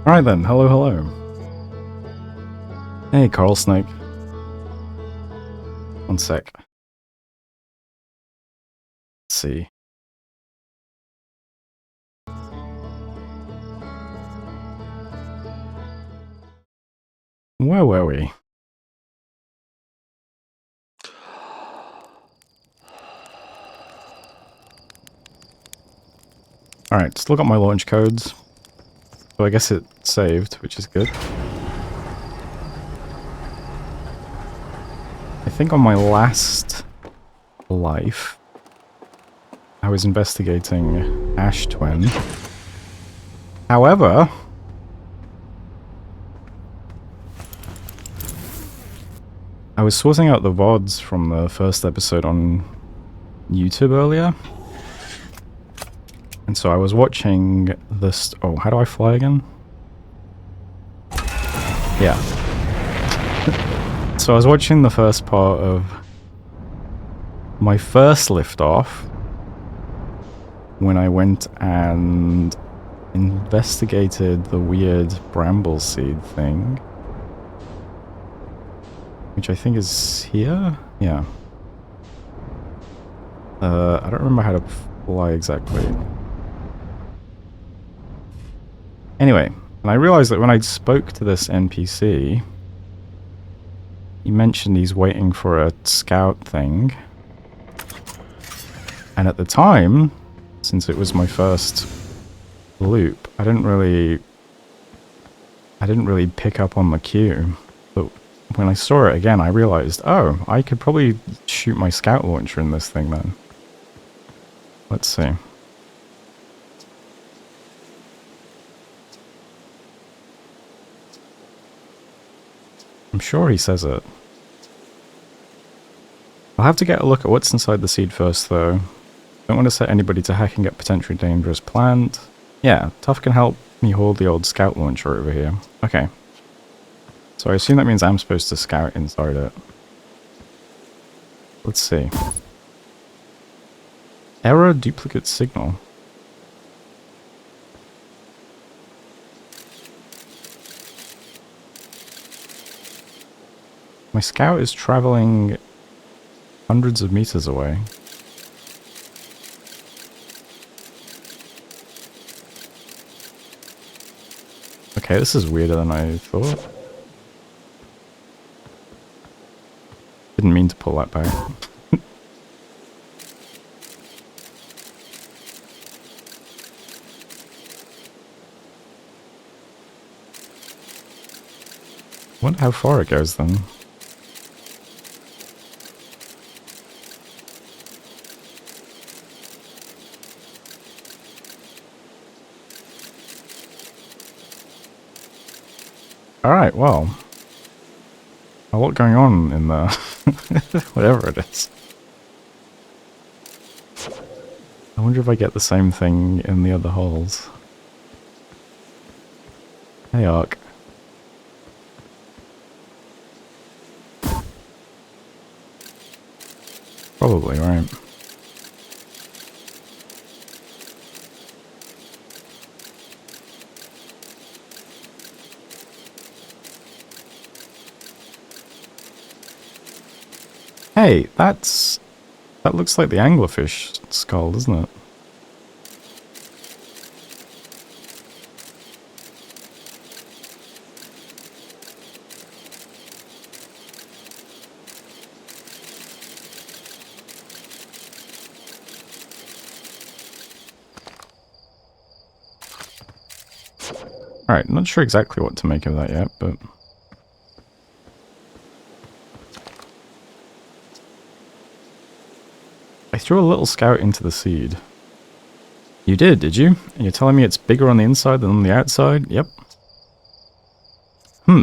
Alright then, hello, hello. Hey, Coral Snake. One sec. Let's see. Where were we? Alright, still got my launch codes. So I guess it saved, which is good. I think on my last life, I was investigating Ash Twin. However, I was sorting out the VODs from the first episode on YouTube earlier. And so I was watching this... Oh, how do I fly again? Yeah. So I was watching the first part of my first liftoff when I went and investigated the weird bramble seed thing. Which I think is here? Yeah. I don't remember how to fly exactly. Anyway, and I realized that when I spoke to this NPC, he mentioned he's waiting for a scout thing. And at the time, since it was my first loop, I didn't really pick up on the cue. But when I saw it again, I realized, oh, I could probably shoot my scout launcher in this thing then. Let's see. I'm sure he says it. I'll have to get a look at what's inside the seed first, though. Don't want to set anybody to hacking at potentially dangerous plant. Yeah, Tough can help me hold the old scout launcher over here. Okay. So I assume that means I'm supposed to scout inside it. Let's see. Error duplicate signal. My scout is traveling hundreds of meters away. Okay, this is weirder than I thought. Didn't mean to pull that back. Wonder how far it goes then. Alright, well. A lot going on in the... whatever it is. I wonder if I get the same thing in the other holes. Hey, Ark. Probably, right. Hey, that looks like the anglerfish skull, doesn't it? Alright, not sure exactly what to make of that yet, but... I threw a little scout into the seed. You did you? And you're telling me it's bigger on the inside than on the outside? Yep.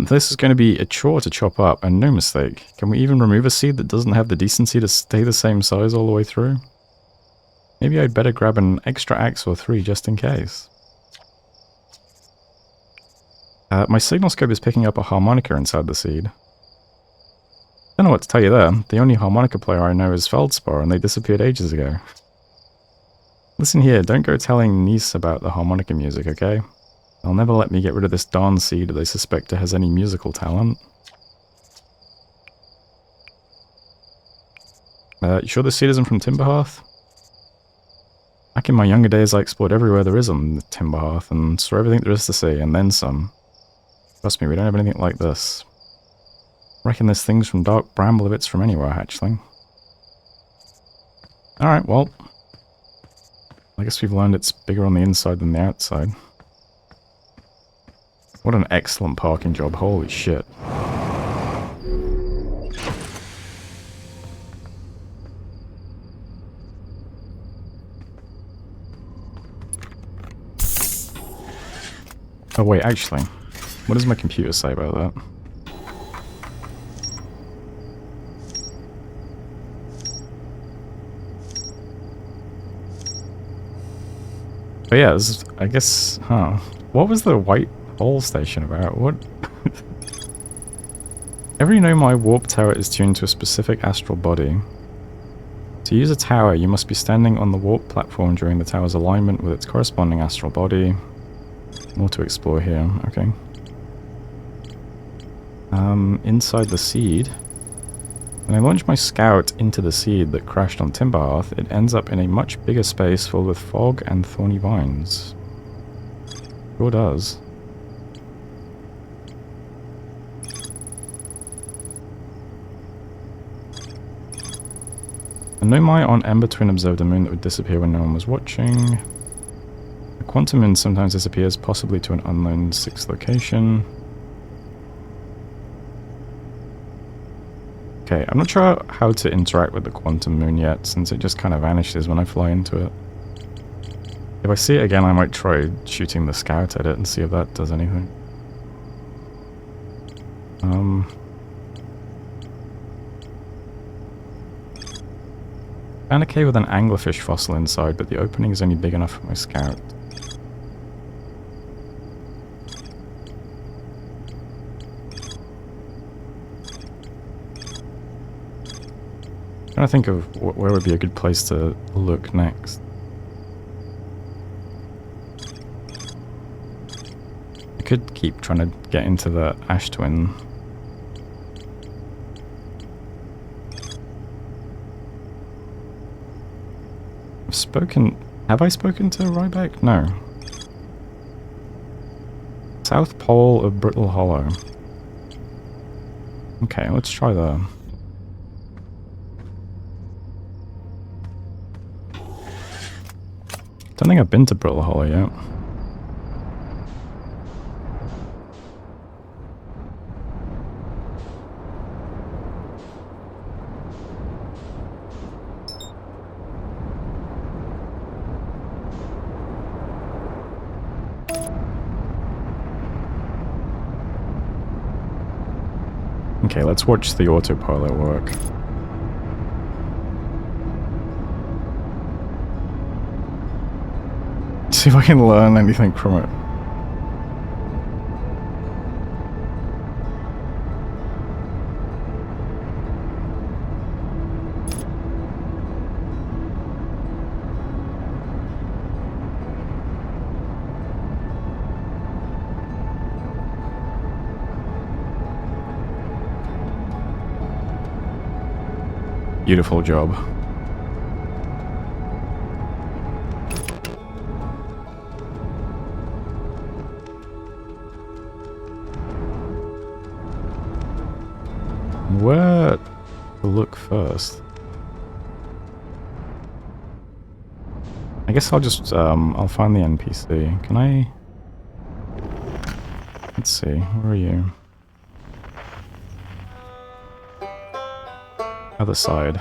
This is going to be a chore to chop up, and no mistake. Can we even remove a seed that doesn't have the decency to stay the same size all the way through? Maybe I'd better grab an extra axe or 3 just in case. My signal scope is picking up a harmonica inside the seed. Don't know what to tell you there. The only harmonica player I know is Feldspar, and they disappeared ages ago. Listen here, don't go telling niece about the harmonica music, okay? They'll never let me get rid of this darn seed they suspect it has any musical talent. You sure this seed isn't from Timberhearth? Back in my younger days, I explored everywhere there is on Timberhearth and saw everything there is to see, and then some. Trust me, we don't have anything like this. I reckon there's things from dark bramble if it's from anywhere, hatchling. Alright, well. I guess we've learned it's bigger on the inside than the outside. What an excellent parking job, holy shit. Oh wait, actually, what does my computer say about that? But yeah, this is, I guess, huh. What was the white hole station about? What? Ever you know my warp tower is tuned to a specific astral body. To use a tower, you must be standing on the warp platform during the tower's alignment with its corresponding astral body. More to explore here, okay. Inside the seed. When I launch my scout into the seed that crashed on Timberhearth, it ends up in a much bigger space filled with fog and thorny vines. Sure does. A Nomai on Ember Twin observed a moon that would disappear when no one was watching. The quantum moon sometimes disappears, possibly to an unknown 6th location. Okay, I'm not sure how to interact with the quantum moon yet, since it just kind of vanishes when I fly into it. If I see it again, I might try shooting the scout at it and see if that does anything. Found a cave with an anglerfish fossil inside, but the opening is only big enough for my scout. I'm trying to think of where would be a good place to look next. I could keep trying to get into the Ash Twin. Have I spoken to Ryback? No. South Pole of Brittle Hollow. Okay, let's try there. Don't think I've been to Brittle Hollow yet. Okay, let's watch the autopilot work. See if I can learn anything from it. Beautiful job. Where to look first? I guess I'll just, I'll find the NPC. Can I? Let's see, where are you? Other side.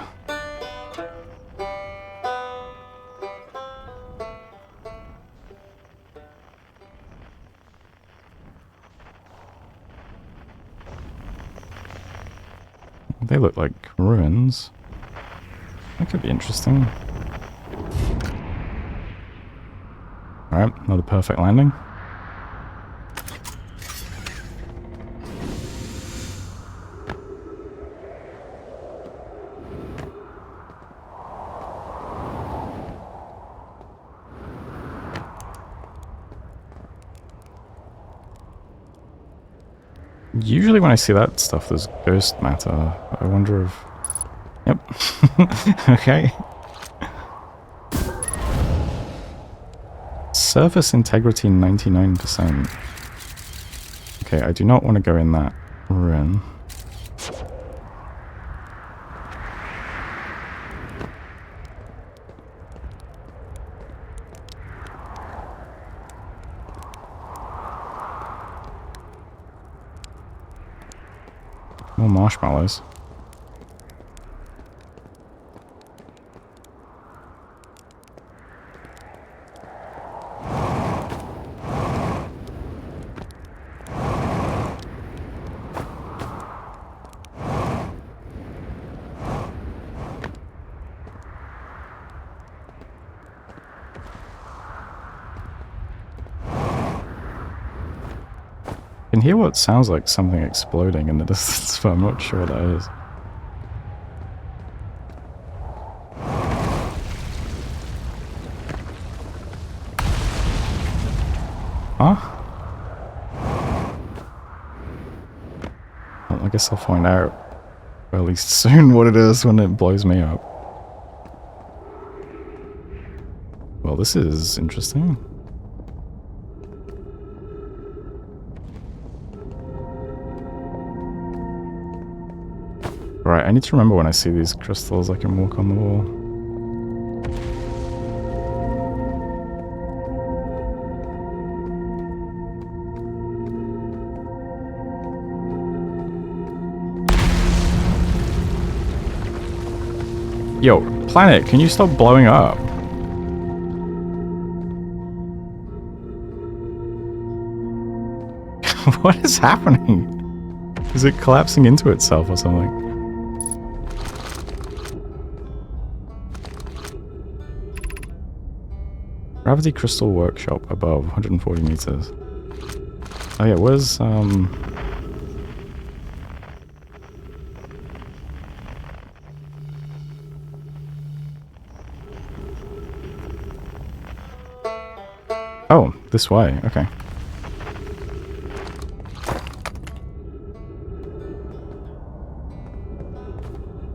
They look like ruins. That could be interesting. Alright, another perfect landing. Usually when I see that stuff, there's ghost matter. I wonder if... Yep. Okay. Surface integrity 99%. Okay, I do not want to go in that ruin. More marshmallows. I can hear what sounds like something exploding in the distance, but I'm not sure what that is. Huh? Well, I guess I'll find out, or at least soon, what it is when it blows me up. Well, this is interesting. Right, I need to remember when I see these crystals I can walk on the wall. Yo, planet, can you stop blowing up? What is happening? Is it collapsing into itself or something? Gravity Crystal Workshop above 140 meters. Oh yeah, where's oh, this way, okay.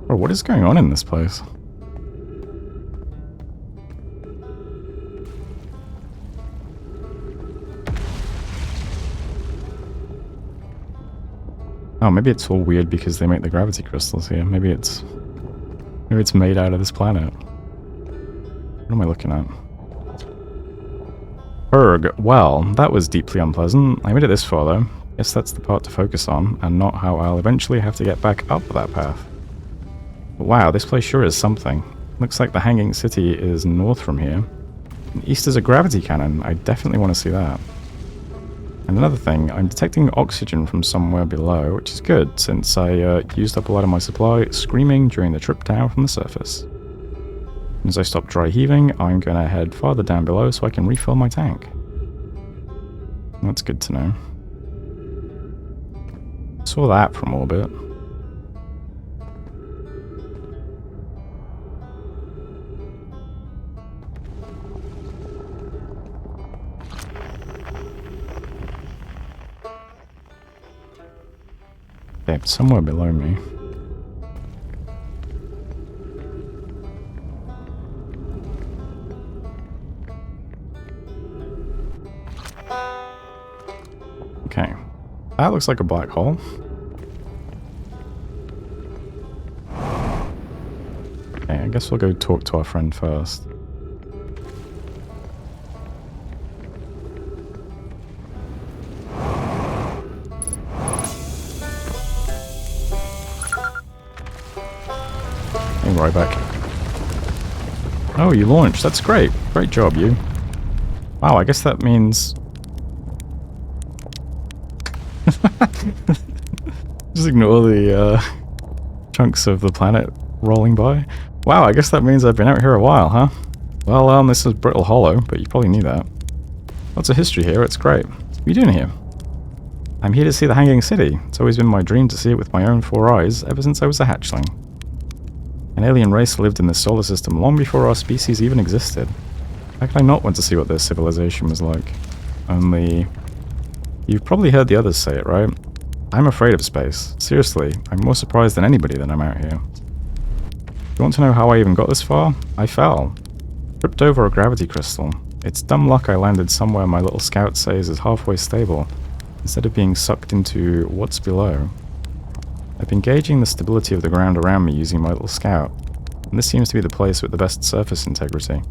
Oh, what is going on in this place? Oh, maybe it's all weird because they make the gravity crystals here. Maybe it's made out of this planet. What am I looking at? Erg. Well, that was deeply unpleasant. I made it this far though. Guess that's the part to focus on, and not how I'll eventually have to get back up that path. But wow, this place sure is something. Looks like the Hanging City is north from here. And east is a gravity cannon. I definitely want to see that. And another thing, I'm detecting oxygen from somewhere below, which is good, since I used up a lot of my supply screaming during the trip down from the surface. As I stop dry heaving, I'm going to head farther down below so I can refill my tank. That's good to know. Saw that from orbit. Okay, it's somewhere below me. Okay, that looks like a black hole. Okay, I guess we'll go talk to our friend first. Hey, right back. Oh, you launched. That's great. Great job, you. Wow, I guess that means... Just ignore the chunks of the planet rolling by. Wow, I guess that means I've been out here a while, huh? Well, this is Brittle Hollow, but you probably knew that. Lots of history here, it's great. What are you doing here? I'm here to see the Hanging City. It's always been my dream to see it with my own 4 eyes ever since I was a hatchling. An alien race lived in this solar system long before our species even existed. How could I not want to see what their civilization was like? Only... You've probably heard the others say it, right? I'm afraid of space. Seriously, I'm more surprised than anybody that I'm out here. You want to know how I even got this far? I fell. Tripped over a gravity crystal. It's dumb luck I landed somewhere my little scout says is halfway stable, instead of being sucked into what's below. I've been gauging the stability of the ground around me using my little scout, and this seems to be the place with the best surface integrity.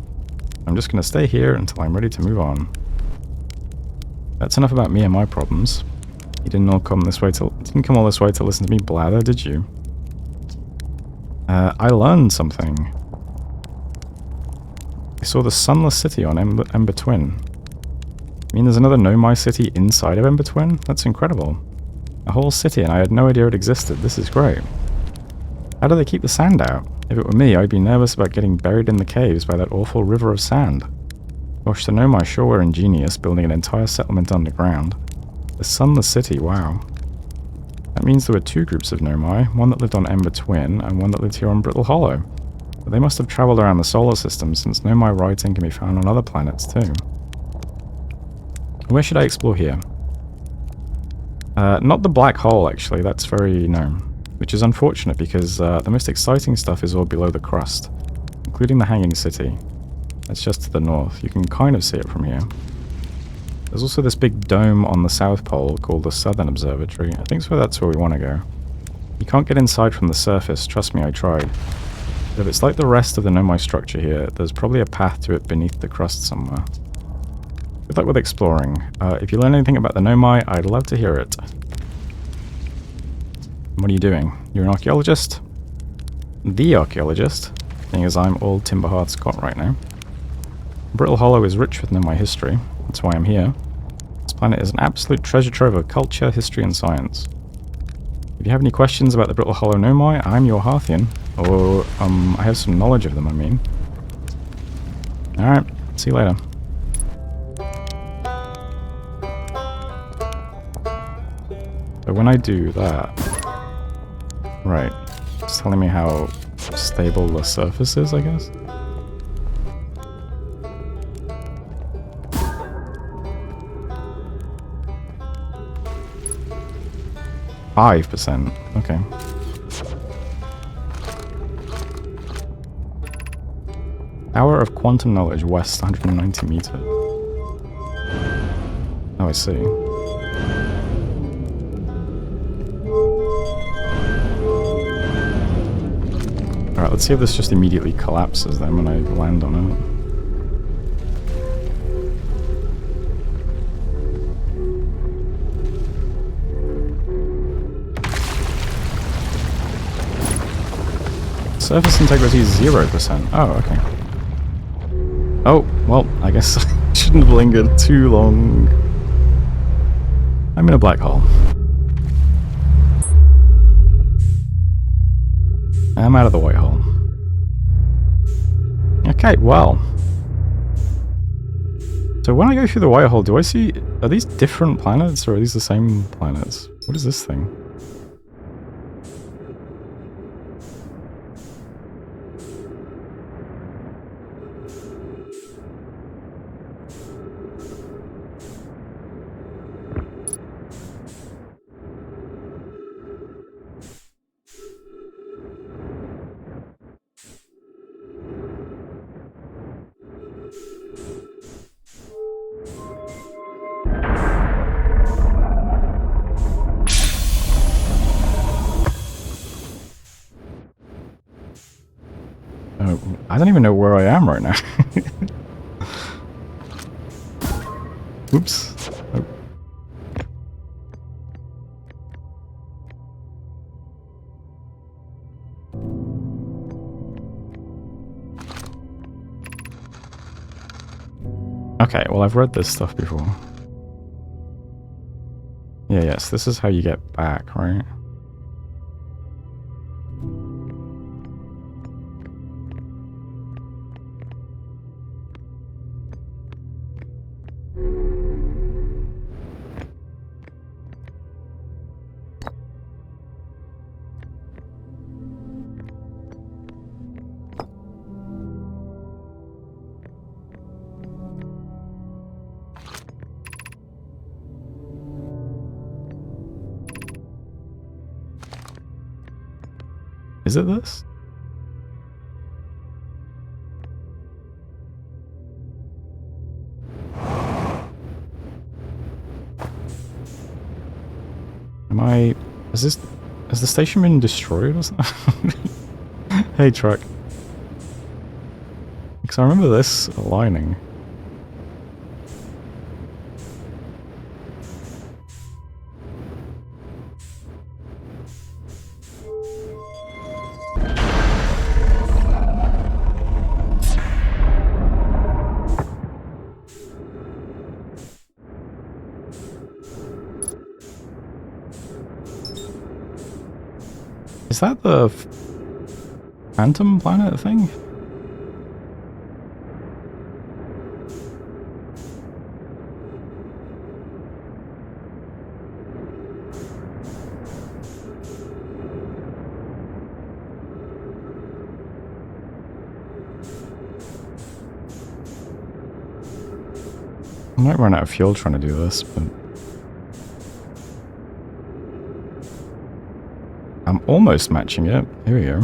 I'm just going to stay here until I'm ready to move on. That's enough about me and my problems. You didn't come all this way to listen to me blather, did you? I learned something. I saw the Sunless City on Ember Twin. I mean, there's another Nomai city inside of Ember Twin? That's incredible. A whole city, and I had no idea it existed. This is great. How do they keep the sand out? If it were me, I'd be nervous about getting buried in the caves by that awful river of sand. Gosh, the Nomai sure were ingenious, building an entire settlement underground. The Sunless City, wow. That means there were two groups of Nomai, one that lived on Ember Twin, and one that lived here on Brittle Hollow. But they must have travelled around the solar system, since Nomai writing can be found on other planets too. Where should I explore here? Not the black hole, actually. That's very, which is unfortunate because the most exciting stuff is all below the crust, including the Hanging City. That's just to the north. You can kind of see it from here. There's also this big dome on the South Pole called the Southern Observatory. I think that's where we want to go. You can't get inside from the surface, trust me, I tried. But if it's like the rest of the Nomai structure here, there's probably a path to it beneath the crust somewhere. Good luck with exploring. If you learn anything about the Nomai, I'd love to hear it. What are you doing? You're an archaeologist? The archaeologist, seeing as I'm all Timberheart's got right now. Brittle Hollow is rich with Nomai history. That's why I'm here. This planet is an absolute treasure trove of culture, history, and science. If you have any questions about the Brittle Hollow Nomai, I'm your Hearthian. Or, I have some knowledge of them, I mean. Alright, see you later. So when I do that... Right. It's telling me how stable the surface is, I guess? 5%. Okay. Hour of quantum knowledge west 190 meters. Oh, I see. Alright, let's see if this just immediately collapses then when I land on it. Surface integrity is 0%. Oh, okay. Oh, well, I guess I shouldn't have lingered too long. I'm in a black hole. I'm out of the white hole. Okay, well. So when I go through the white hole, do I see... Are these different planets or are these the same planets? What is this thing? I don't even know where I am right now. Oops. Oh. Okay, well I've read this stuff before. Yeah, yes, this is how you get back, right? Is it this? Am I... Has the station been destroyed or something? Hey, truck. Because I remember this aligning. Is that the Phantom Planet thing? I might run out of fuel trying to do this, but... I'm almost matching it. Here we go.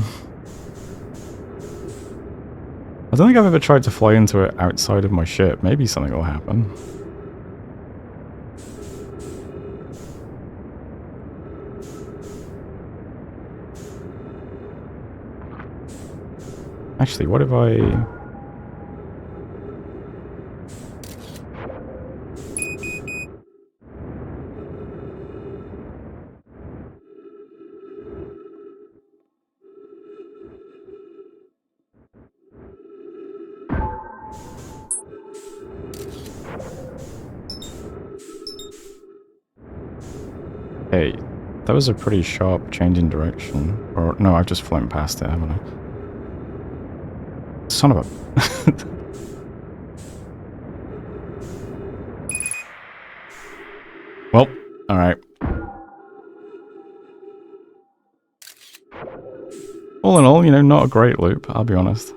I don't think I've ever tried to fly into it outside of my ship. Maybe something will happen. Actually, what if I... Hey, that was a pretty sharp change in direction. Or, no, I've just flown past it, haven't I? Son of a... Well, alright. All in all, you know, not a great loop, I'll be honest.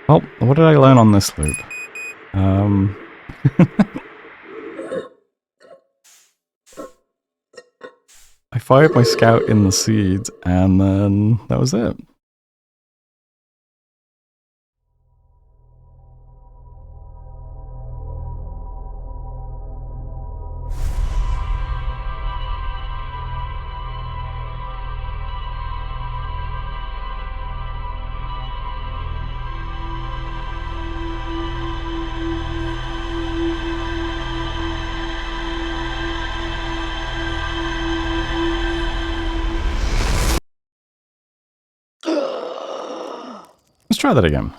Well, what did I learn on this loop? I fired my scout in the seed, and then that was it. Let's try that again.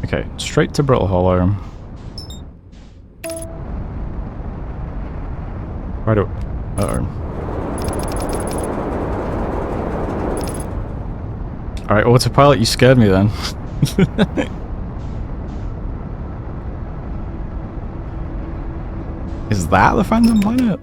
Okay, straight to Brittle Hollow. Right up. Uh-oh. Alright, autopilot, you scared me then. Is that the Phantom Planet?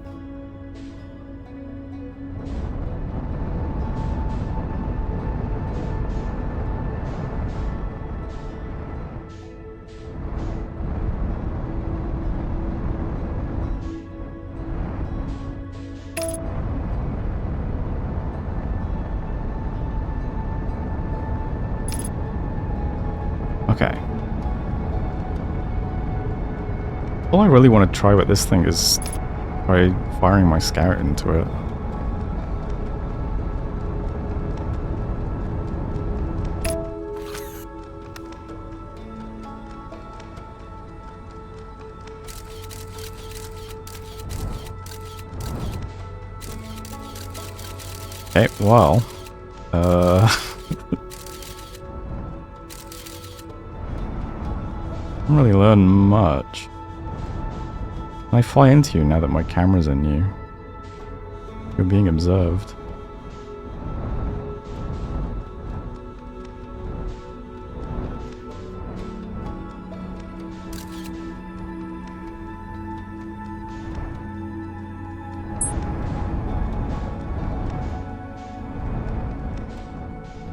Okay. All I really want to try with this thing is try firing my scout into it. Okay, well... Haven't really learned much. Can I fly into you now that my camera's in you? You're being observed.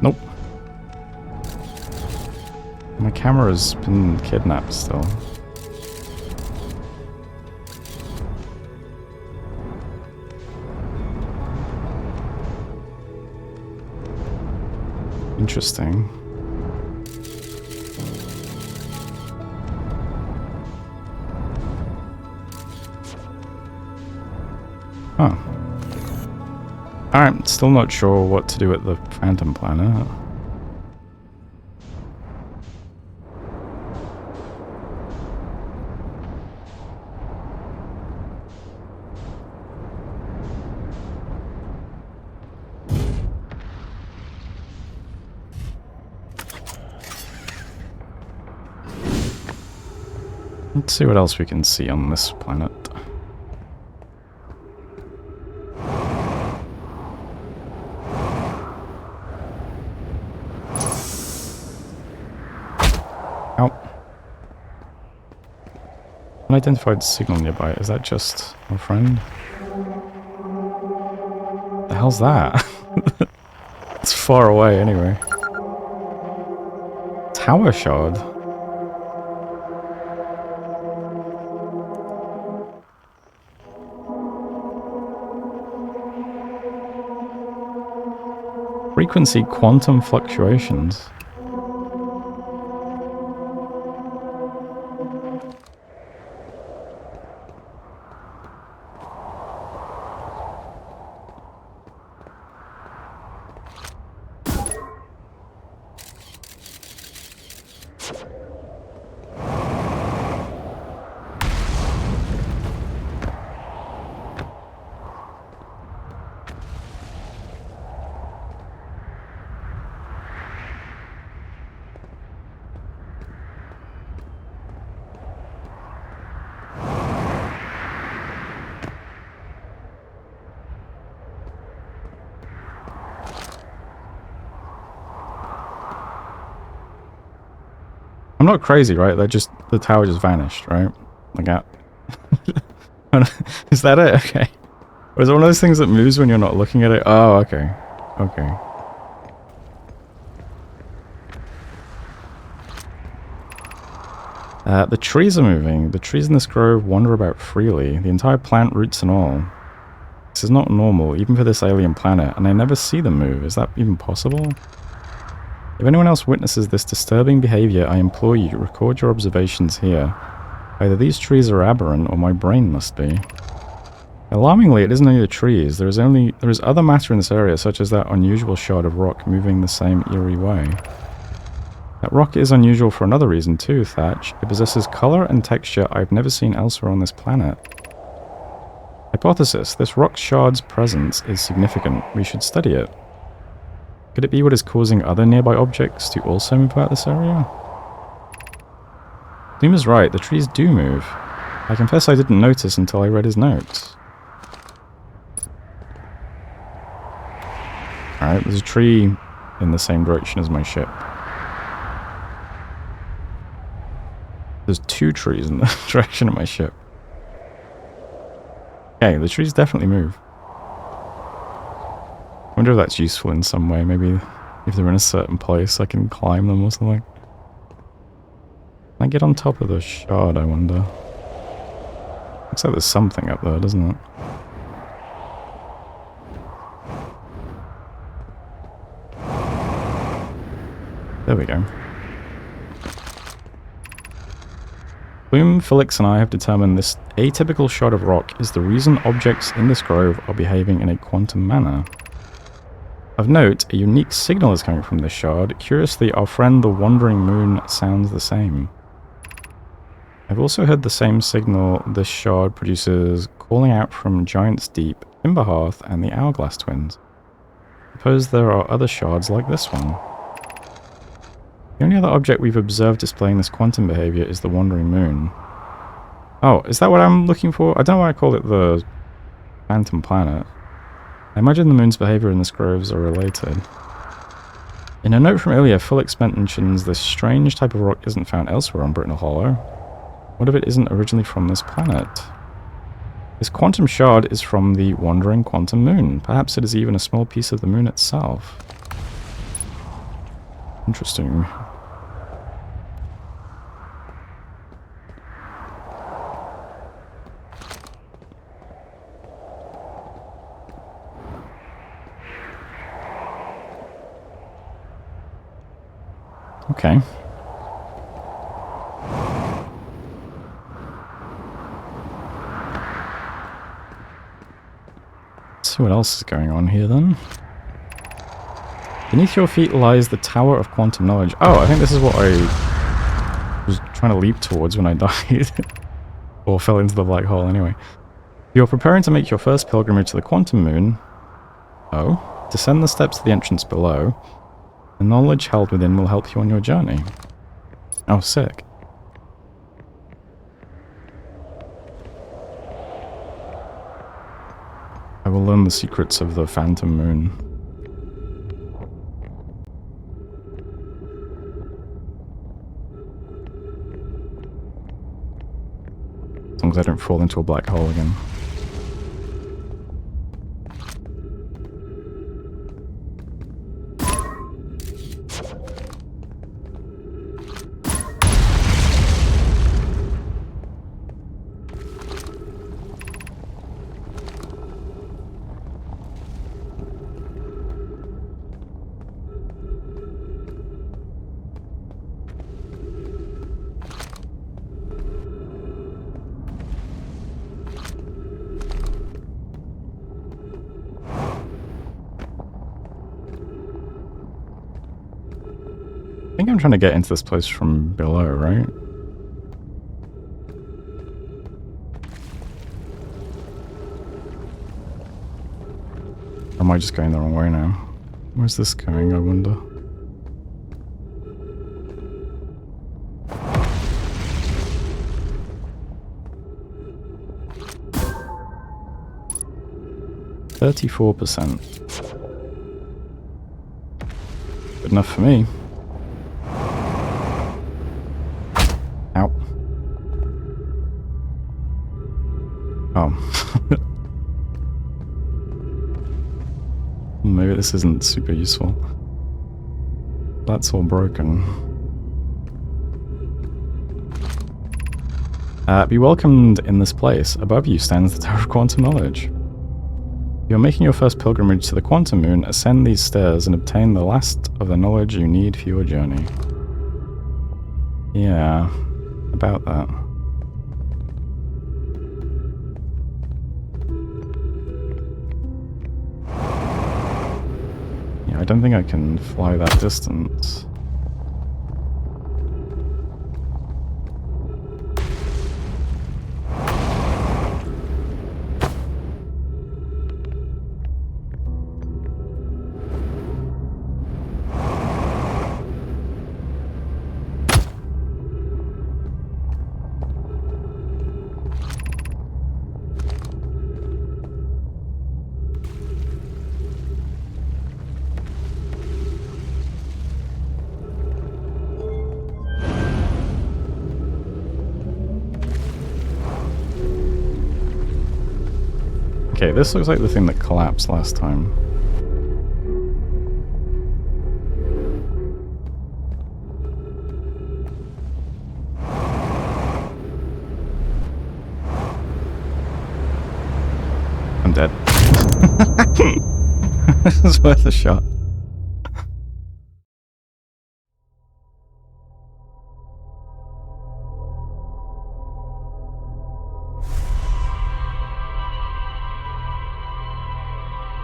Nope. My camera's been kidnapped still. Interesting. Huh. Alright, still not sure what to do at the Phantom Planet. Let's see what else we can see on this planet. Ow. Unidentified signal nearby. Is that just our friend? The hell's that? It's far away anyway. Tower shard. Frequency quantum fluctuations. I'm not crazy, right? The tower just vanished, right? Like that. Is that it? Okay. Or is it one of those things that moves when you're not looking at it? Oh, okay. Okay. The trees are moving. The trees in this grove wander about freely. The entire plant, roots and all. This is not normal, even for this alien planet, and I never see them move. Is that even possible? If anyone else witnesses this disturbing behavior, I implore you, record your observations here. Either these trees are aberrant, or my brain must be. Alarmingly, it isn't only the trees. There is other matter in this area, such as that unusual shard of rock moving the same eerie way. That rock is unusual for another reason too, Thatch. It possesses color and texture I've never seen elsewhere on this planet. Hypothesis: this rock shard's presence is significant. We should study it. Could it be what is causing other nearby objects to also move about this area? Bloom is right, the trees do move. I confess I didn't notice until I read his notes. Alright, there's a tree in the same direction as my ship. There's two trees in the direction of my ship. Okay, the trees definitely move. I wonder if that's useful in some way. Maybe if they're in a certain place, I can climb them or something. Can I get on top of the shard, I wonder? Looks like there's something up there, doesn't it? There we go. Bloom, Felix, and I have determined this atypical shard of rock is the reason objects in this grove are behaving in a quantum manner. Of note, a unique signal is coming from this shard. Curiously, our friend the Wandering Moon sounds the same. I've also heard the same signal this shard produces calling out from Giant's Deep, Timberhearth, and the Hourglass Twins. suppose there are other shards like this one. The only other object we've observed displaying this quantum behavior is the wandering moon. Oh, is that what I'm looking for? I don't know why I call it the phantom planet. I imagine the moon's behavior and this groves are related. In a note from earlier, Felix mentions this strange type of rock isn't found elsewhere on Brittle Hollow. What if it isn't originally from this planet? This quantum shard is from the wandering quantum moon. Perhaps it is even a small piece of the moon itself. Interesting. Okay. Let's see what else is going on here then. Beneath your feet lies the Tower of Quantum Knowledge. Oh, I think this is what I was trying to leap towards when I died. Or fell into the black hole anyway. You're preparing to make your first pilgrimage to the Quantum Moon. Oh. Descend the steps to the entrance below. The knowledge held within will help you on your journey. Oh, sick. I will learn the secrets of the Phantom Moon. As long as I don't fall into a black hole again. I think I'm trying to get into this place from below, right? Or am I just going the wrong way now? Where's this going, I wonder? %. Good enough for me. Ow. Oh. Maybe this isn't super useful. That's all broken. Be welcomed in this place. Above you stands the Tower of Quantum Knowledge. You're making your first pilgrimage to the Quantum Moon. Ascend these stairs and obtain the last of the knowledge you need for your journey. Yeah, about that. Yeah, I don't think I can fly that distance. Okay, this looks like the thing that collapsed last time. I'm dead. This is worth a shot.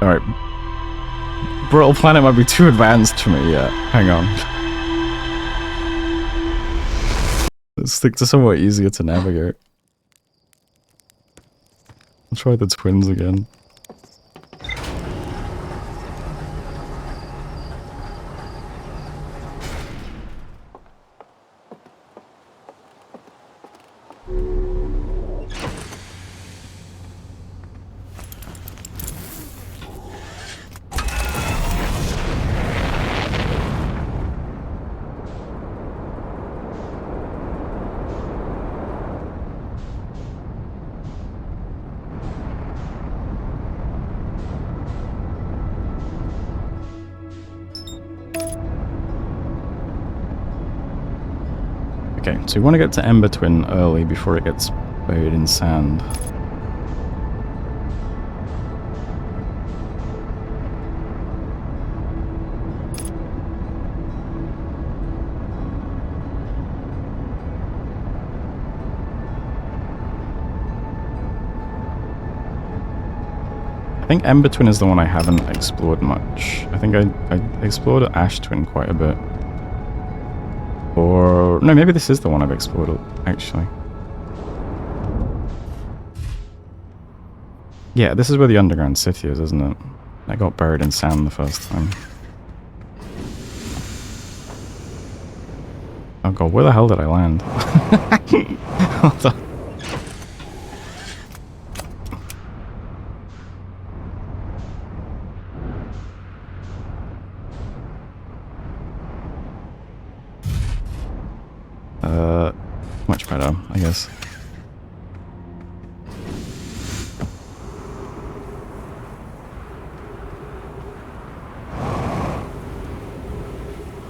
Alright. Brittle Planet might be too advanced for me yet. Hang on. Let's stick to somewhere easier to navigate. I'll try the twins again. Okay, so we want to get to Ember Twin early before it gets buried in sand. I think Ember Twin is the one I haven't explored much. I think I explored Ash Twin quite a bit. Or... no, maybe this is the one I've explored, actually. Yeah, this is where the underground city is, isn't it? I got buried in sand the first time. Oh god, where the hell did I land? Hold on. Much better, I guess.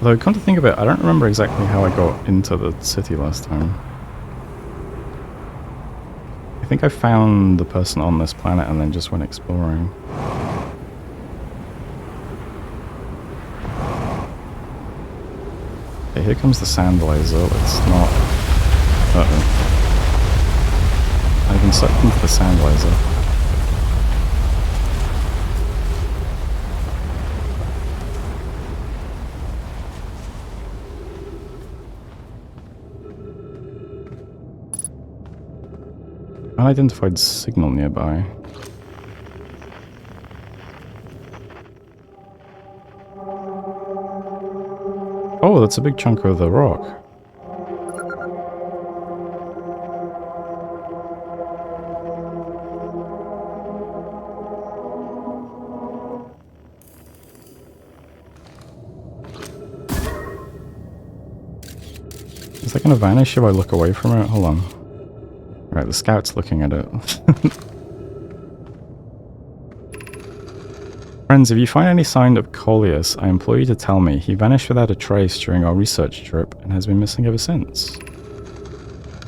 Although, come to think of it, I don't remember exactly how I got into the city last time. I think I found the person on this planet and then just went exploring. Okay, here comes the sand laser. Let's not... uh-oh. I've been sucked into the sand laser. Unidentified signal nearby. Oh, that's a big chunk of the rock. Is that going to vanish if I look away from it? Hold on. Right, the scout's looking at it. Friends, if you find any sign of Coleus, I implore you to tell me. He vanished without a trace during our research trip and has been missing ever since.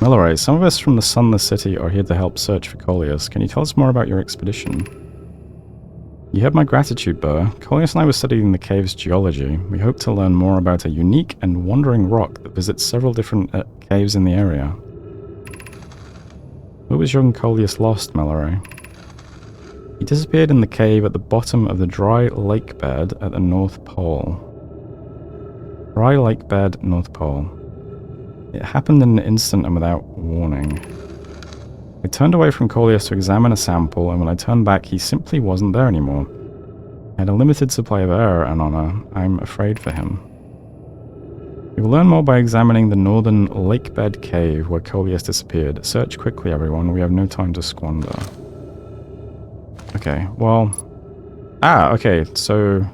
Milleray, some of us from the Sunless City are here to help search for Coleus. Can you tell us more about your expedition? You have my gratitude, Burr. Coleus and I were studying the cave's geology. We hope to learn more about a unique and wandering rock that visits several different caves in the area. Where was young Coleus lost, Milleray? He disappeared in the cave at the bottom of the dry lake bed at the North Pole. Dry lake bed, North Pole. It happened in an instant and without warning. I turned away from Coleus to examine a sample, and when I turned back, he simply wasn't there anymore. I had a limited supply of air and honor. I'm afraid for him. We will learn more by examining the northern lake bed cave where Coleus disappeared. Search quickly, everyone. We have no time to squander. Okay, well... ah, okay, so...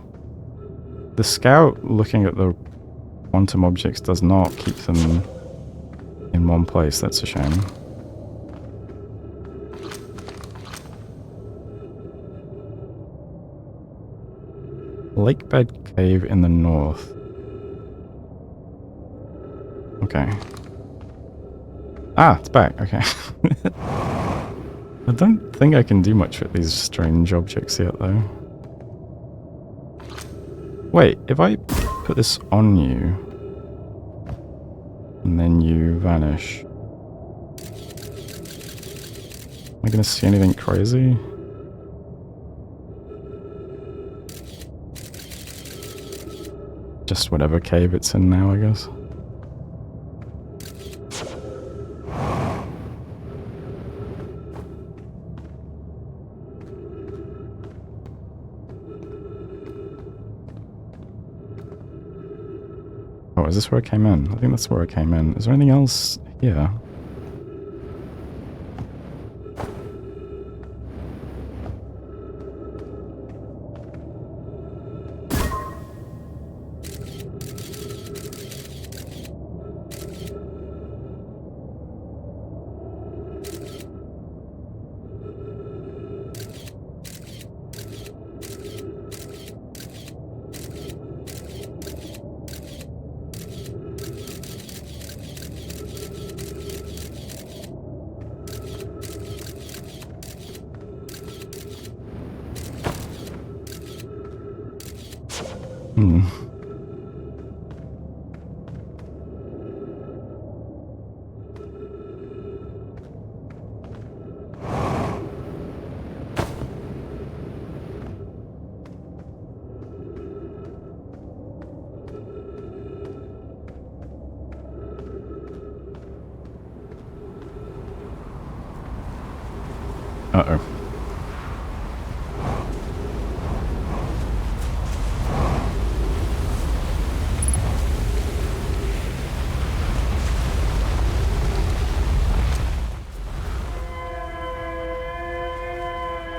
the scout looking at the quantum objects does not keep them in one place. That's a shame. Lake bed cave in the north. Okay. Ah, it's back. Okay. I don't think I can do much with these strange objects yet, though. Wait, if I put this on you, and then you vanish, am I going to see anything crazy? Just whatever cave it's in now, I guess. Oh, is this where I came in? I think that's where I came in. Is there anything else here? Hmm. Uh-oh.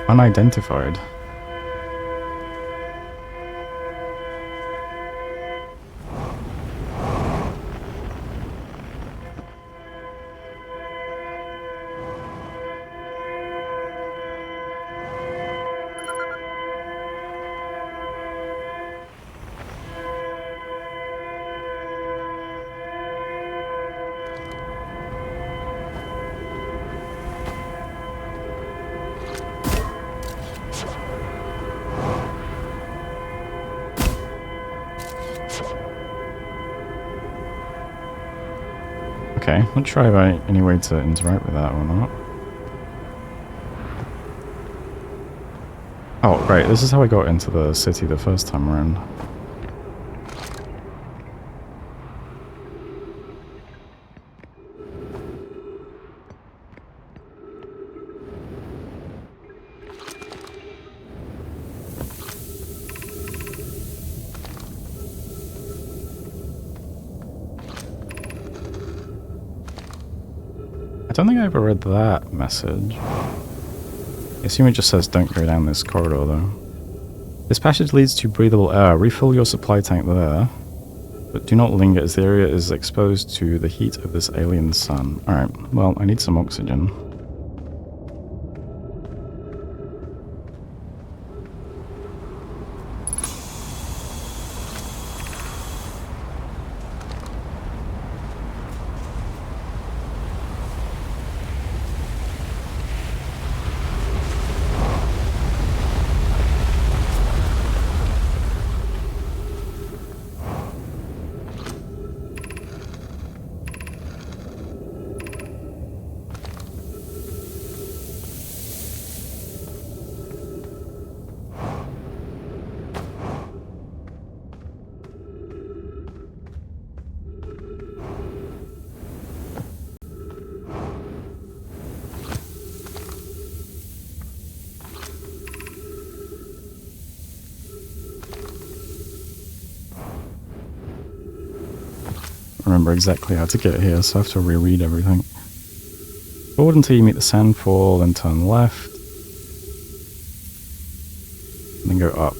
Unidentified. Okay, not sure if I any way to interact with that or not. Oh, right, this is how I got into the city the first time around. I don't think I ever read that message. I assume it just says don't go down this corridor though. This passage leads to breathable air. Refill your supply tank there. But do not linger as the area is exposed to the heat of this alien sun. Alright, well, I need some oxygen. Remember exactly how to get here, so I have to reread everything. Forward until you meet the sandfall, then turn left. And then go up.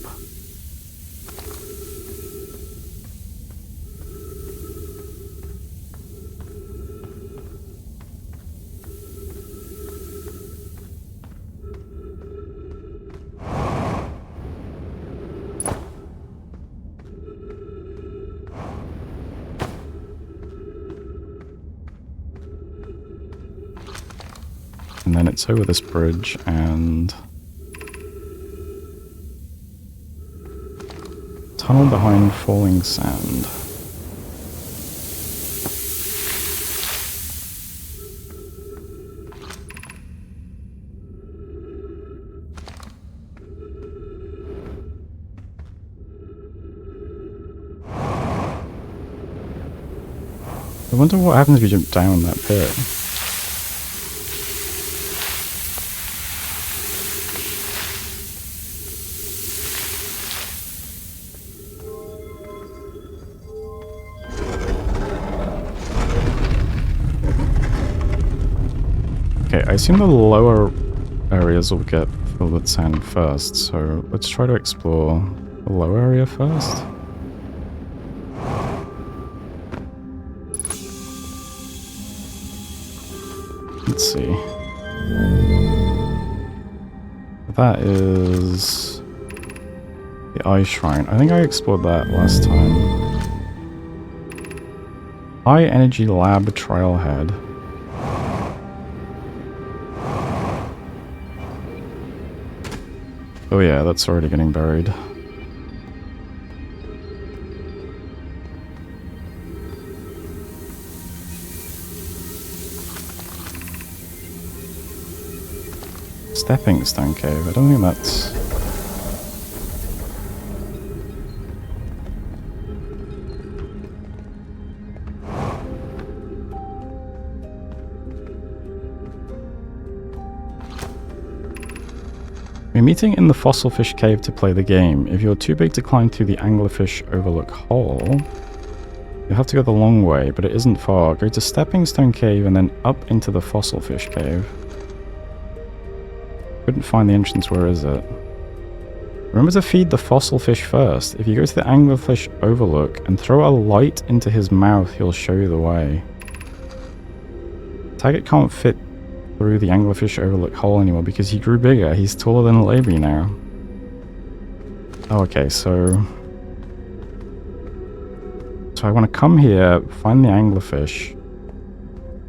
And then it's over this bridge and tunnel behind falling sand. I wonder what happens if you jump down that pit. Okay, I assume the lower areas will get filled with sand first, so let's try to explore the lower area first. Let's see. That is the Eye Shrine. I think I explored that last time. High Energy Lab Trailhead. Oh yeah, that's already getting buried. stepping stone cave. I don't think that's... We're meeting in the fossil fish cave to play the game. If you're too big to climb through the anglerfish overlook hole, you'll have to go the long way, but it isn't far. Go to Stepping Stone Cave and then up into the fossil fish cave. Couldn't find the entrance, where is it? Remember to feed the fossil fish first. If you go to the anglerfish overlook and throw a light into his mouth, he'll show you the way. Taggart can't fit through the anglerfish overlook hole anymore because he grew bigger. He's taller than Labrie now. Oh, okay, so I want to come here, find the anglerfish,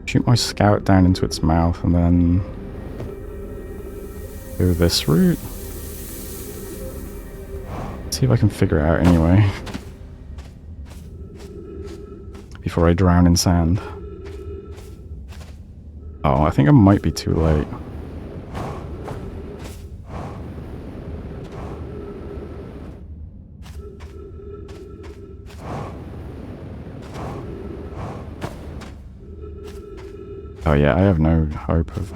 shoot my scout down into its mouth, and then go this route. See if I can figure it out anyway. Before I drown in sand. Oh, I think I might be too late. Oh yeah, I have no hope of...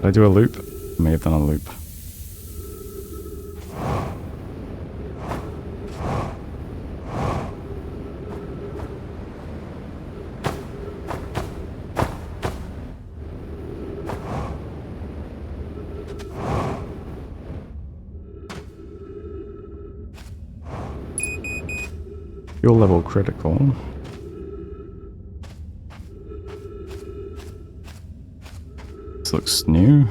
Did I do a loop? I may have done a loop. Fuel level critical. This looks new.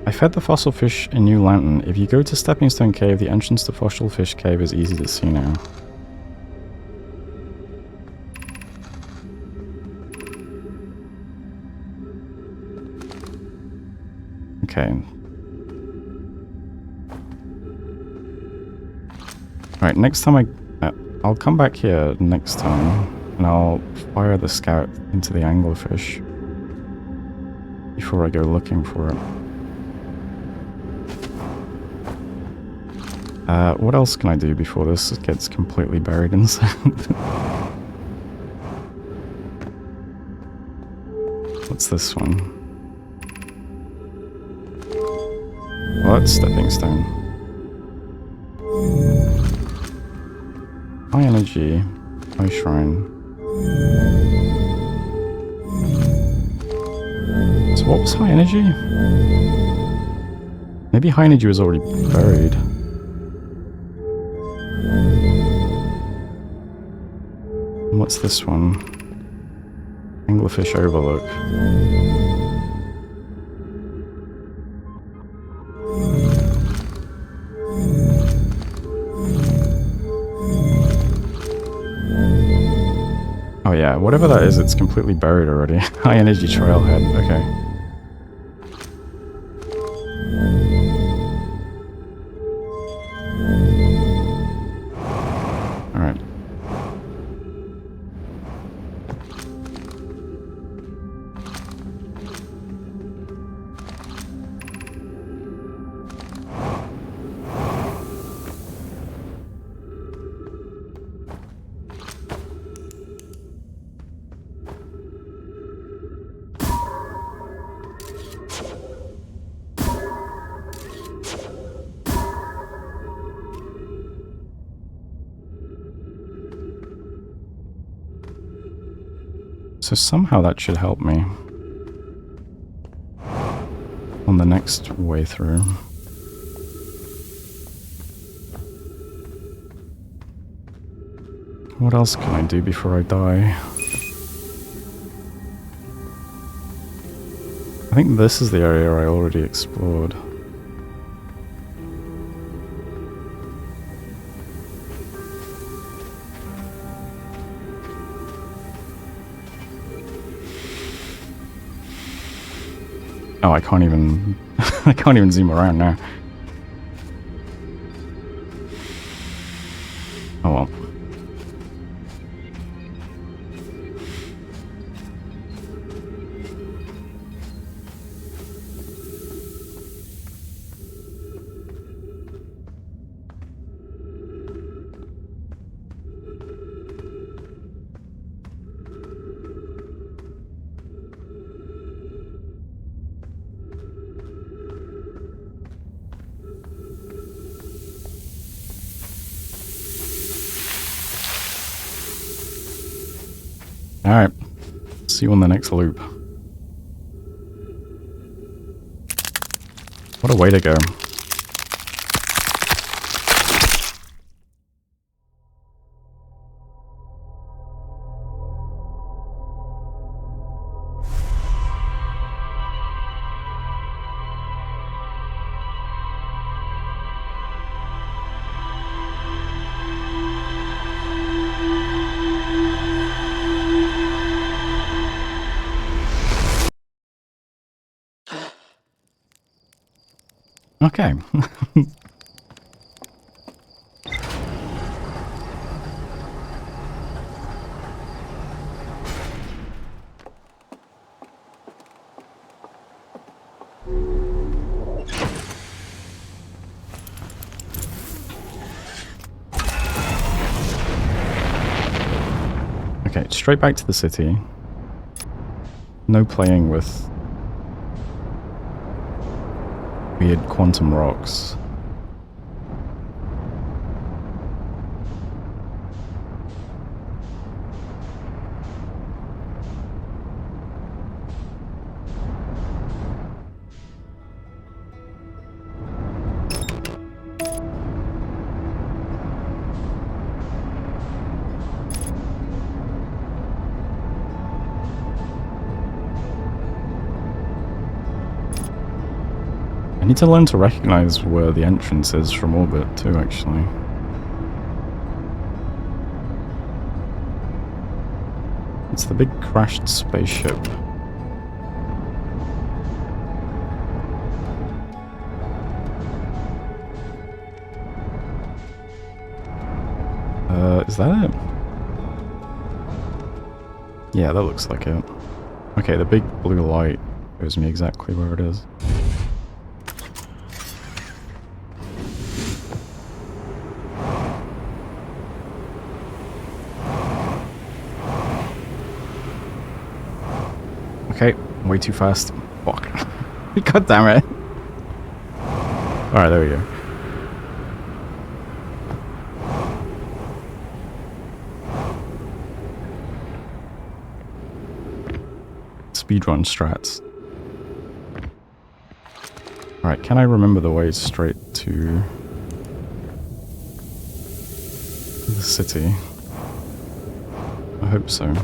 I fed the fossil fish a new lantern. If you go to Stepping Stone Cave, the entrance to Fossil Fish Cave is easy to see now. Okay. Alright, next time I'll come back here next time, and I'll fire the scout into the anglerfish before I go looking for it. What else can I do before this gets completely buried in sand? What's this one? What? Stepping stone. High energy. High shrine. So what was high energy? Maybe high energy was already buried. What's this one? Anglerfish overlook. Oh yeah, whatever that is, it's completely buried already. High energy trailhead, okay. Alright. So somehow that should help me on the next way through. What else can I do before I die? I think this is the area I already explored. Oh, I can't even... I can't even zoom around now. Oh well. Alright. See you on the next loop. What a way to go. Okay. Okay, straight back to the city. No playing with weird quantum rocks. I need to learn to recognize where the entrance is from orbit too, actually. It's the big crashed spaceship. Is that it? Yeah, that looks like it. Okay, the big blue light shows me exactly where it is. Okay, way too fast. Fuck. God damn it. Alright, there we go. Speedrun strats. Alright, can I remember the way straight to the city? I hope so.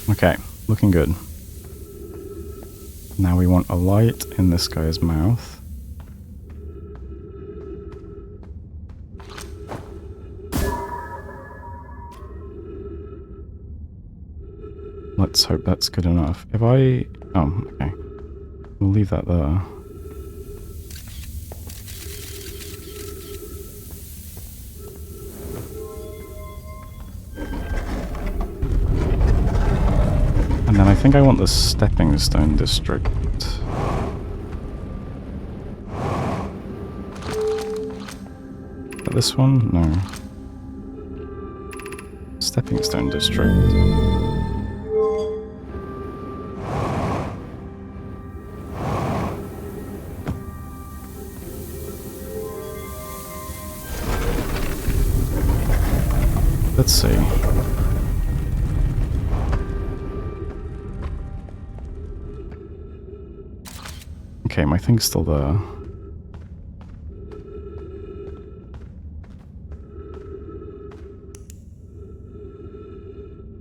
Okay, looking good. Now we want a light in this guy's mouth. Let's hope that's good enough. If I... Oh, okay. We'll leave that there. And then I think I want the stepping stone district. This one? No. Stepping Stone District. Let's see. Okay, my thing's still there.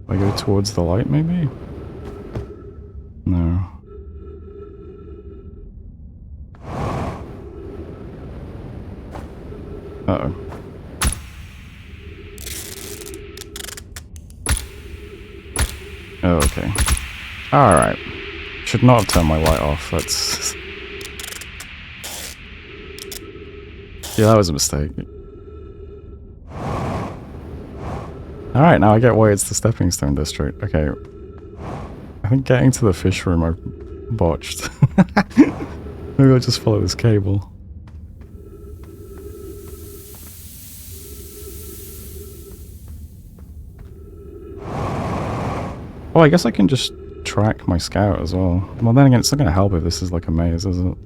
I go towards the light, maybe? No. Uh-oh. Oh, okay. Alright. Should not have turned my light off, that's... Yeah, that was a mistake. Alright, now I get why it's the Stepping Stone District. Okay. I think getting to the fish room I botched. Maybe I'll just follow this cable. Oh, I guess I can just track my scout as well. Well, then again, it's not going to help if this is like a maze, is it?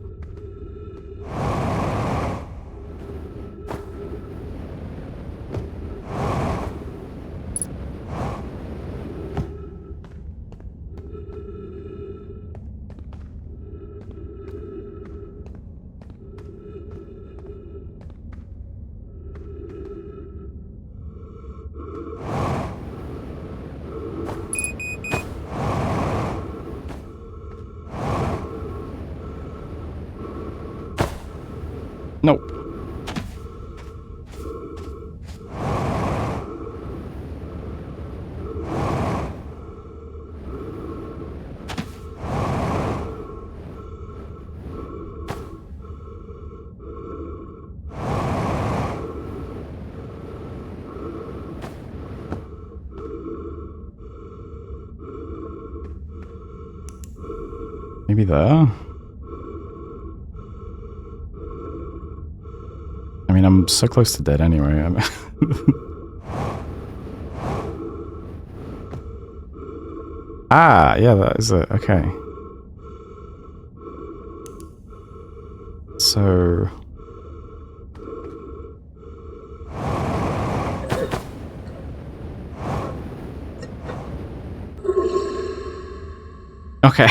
Nope. Maybe there? I mean, I'm so close to dead anyway. Ah, yeah, that is it. Okay. So... Okay.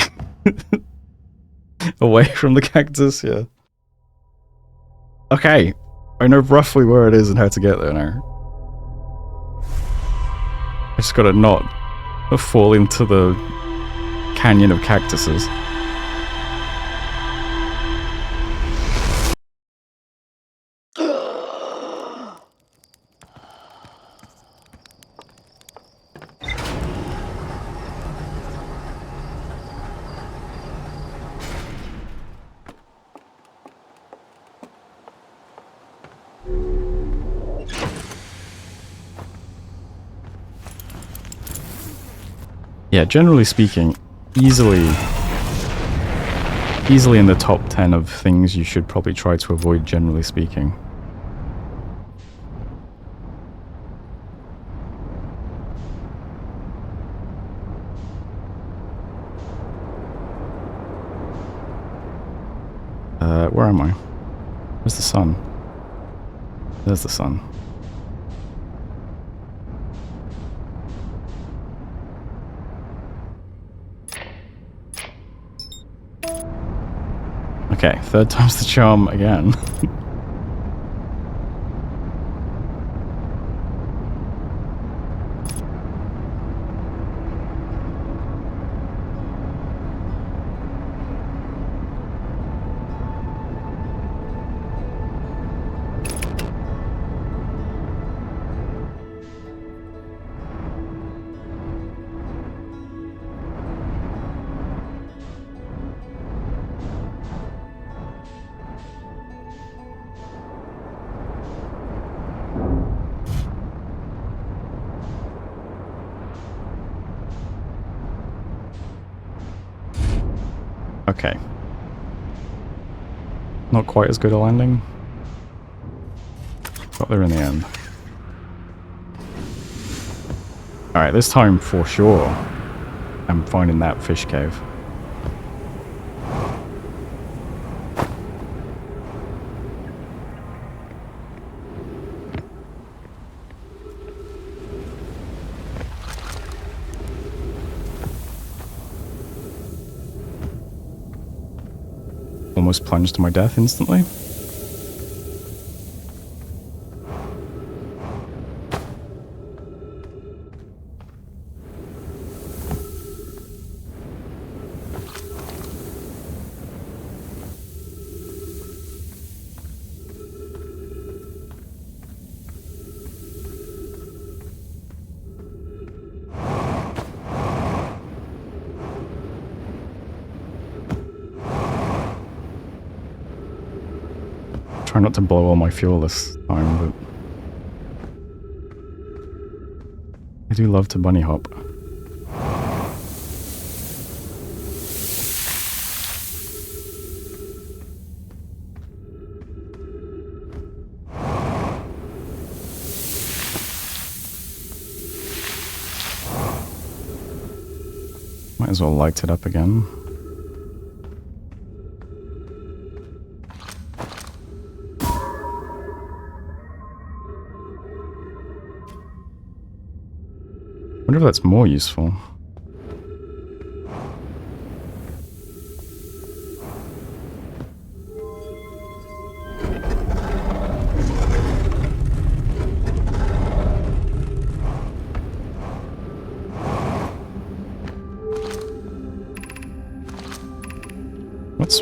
Away from the cactus, yeah. Okay. I know roughly where it is and how to get there now. I just gotta not fall into the canyon of cactuses. Yeah, generally speaking, easily in the top 10 of things you should probably try to avoid, generally speaking. Where am I? Where's the sun? There's the sun. Okay, third time's the charm again. Okay. Not quite as good a landing. Got there in the end. Alright, this time for sure I'm finding that fish cave. Almost plunged to my death instantly. Try not to blow all my fuel this time, but I do love to bunny hop. Might as well light it up again. I wonder if that's more useful.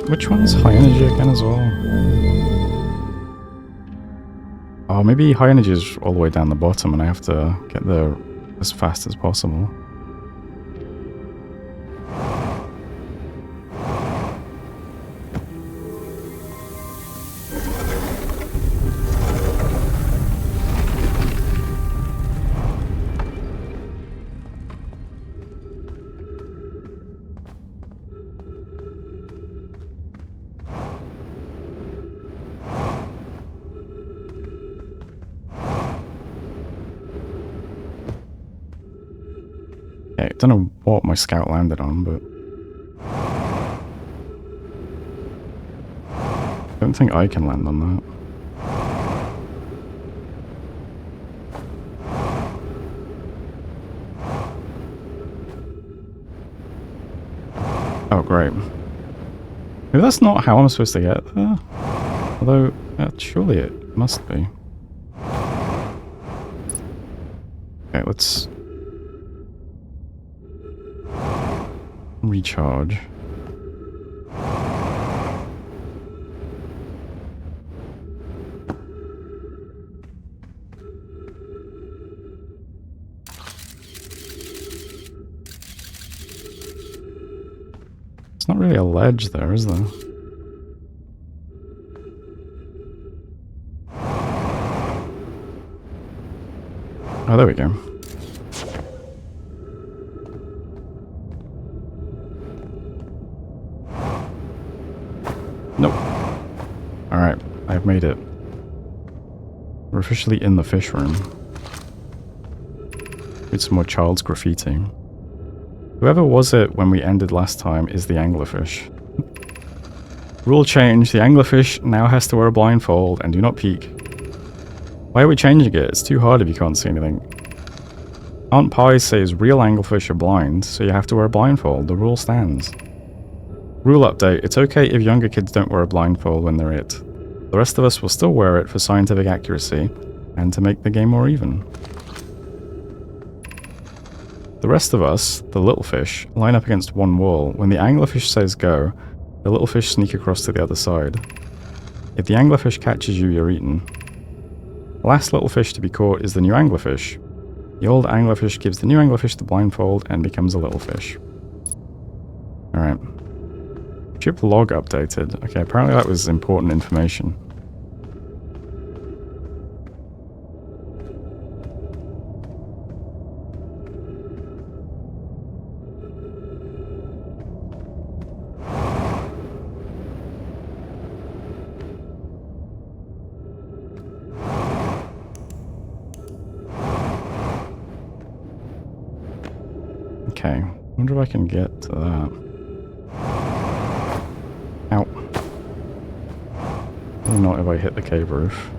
Which one's high energy again as well? Oh, maybe high energy is all the way down the bottom and I have to get there as fast as possible. Okay, don't know what my scout landed on, but I don't think I can land on that. Oh, great. Maybe that's not how I'm supposed to get there. Although, surely it must be. Okay, let's recharge. It's not really a ledge there, is there? Oh, there we go. Nope. Alright, I've made it. We're officially in the fish room. With some more child's graffiti. Whoever was it when we ended last time is the anglerfish. Rule change, the anglerfish now has to wear a blindfold and do not peek. Why are we changing it? It's too hard if you can't see anything. Aunt Pie says real anglerfish are blind, so you have to wear a blindfold. The rule stands. Rule update, it's okay if younger kids don't wear a blindfold when they're it. The rest of us will still wear it for scientific accuracy, and to make the game more even. The rest of us, the little fish, line up against one wall. When the anglerfish says go, the little fish sneak across to the other side. If the anglerfish catches you, you're eaten. The last little fish to be caught is the new anglerfish. The old anglerfish gives the new anglerfish the blindfold and becomes a little fish. Alright. Ship log updated. Okay, apparently that was important information. Wonder if I can get to that. Ow. Probably not if I hit the cave roof.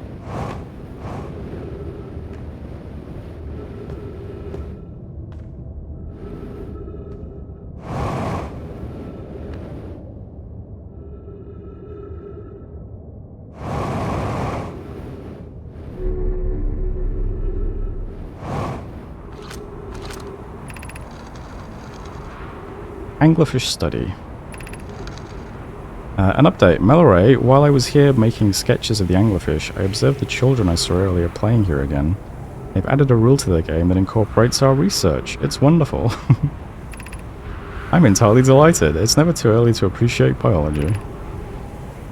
Anglerfish study. An update. Melloray, while I was here making sketches of the anglerfish, I observed the children I saw earlier playing here again. They've added a rule to their game that incorporates our research. It's wonderful. I'm entirely delighted. It's never too early to appreciate biology.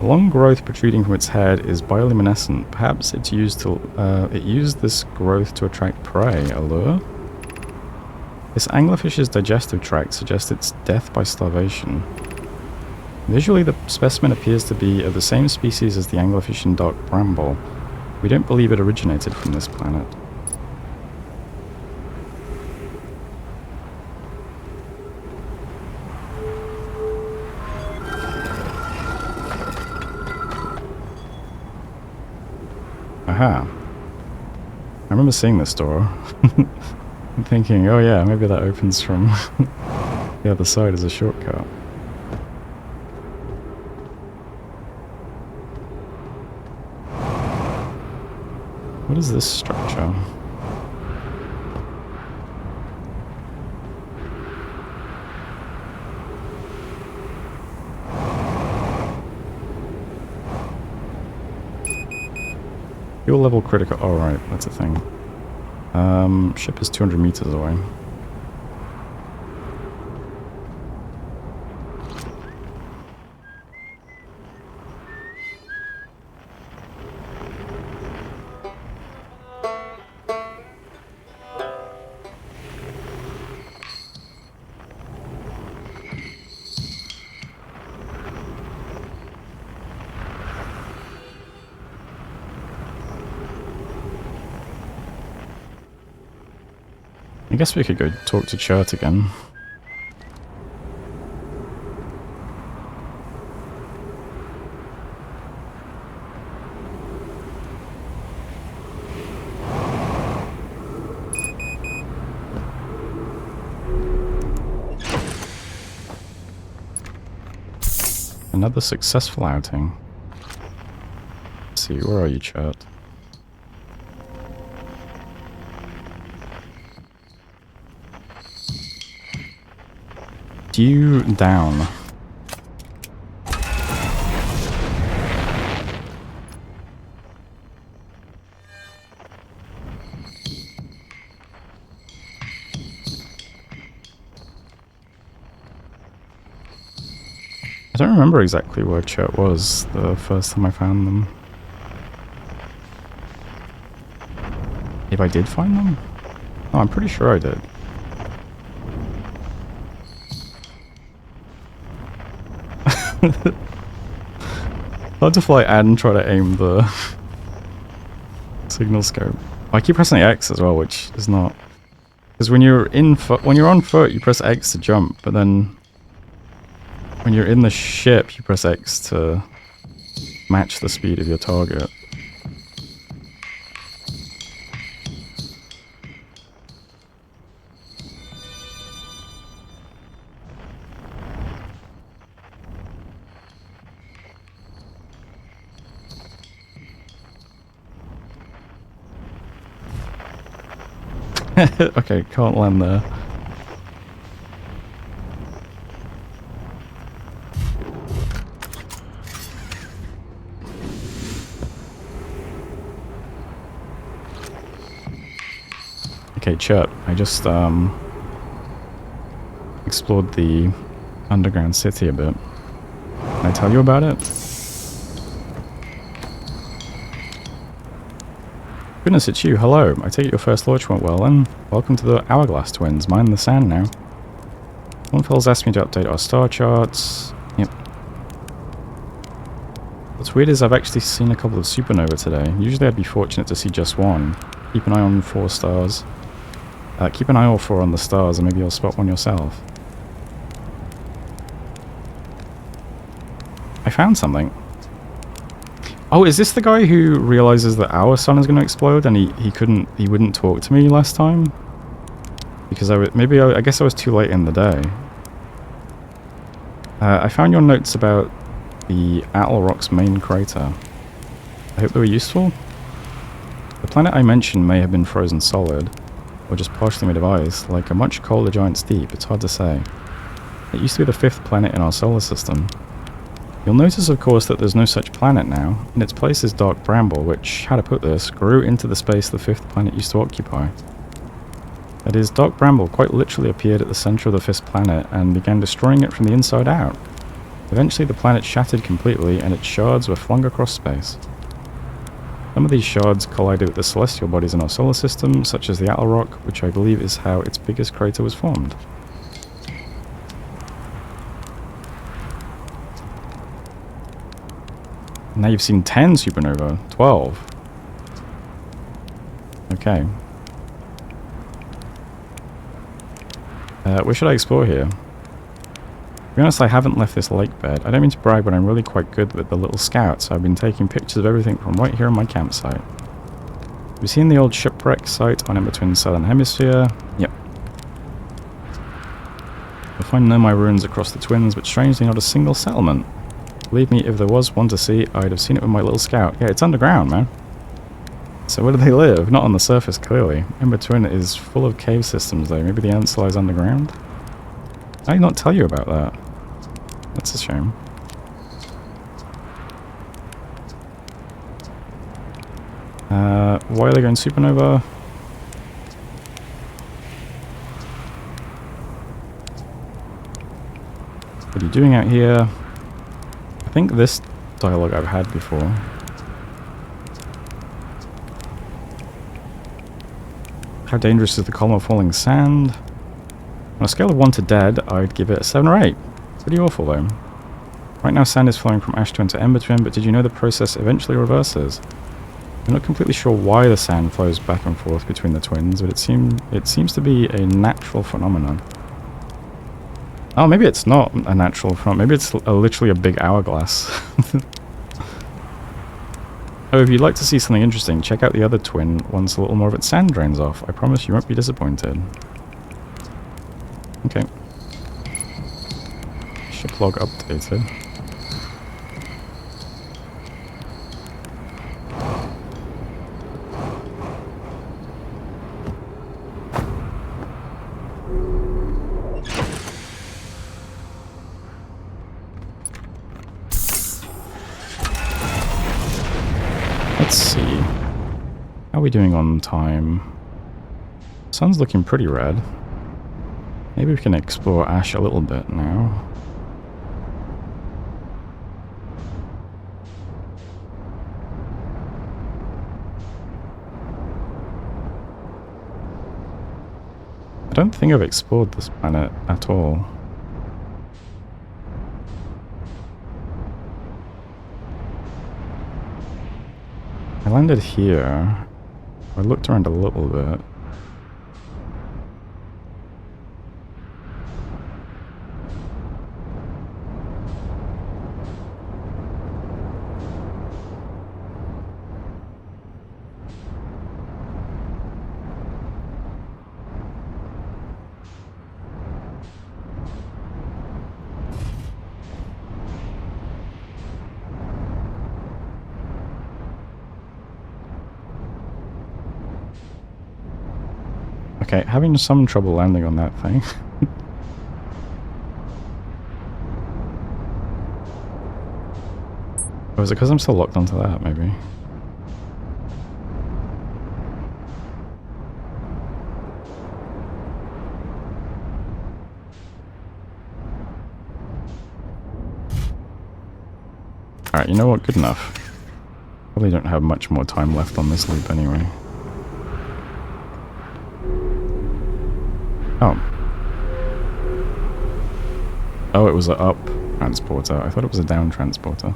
The long growth protruding from its head is bioluminescent. Perhaps it used this growth to attract prey. A lure? This anglerfish's digestive tract suggests its death by starvation. Visually, the specimen appears to be of the same species as the anglerfish in dark bramble. We don't believe it originated from this planet. Aha. I remember seeing this door. I'm thinking, oh yeah, maybe that opens from the other side as a shortcut. What is this structure? Fuel level critical. Oh, right, that's a thing. Ship is 200 meters away. I guess we could go talk to Chert again. Another successful outing. Let's see, where are you, Chert? Due down. I don't remember exactly where Chet was the first time I found them. If I did find them? Oh, I'm pretty sure I did. Hard to fly and try to aim the signal scope. I keep pressing X as well, which is not, because when you're on foot, you press X to jump, but then when you're in the ship, you press X to match the speed of your target. Okay, can't land there. Okay, Chert, I just explored the underground city a bit. Can I tell you about it? Goodness, it's you. Hello. I take it your first launch went well, and welcome to the Hourglass Twins. Mind the sand now. One fellow's asked me to update our star charts. Yep. What's weird is I've actually seen a couple of supernova today. Usually I'd be fortunate to see just one. Keep an eye on 4 stars. Keep an eye out for on the stars, and maybe you'll spot one yourself. I found something. Oh, is this the guy who realizes that our sun is going to explode and he wouldn't talk to me last time? Because I guess I was too late in the day. I found your notes about the Atl Rock's main crater. I hope they were useful. The planet I mentioned may have been frozen solid, or just partially made of ice, like a much colder giant's deep. It's hard to say. It used to be the 5th planet in our solar system. You'll notice, of course, that there's no such planet now. In its place is dark bramble, which, how to put this, grew into the space the 5th planet used to occupy. That is, dark bramble quite literally appeared at the center of the 5th planet and began destroying it from the inside out. Eventually the planet shattered completely and its shards were flung across space. Some of these shards collided with the celestial bodies in our solar system, such as the Atl Rock, which I believe is how its biggest crater was formed. Now you've seen 10 supernova. 12. Okay. Where should I explore here? To be honest, I haven't left this lake bed. I don't mean to brag, but I'm really quite good with the little scouts. I've been taking pictures of everything from right here in my campsite. Have you seen the old shipwreck site on in between the Southern Hemisphere? Yep. You'll find no my ruins across the Twins, but strangely not a single settlement. Believe me, if there was one to see, I'd have seen it with my little scout. Yeah, it's underground, man. So where do they live? Not on the surface, clearly. In between it is full of cave systems, though. Maybe the answer lies underground? I did not tell you about that. That's a shame. Why are they going supernova? What are you doing out here? I think this dialogue I've had before. How dangerous is the column of falling sand? On a scale of 1 to dead, I'd give it a 7 or 8. Pretty awful though. Right now sand is flowing from ash twin to ember twin, but did you know the process eventually reverses? I'm not completely sure why the sand flows back and forth between the twins, but it seems to be a natural phenomenon. Oh, maybe it's not a natural phenomenon. Maybe it's literally a big hourglass. Oh, if you'd like to see something interesting, check out the other twin once a little more of its sand drains off. I promise you won't be disappointed. Okay. Ship log updated. Let's see. How are we doing on time? Sun's looking pretty red. Maybe we can explore ash a little bit now. I don't think I've explored this planet at all. I landed here. I looked around a little bit. Okay, having some trouble landing on that thing. Oh, is it because I'm still locked onto that, maybe? Alright, you know what? Good enough. Probably don't have much more time left on this loop anyway. Oh. Oh, it was an up transporter. I thought it was a down transporter.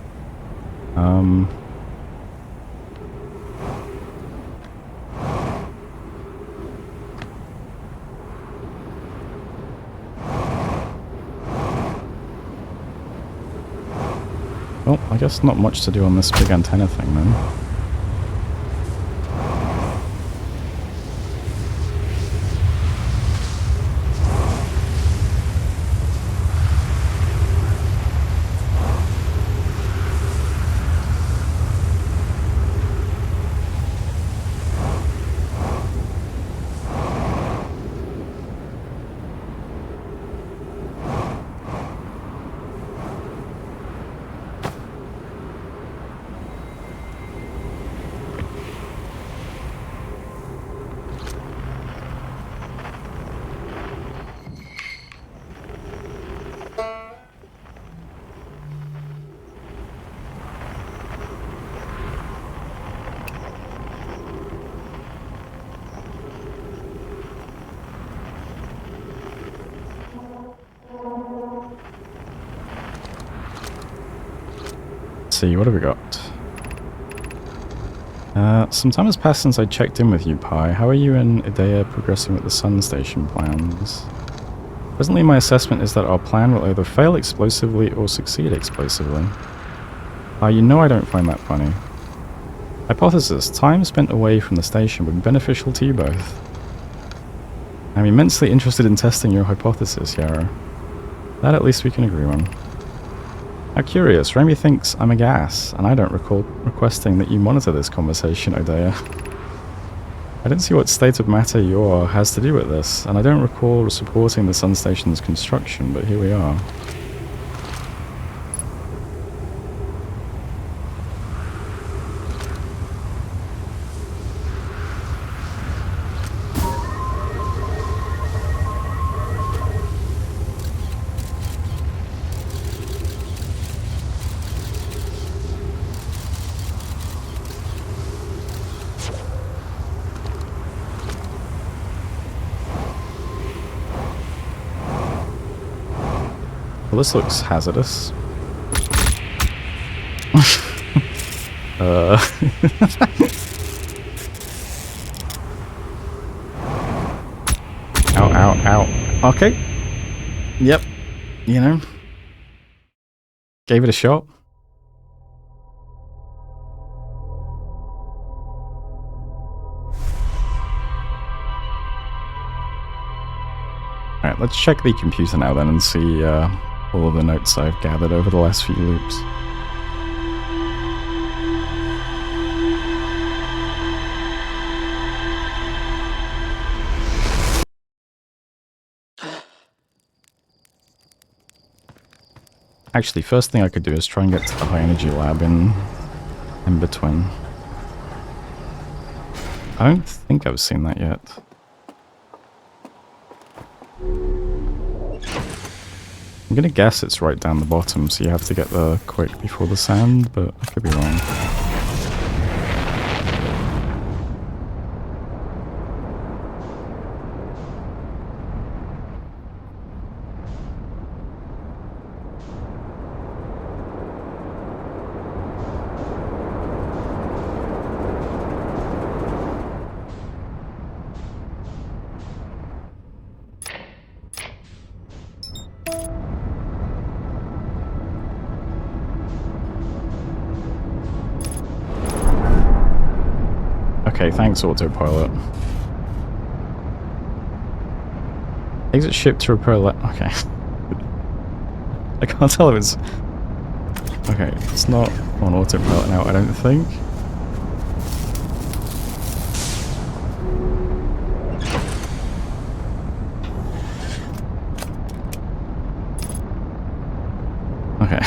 Well, I guess not much to do on this big antenna thing then. See, what have we got? Some time has passed since I checked in with you, Pi. How are you and Idea progressing with the Sun Station plans? Presently, my assessment is that our plan will either fail explosively or succeed explosively. You know I don't find that funny. Hypothesis: time spent away from the station would be beneficial to you both. I'm immensely interested in testing your hypothesis, Yarrow. That at least we can agree on. How curious, Remy thinks I'm a gas, and I don't recall requesting that you monitor this conversation, Odea. I don't see what state of matter your has to do with this, and I don't recall supporting the Sun Station's construction, but here we are. Well, this looks hazardous. Ow, ow, ow. Okay. Yep. You know. Gave it a shot. Alright, let's check the computer now then and see all of the notes I've gathered over the last few loops. Actually, first thing I could do is try and get to the high energy lab in between. I don't think I've seen that yet. I'm gonna guess it's right down the bottom, so you have to get there quick before the sand, but I could be wrong. Okay, thanks, autopilot. Exit ship to repair okay. I can't tell if it's... Okay, it's not on autopilot now, I don't think. Okay.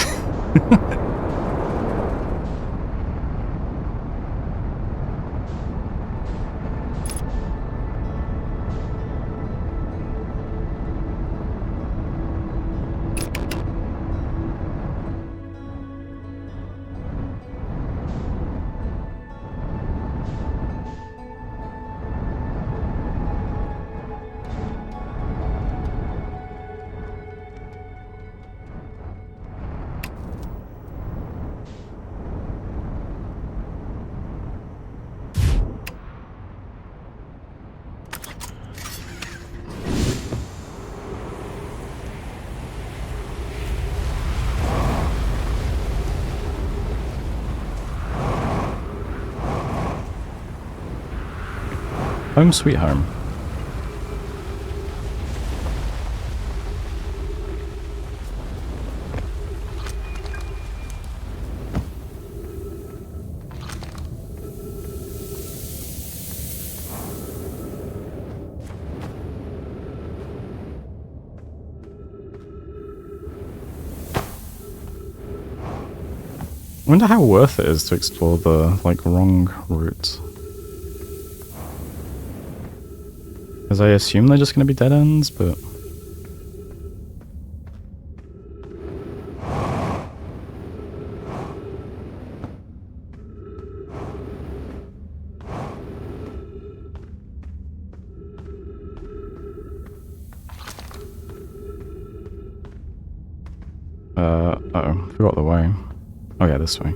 Home sweet home. I wonder how worth it is to explore the, like, wrong routes. Because I assume they're just going to be dead ends, but... uh-oh, forgot the way. Oh yeah, this way.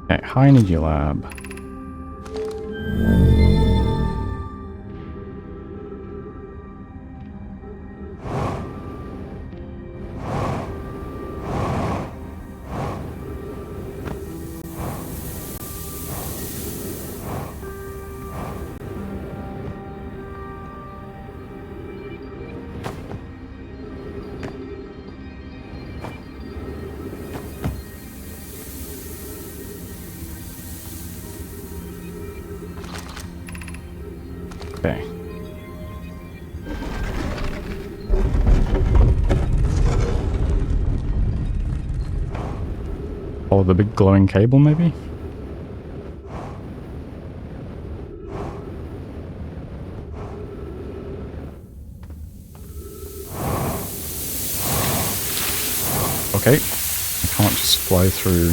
Okay, high energy lab. Okay. Follow the big glowing cable, maybe? Okay. I can't just fly through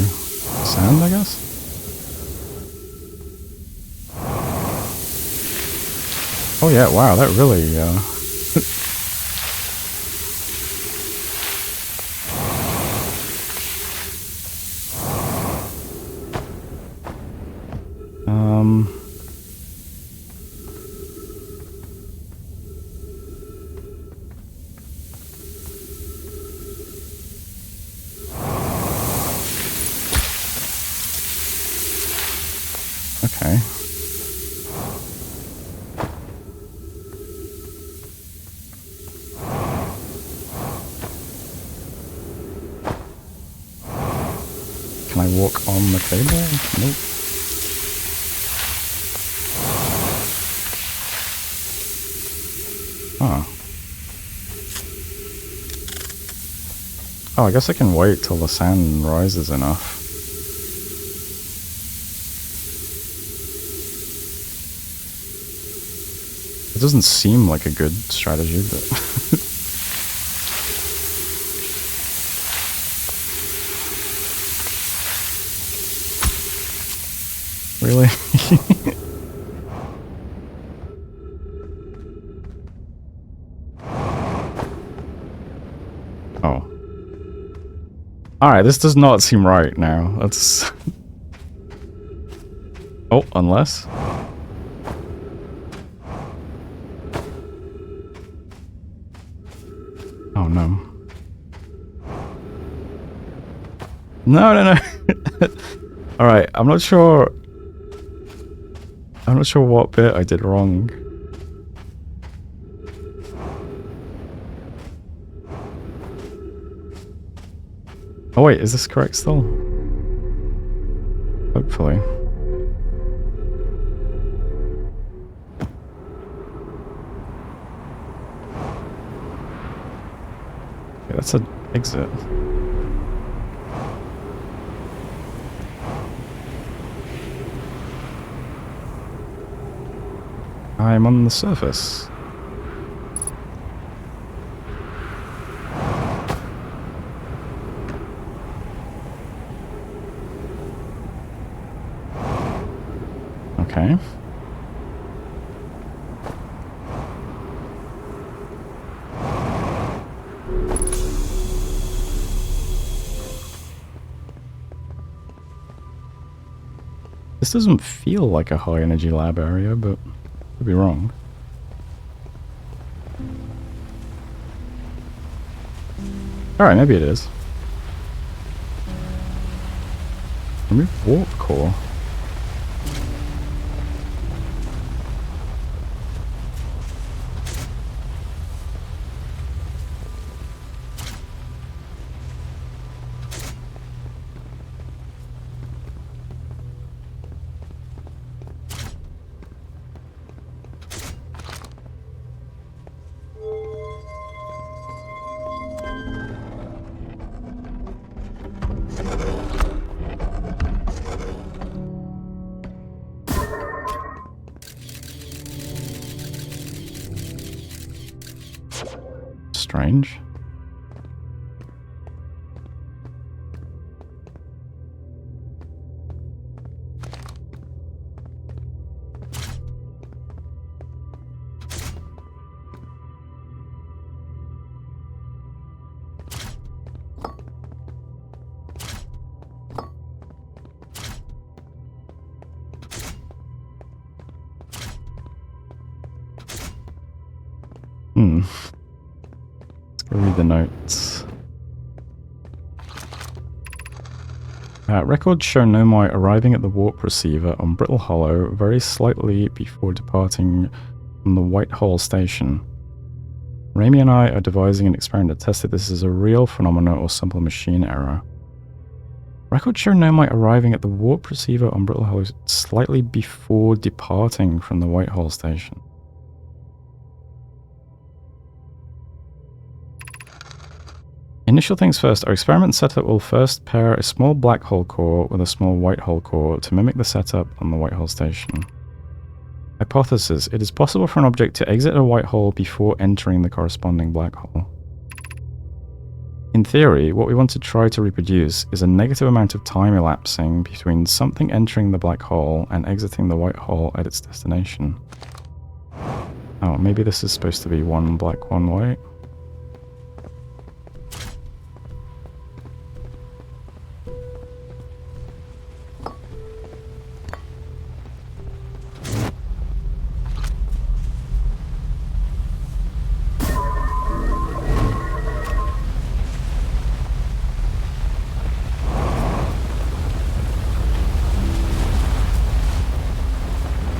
sand, I guess? Oh yeah, wow, that really, Okay. Can I walk on the cable? Nope. Oh. Oh, I guess I can wait till the sand rises enough. It doesn't seem like a good strategy, but... Really? Oh. Alright, this does not seem right now. That's... Oh, unless... Oh no. No. Alright, I'm not sure what bit I did wrong. Oh wait, is this correct still? Hopefully. Okay, that's an exit. I'm on the surface. Okay. This doesn't feel like a high energy lab area, but I could be wrong. Alright, maybe it is. Remove warp core. Strange. Let's go read the notes. Records show Nomai arriving at the warp receiver on Brittle Hollow very slightly before departing from the Whitehall station. Raimi and I are devising an experiment to test if this is a real phenomenon or simple machine error. Records show Nomai arriving at the warp receiver on Brittle Hollow slightly before departing from the Whitehall station. Initial things first, our experiment setup will first pair a small black hole core with a small white hole core to mimic the setup on the Whitehall station. Hypothesis, it is possible for an object to exit a white hole before entering the corresponding black hole. In theory, what we want to try to reproduce is a negative amount of time elapsing between something entering the black hole and exiting the white hole at its destination. Oh, maybe this is supposed to be one black, one white?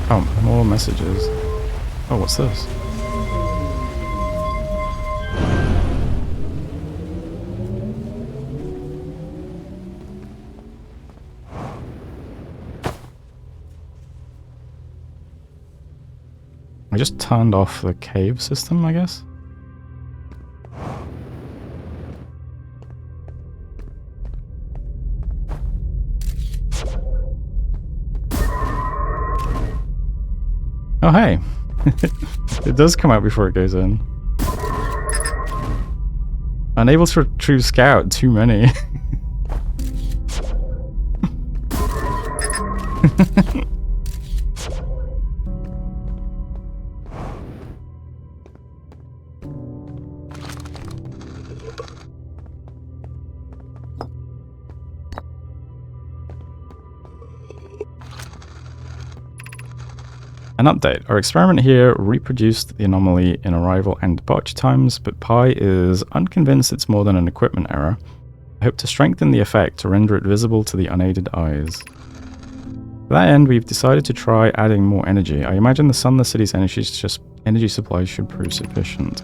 Oh, more messages. Oh, what's this? I just turned off the cave system, I guess? Oh, hey. It does come out before it goes in. Unable to retrieve scout, too many. An update. Our experiment here reproduced the anomaly in arrival and departure times, but Pi is unconvinced it's more than an equipment error. I hope to strengthen the effect to render it visible to the unaided eyes. To that end, we've decided to try adding more energy. I imagine the Sunless City's energy supply should prove sufficient.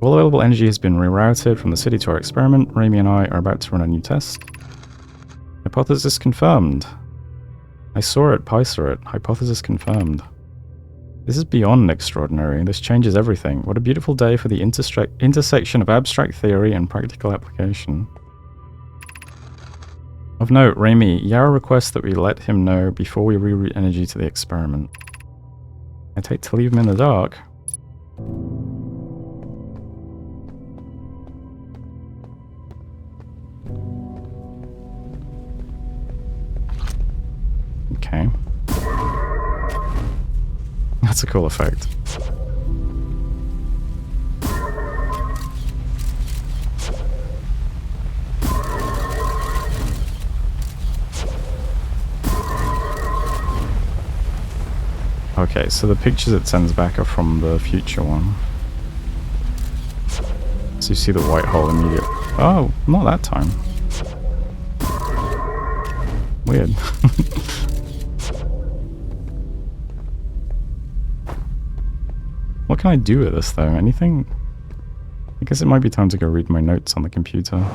All available energy has been rerouted from the city to our experiment. Raimi and I are about to run a new test. Hypothesis confirmed. I saw it, Pi saw it. Hypothesis confirmed. This is beyond extraordinary. This changes everything. What a beautiful day for the intersection of abstract theory and practical application. Of note, Raimi, Yara requests that we let him know before we reroute energy to the experiment. I'd hate to leave him in the dark. Okay. That's a cool effect. Okay, so the pictures it sends back are from the future one. So you see the white hole immediately. Oh, not that time. Weird. What can I do with this though? Anything? I guess it might be time to go read my notes on the computer.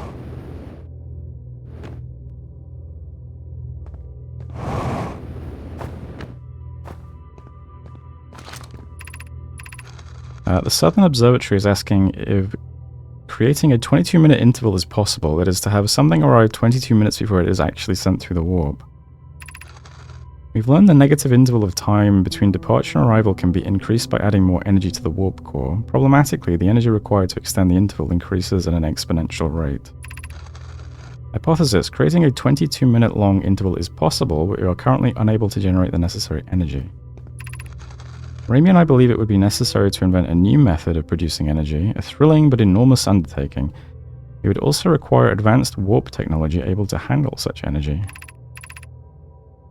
The Southern Observatory is asking if creating a 22-minute interval is possible. That is, to have something arrive 22 minutes before it is actually sent through the warp. We've learned the negative interval of time between departure and arrival can be increased by adding more energy to the warp core. Problematically, the energy required to extend the interval increases at an exponential rate. Hypothesis: creating a 22-minute long interval is possible, but we are currently unable to generate the necessary energy. Rami and I believe it would be necessary to invent a new method of producing energy, a thrilling but enormous undertaking. It would also require advanced warp technology able to handle such energy.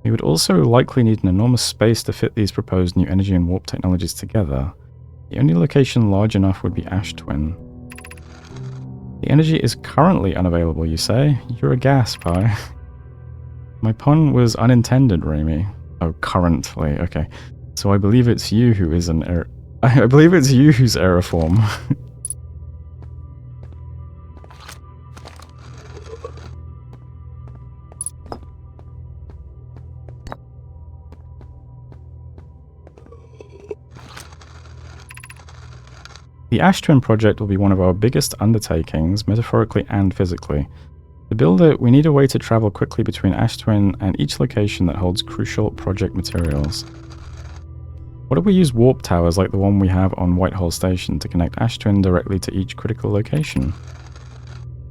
We would also likely need an enormous space to fit these proposed new energy and warp technologies together. The only location large enough would be Ash Twin. The energy is currently unavailable, you say? You're a gas pie. My pun was unintended, Rami. Oh, currently, okay. So I believe it's you who is an error. I believe it's you who's error form. The Ash Twin project will be one of our biggest undertakings, metaphorically and physically. To build it, we need a way to travel quickly between Ash Twin and each location that holds crucial project materials. What if we use warp towers like the one we have on Whitehall Station to connect Ash Twin directly to each critical location?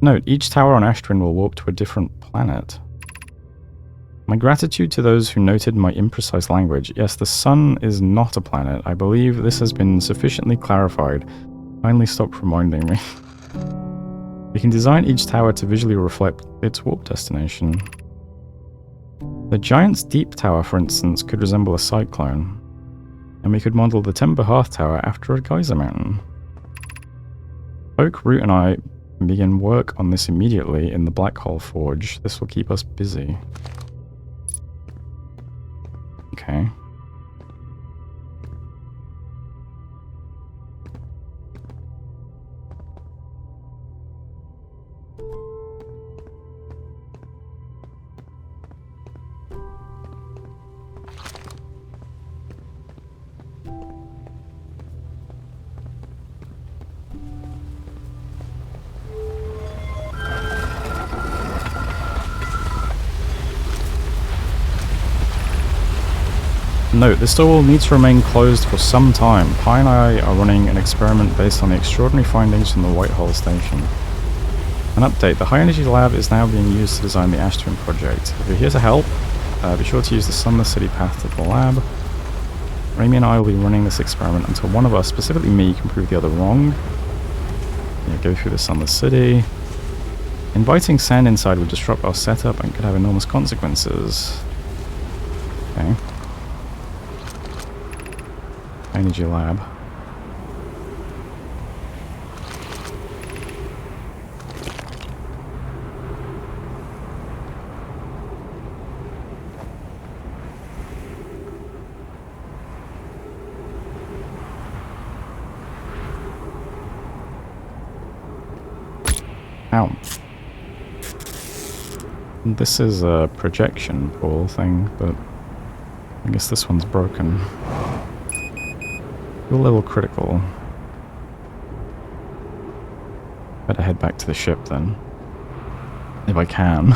Note, each tower on Ash Twin will warp to a different planet. My gratitude to those who noted my imprecise language. Yes, the sun is not a planet. I believe this has been sufficiently clarified. Kindly stop reminding me. We can design each tower to visually reflect its warp destination. The Giant's Deep Tower, for instance, could resemble a cyclone. And we could model the Timber Hearth Tower after a geyser mountain. Oak, Root, and I can begin work on this immediately in the Black Hole Forge. This will keep us busy. Okay. Note, this door will need to remain closed for some time. Pi and I are running an experiment based on the extraordinary findings from the Whitehall Station. An update, the High Energy Lab is now being used to design the Ash Twin project. If you're here to help, be sure to use the Sunless City path to the lab. Rami and I will be running this experiment until one of us, specifically me, can prove the other wrong. Yeah, go through the Sunless City. Inviting sand inside would disrupt our setup and could have enormous consequences. Okay. Energy Lab. Ow. This is a projection pool thing, but I guess this one's broken. A little critical. Better head back to the ship then. If I can.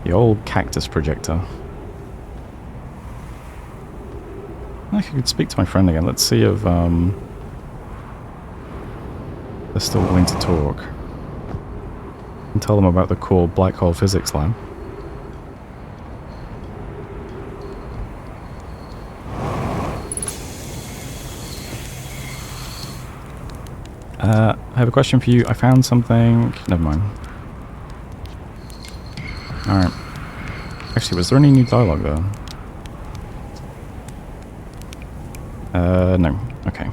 The old cactus projector. I could speak to my friend again. Let's see if They're still willing to talk. And tell them about the cool black hole physics lab. I have a question for you. I found something... Never mind. Alright. Actually, was there any new dialogue there? No. Okay.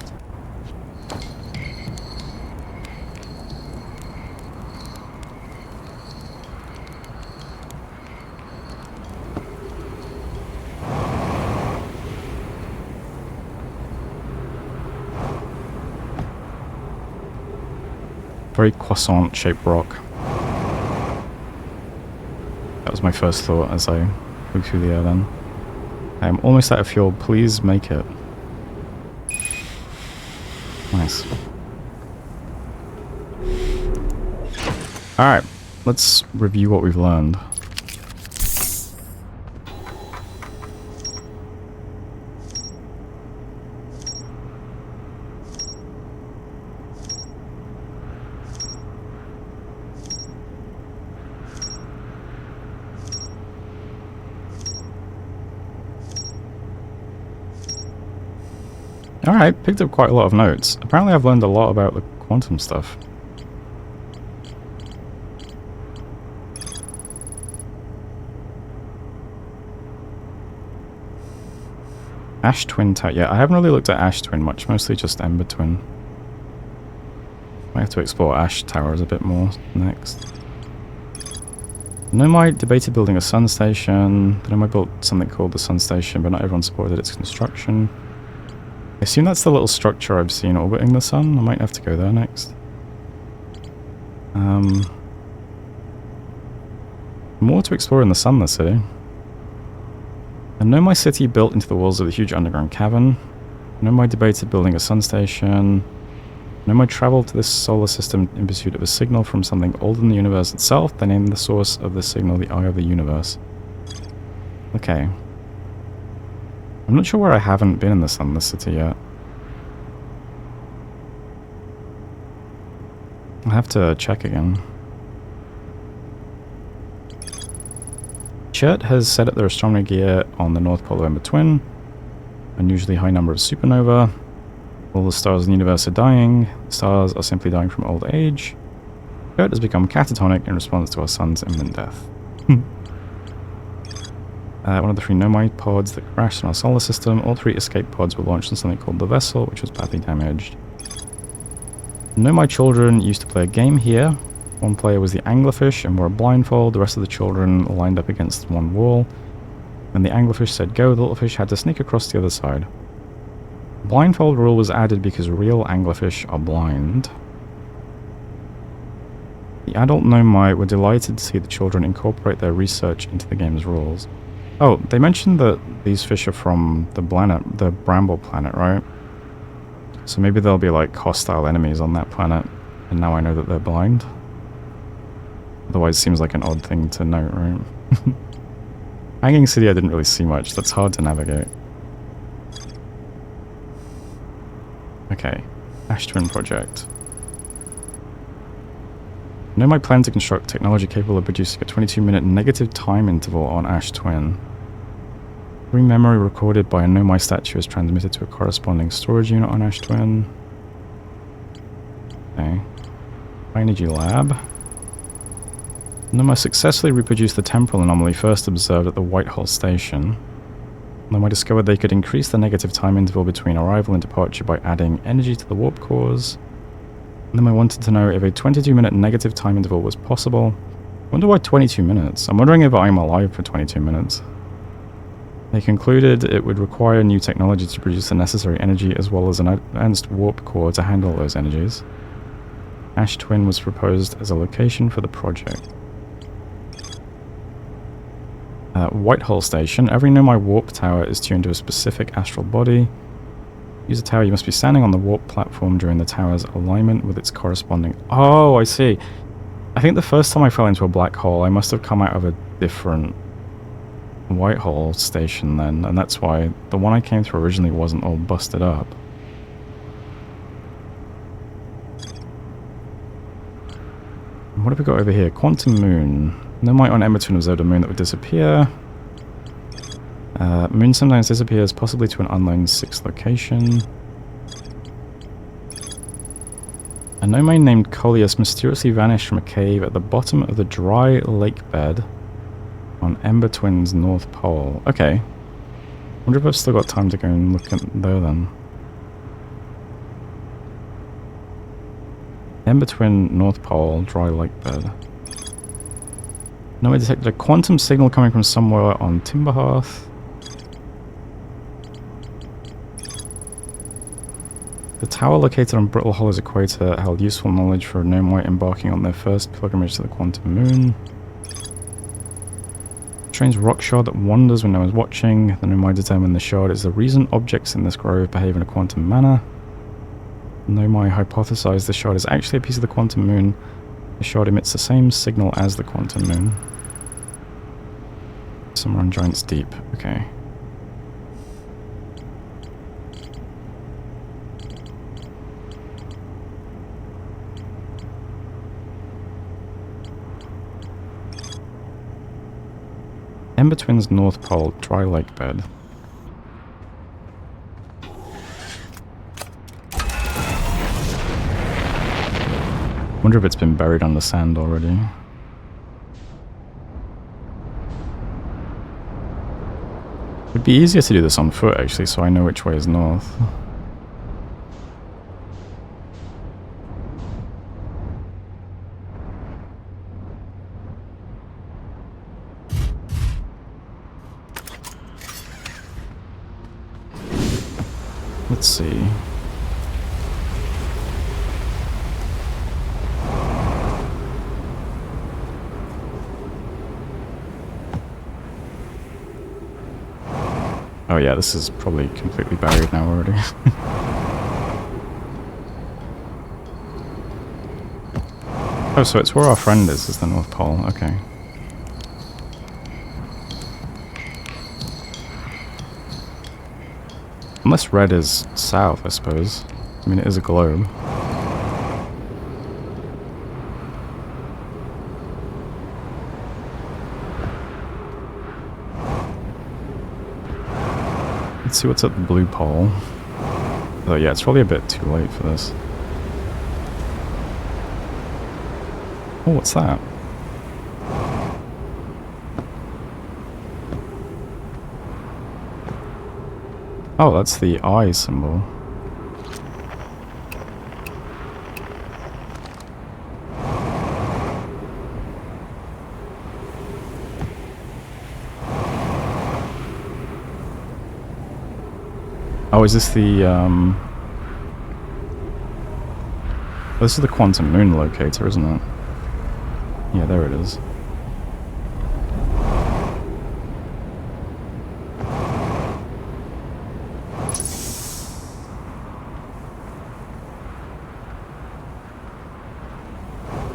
Very croissant-shaped rock. That was my first thought as I flew through the air then. I'm almost out of fuel. Please make it. Nice. Alright, let's review what we've learned. Alright, picked up quite a lot of notes. Apparently I've learned a lot about the quantum stuff. Ash Twin Tower. Yeah, I haven't really looked at Ash Twin much, mostly just Ember Twin. Might have to explore Ash Towers a bit more next. Nomai debated building a sun station. The Nomai built something called the sun station, but not everyone supported its construction. I assume that's the little structure I've seen orbiting the sun. I might have to go there next. More to explore in the Sunless City. A Nomai city built into the walls of the huge underground cavern. Nomai debated building a sun station. Nomai traveled to this solar system in pursuit of a signal from something older than the universe itself. They named the source of the signal the Eye of the Universe. Okay. I'm not sure where I haven't been in the Sunless City yet. I'll have to check again. Chert has set up their astronomy gear on the North Pole of Ember Twin. Unusually high number of supernova. All the stars in the universe are dying. The stars are simply dying from old age. Chert has become catatonic in response to our sun's imminent death. One of the 3 Nomai pods that crashed in our solar system. All 3 escape pods were launched on something called the Vessel, which was badly damaged. Nomai children used to play a game here. One player was the anglerfish and wore a blindfold. The rest of the children lined up against one wall. When the anglerfish said go, the little fish had to sneak across the other side. The blindfold rule was added because real anglerfish are blind. The adult Nomai were delighted to see the children incorporate their research into the game's rules. Oh, they mentioned that these fish are from the Bramble planet, right? So maybe there'll be like hostile enemies on that planet, and now I know that they're blind. Otherwise, it seems like an odd thing to note, right? Hanging City, I didn't really see much. That's hard to navigate. Okay, Ash Twin Project. Nomai plan to construct technology capable of producing a 22-minute negative time interval on Ash Twin. Every memory recorded by a Nomai statue is transmitted to a corresponding storage unit on Ash Twin. Okay. High Energy Lab. Nomai successfully reproduced the temporal anomaly first observed at the Whitehall Station. Nomai discovered they could increase the negative time interval between arrival and departure by adding energy to the warp cores. Nomai wanted to know if a 22-minute negative time interval was possible. I wonder why 22 minutes? I'm wondering if I'm alive for 22 minutes. They concluded it would require new technology to produce the necessary energy as well as an advanced warp core to handle those energies. Ash Twin was proposed as a location for the project. Whitehall Station. Every Nomai warp tower is tuned to a specific astral body. Use a tower, you must be standing on the warp platform during the tower's alignment with its corresponding... Oh, I see. I think the first time I fell into a black hole, I must have come out of a different Whitehall Station then, and that's why the one I came through originally wasn't all busted up. what have we got over here? Quantum moon. No might on Embertwin observed a moon that would disappear. Moon sometimes disappears, possibly to an unknown 6th location. A no-mine named Coleus mysteriously vanished from a cave at the bottom of the dry lake bed on Embertwin's North Pole. Okay. Wonder if I've still got time to go and look at there then. Embertwin, North Pole, dry lake bed. No, I detected a quantum signal coming from somewhere on Timberhearth. The tower located on Brittle Hollow's equator held useful knowledge for a Gnomewite embarking on their first pilgrimage to the quantum moon. Strange rock shard that wanders when no one's watching. The Gnomewite determined the shard is the reason objects in this grove behave in a quantum manner. Gnomewite hypothesized the shard is actually a piece of the quantum moon. The shard emits the same signal as the quantum moon. Somewhere on Giant's Deep. Okay. Embertwin's North Pole, dry lake bed. Wonder if it's been buried under sand already. It'd be easier to do this on foot actually, so I know which way is north. Let's see. Oh yeah, this is probably completely buried now already. Oh, so it's where our friend is the North Pole, okay. Unless red is south, I suppose. I mean, it is a globe. Let's see what's at the blue pole. Oh yeah, it's probably a bit too late for this. Oh, what's that? Oh, that's the eye symbol. Oh, is this the, this is the quantum moon locator, isn't it? Yeah, there it is.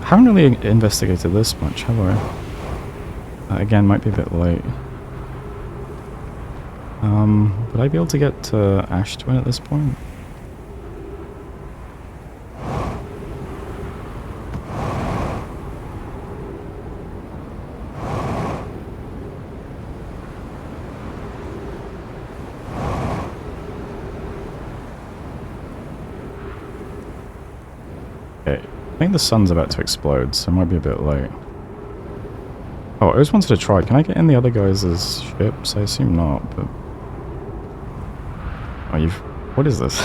I haven't really investigated this much, have I? Again, might be a bit late. Would I be able to get to Ashtwin at this point? Okay, I think the sun's about to explode, so it might be a bit late. Oh, I always wanted to try. Can I get in the other guys' ships? I assume not, but... Oh, you've... What is this?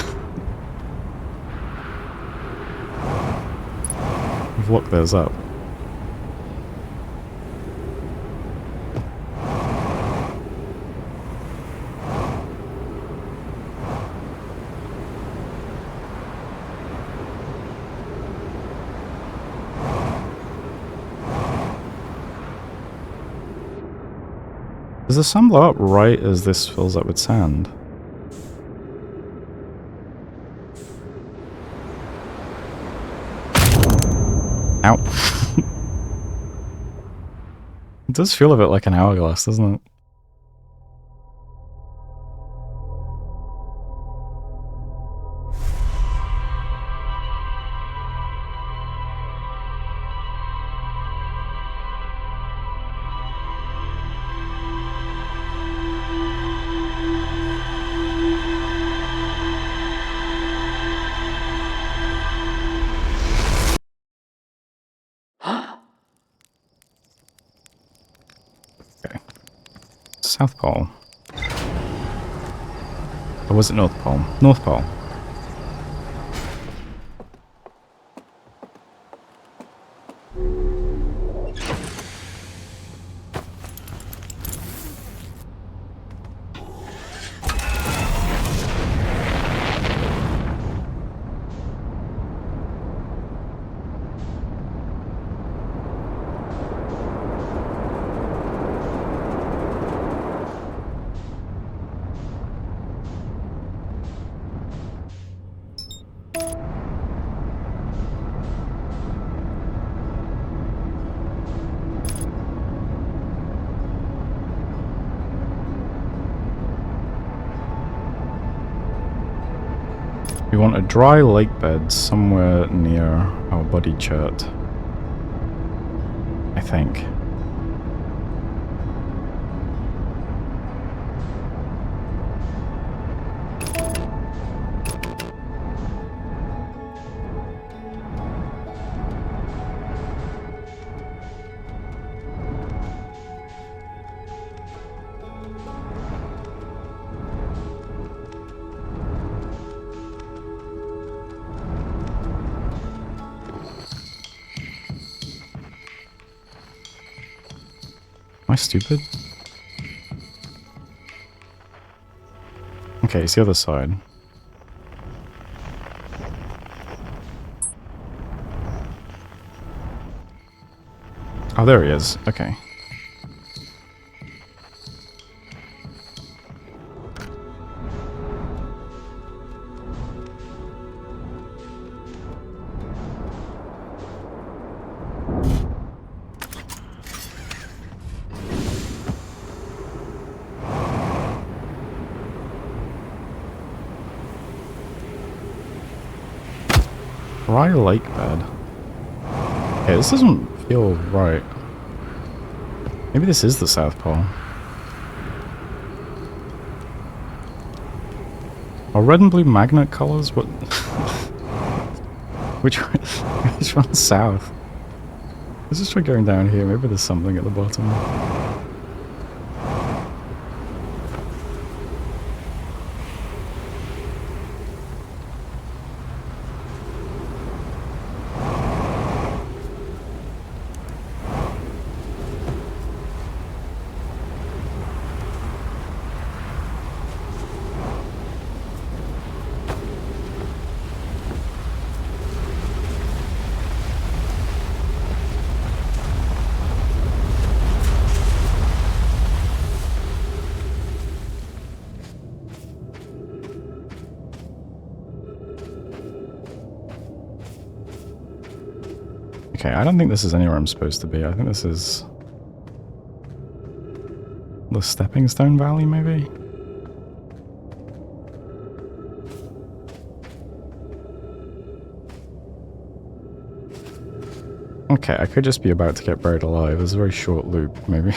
You've locked those up. Does the sun blow up right as this fills up with sand? Ow. It does feel a bit like an hourglass, doesn't it? South Pole? Or was it North Pole? North Pole. We want a dry lake bed somewhere near our body chart, I think. Am I stupid? Okay, it's the other side. Oh, there he is. Okay. Dry lake bed. Okay, this doesn't feel right. Maybe this is the South Pole. Are red and blue magnet colors? What? Which one's south? Let's just try going down here. Maybe there's something at the bottom. Okay, I don't think this is anywhere I'm supposed to be. I think this is the Stepping Stone Valley, maybe? Okay, I could just be about to get buried alive. It's a very short loop, maybe.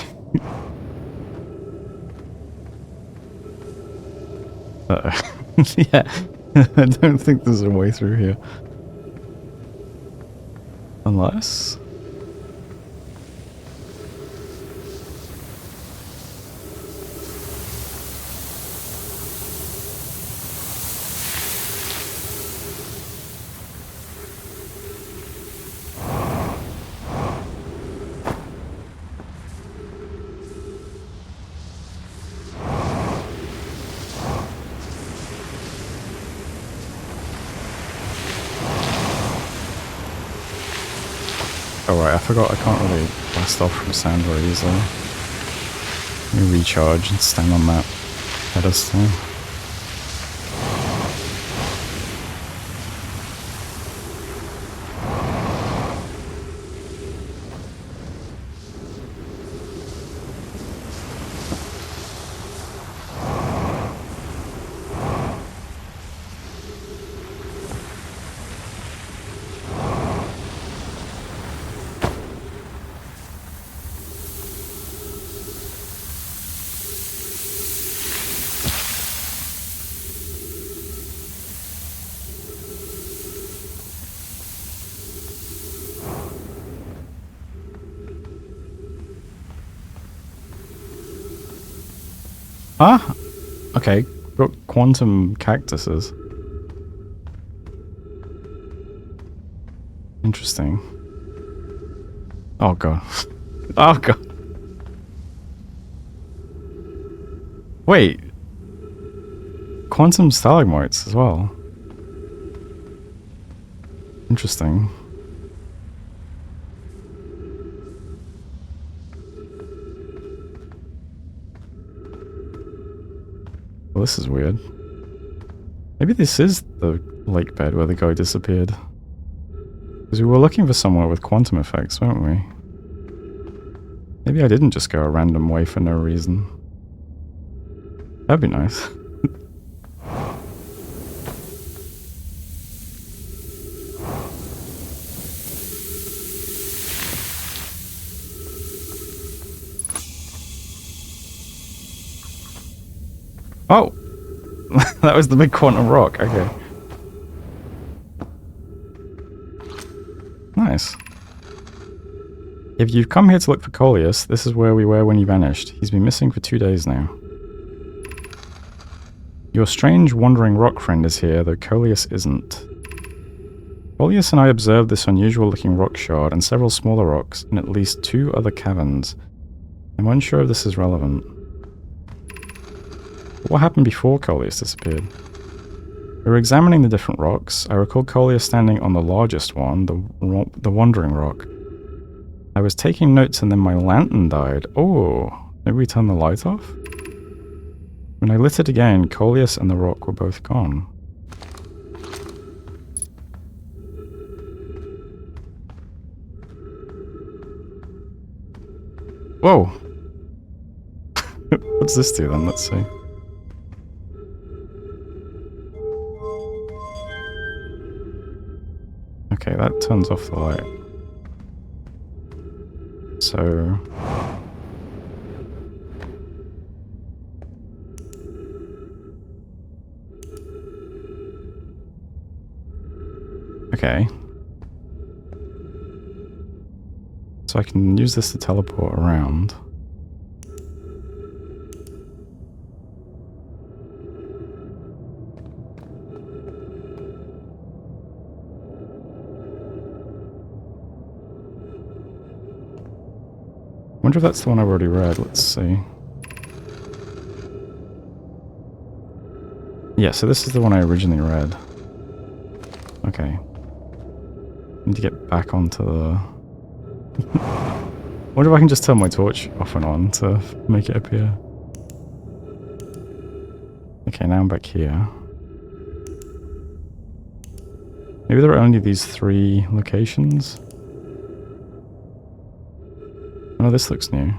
Yeah, I don't think there's a way through here. Unless... Oh right, I forgot I can't really blast off from sand very easily. Let me recharge and stand on that pedestal. Ah! Okay, got quantum cactuses. Interesting. Oh god. Oh god. Wait. Quantum stalagmites as well. Interesting. Well, this is weird. Maybe this is the lake bed where the guy disappeared. Because we were looking for somewhere with quantum effects, weren't we? Maybe I didn't just go a random way for no reason. That'd be nice. Oh! That was the big quantum rock, okay. Nice. If you've come here to look for Coleus, this is where we were when he vanished. He's been missing for 2 days now. Your strange wandering rock friend is here, though Coleus isn't. Coleus and I observed this unusual looking rock shard and several smaller rocks in at least 2 other caverns. I'm unsure if this is relevant. But what happened before Coleus disappeared? We were examining the different rocks. I recall Coleus standing on the largest one, the wandering rock. I was taking notes and then my lantern died. Oh, maybe we turned the light off? When I lit it again, Coleus and the rock were both gone. Whoa! What's this do then? Let's see. Okay, that turns off the light. So... okay. So I can use this to teleport around. Wonder if that's the one I've already read. Let's see. Yeah, so this is the one I originally read. Okay. Need to get back onto the... Wonder if I can just turn my torch off and on to make it appear. Okay, now I'm back here. Maybe there are only these 3 locations? Oh, this looks new.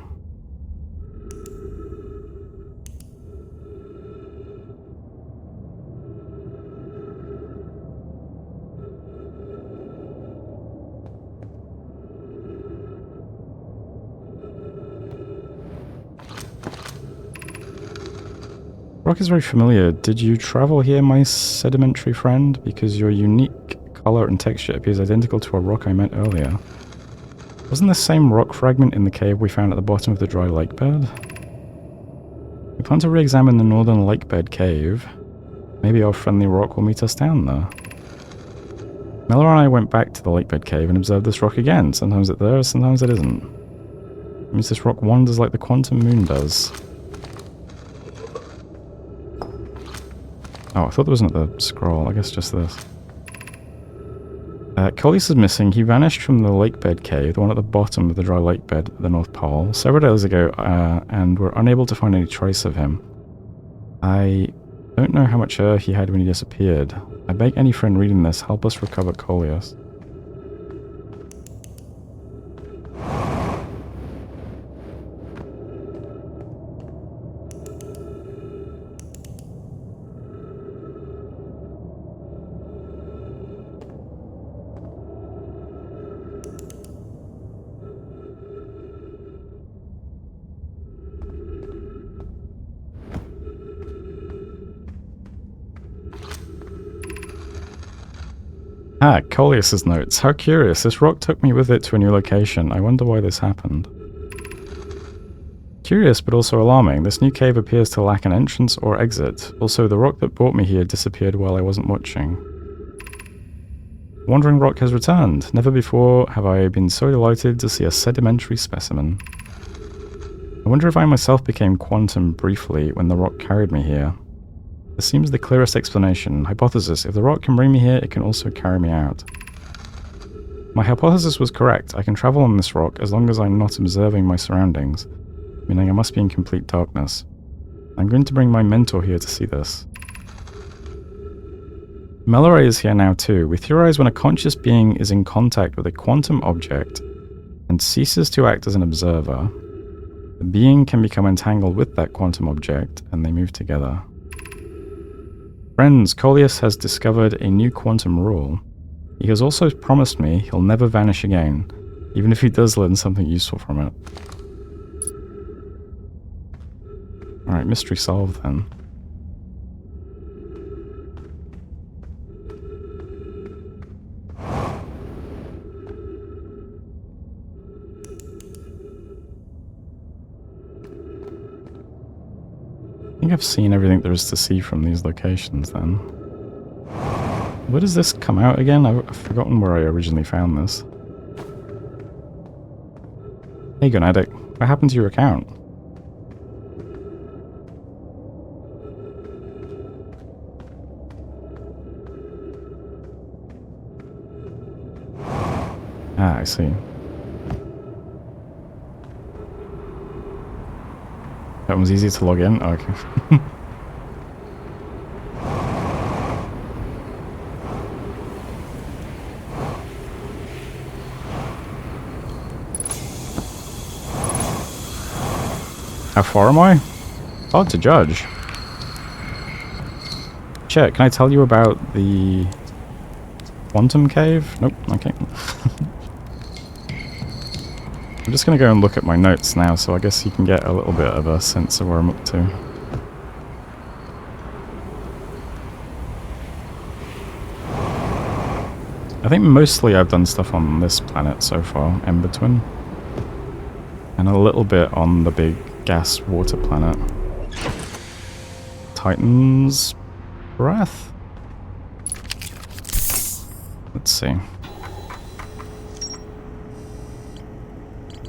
Rock is very familiar. Did you travel here, my sedimentary friend? Because your unique color and texture appears identical to a rock I met earlier. Wasn't the same rock fragment in the cave we found at the bottom of the dry lake bed? We plan to re-examine the northern lake bed cave. Maybe our friendly rock will meet us down there. Miller and I went back to the lake bed cave and observed this rock again. Sometimes it's there, sometimes it isn't. It means this rock wanders like the quantum moon does. Oh, I thought there was another scroll. I guess just this. Coleus is missing. He vanished from the lake bed cave, the one at the bottom of the dry lake bed at the North Pole, several days ago, and we're unable to find any trace of him. I don't know how much air he had when he disappeared. I beg any friend reading this, help us recover Coleus. Ah, Coleus's notes. How curious. This rock took me with it to a new location. I wonder why this happened. Curious, but also alarming. This new cave appears to lack an entrance or exit. Also, the rock that brought me here disappeared while I wasn't watching. Wandering rock has returned. Never before have I been so delighted to see a sedimentary specimen. I wonder if I myself became quantum briefly when the rock carried me here. This seems the clearest explanation. Hypothesis: if the rock can bring me here, it can also carry me out. My hypothesis was correct. I can travel on this rock as long as I'm not observing my surroundings, meaning I must be in complete darkness. I'm going to bring my mentor here to see this. Melloray is here now too. We theorize when a conscious being is in contact with a quantum object and ceases to act as an observer, the being can become entangled with that quantum object and they move together. Friends, Coleus has discovered a new quantum rule. He has also promised me he'll never vanish again, even if he does learn something useful from it. Alright, mystery solved then. I think I've seen everything there is to see from these locations then. Where does this come out again? I've forgotten where I originally found this. Hey Gunadic, what happened to your account? Ah, I see. That was easy to log in? Oh, okay. How far am I? It's hard to judge. Chet, can I tell you about the quantum cave? Nope, okay. I'm just going to go and look at my notes now, so I guess you can get a little bit of a sense of where I'm up to. I think mostly I've done stuff on this planet so far, Embertwin. And a little bit on the big gas water planet. Titan's Breath? Let's see.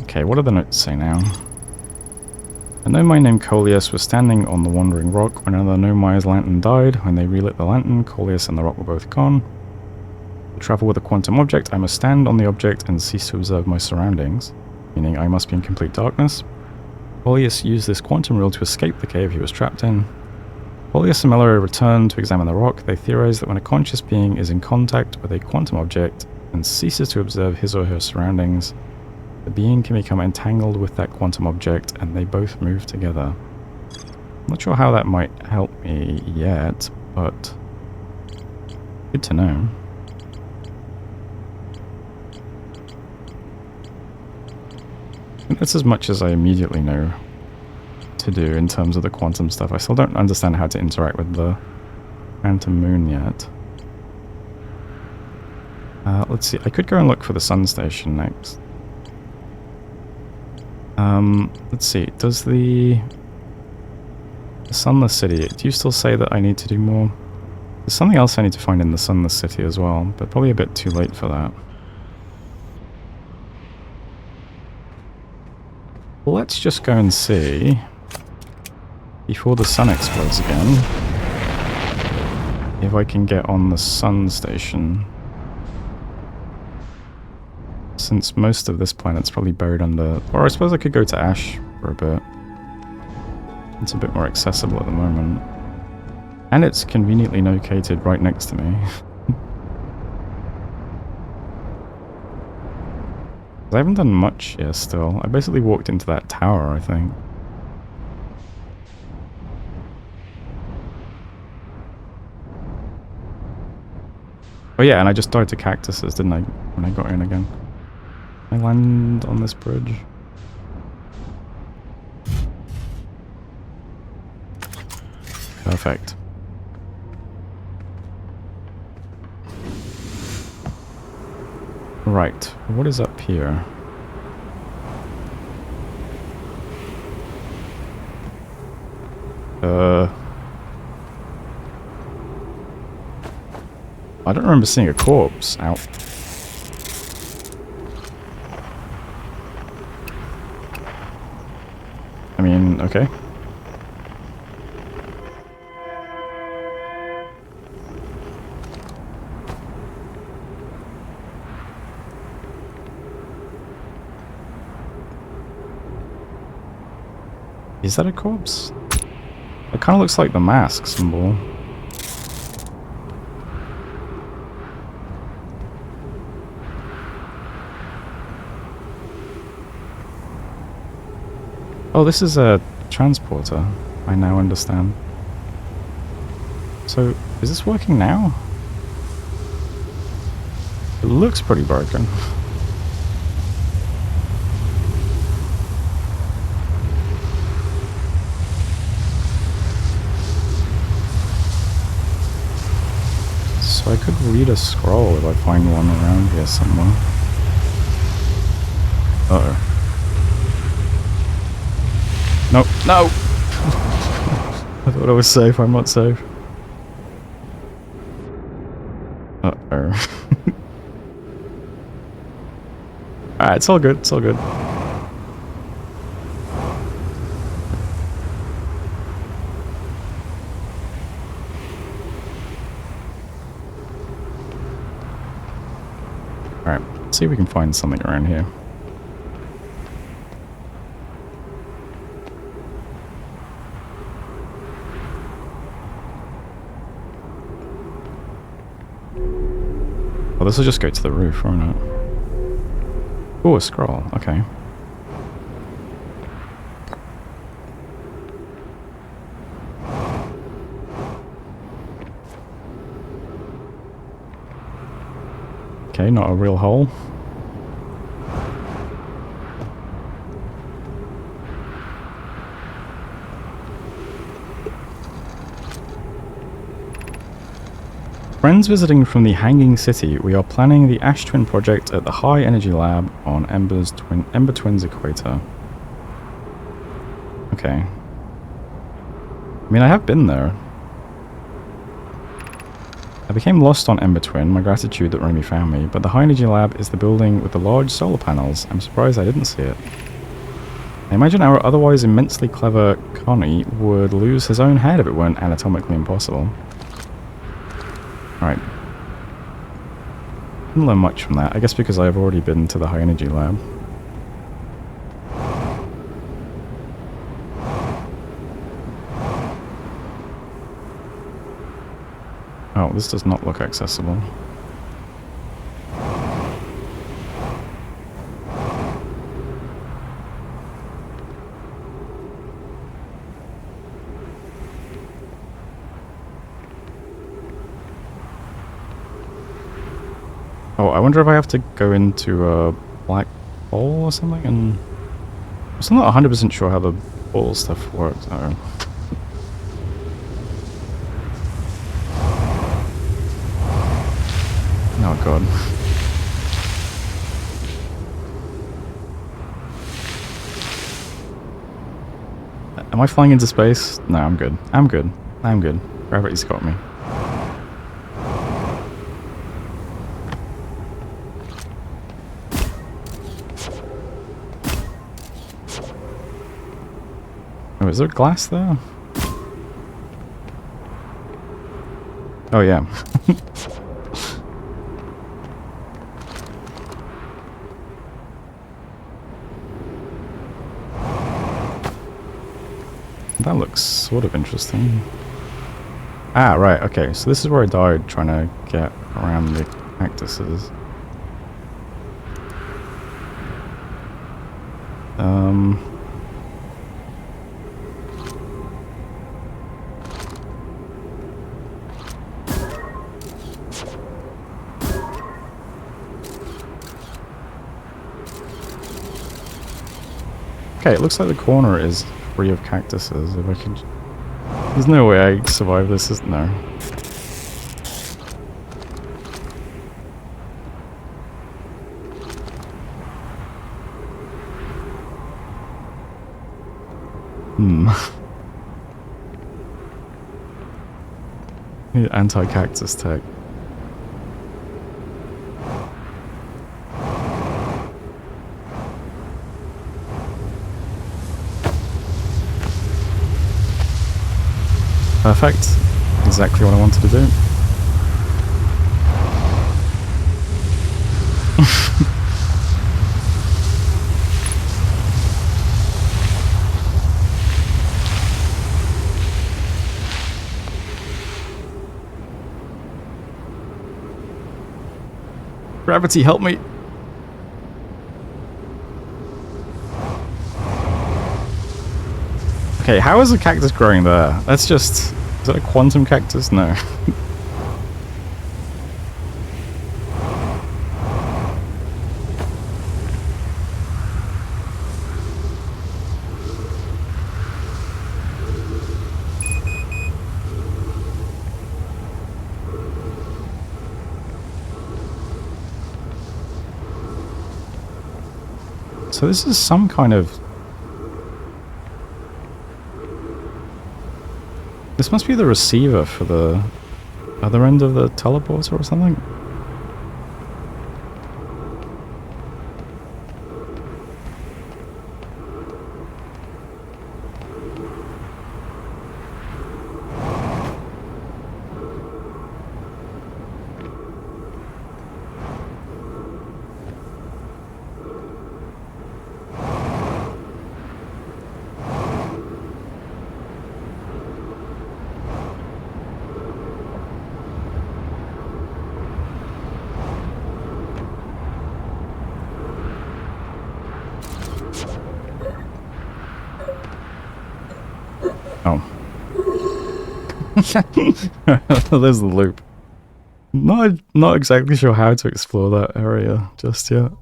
Okay, what do the notes say now? A Nomai named Coleus was standing on the Wandering Rock when another Nomai's lantern died. When they relit the lantern, Coleus and the rock were both gone. To travel with a quantum object, I must stand on the object and cease to observe my surroundings, meaning I must be in complete darkness. Coleus used this quantum rule to escape the cave he was trapped in. Coleus and Melloray returned to examine the rock. They theorize that when a conscious being is in contact with a quantum object and ceases to observe his or her surroundings, the being can become entangled with that quantum object and they both move together. I'm not sure how that might help me yet, but good to know. I think that's as much as I immediately know to do in terms of the quantum stuff. I still don't understand how to interact with the phantom moon yet. Let's see, I could go and look for the sun station next. Let's see, does the Sunless City, do you still say that I need to do more? There's something else I need to find in the Sunless City as well, but probably a bit too late for that. Let's just go and see, before the sun explodes again, if I can get on the sun station. Since most of this planet's probably buried under... Or I suppose I could go to Ash for a bit. It's a bit more accessible at the moment. And it's conveniently located right next to me. I haven't done much here still. I basically walked into that tower, I think. Oh yeah, and I just died to cactuses, didn't I, when I got in again? Can I land on this bridge? Perfect. Right, what is up here? I don't remember seeing a corpse out. I mean, okay. Is that a corpse? It kind of looks like the mask symbol. Oh, this is a transporter. I now understand. So, is this working now? It looks pretty broken. So I could read a scroll if I find one around here somewhere. Uh-oh. Nope. No! I thought I was safe. I'm not safe. Uh-oh. Alright, it's all good. It's all good. Alright, let's see if we can find something around here. Well, this will just go to the roof, won't it? Oh, a scroll. Okay. Okay, not a real hole. Friends visiting from the Hanging City, we are planning the Ash Twin project at the High Energy Lab on Ember Twin's equator. Okay. I mean, I have been there. I became lost on Ember Twin, my gratitude that Remy found me, but the High Energy Lab is the building with the large solar panels. I'm surprised I didn't see it. I imagine our otherwise immensely clever Connie would lose his own head if it weren't anatomically impossible. Alright. Didn't learn much from that, I guess because I've already been to the High Energy Lab. Oh, this does not look accessible. Oh, I wonder if I have to go into a black hole or something, and I'm still not 100% sure how the ball stuff works. Oh. Oh god. Am I flying into space? No, I'm good. I'm good. I'm good. Gravity's got me. Oh, is there glass there? Oh yeah. That looks sort of interesting. Ah, right, okay. So this is where I died trying to get around the cactuses. Okay, it looks like the corner is free of cactuses. If I could... There's no way I survive this, isn't there? Anti-cactus tech. Perfect. Exactly what I wanted to do. Gravity, help me! Okay, how is a cactus growing there? That's just... Is that a quantum cactus? No. So this is some kind of... This must be the receiver for the other end of the teleporter or something? Oh. There's the loop. Not exactly sure how to explore that area just yet.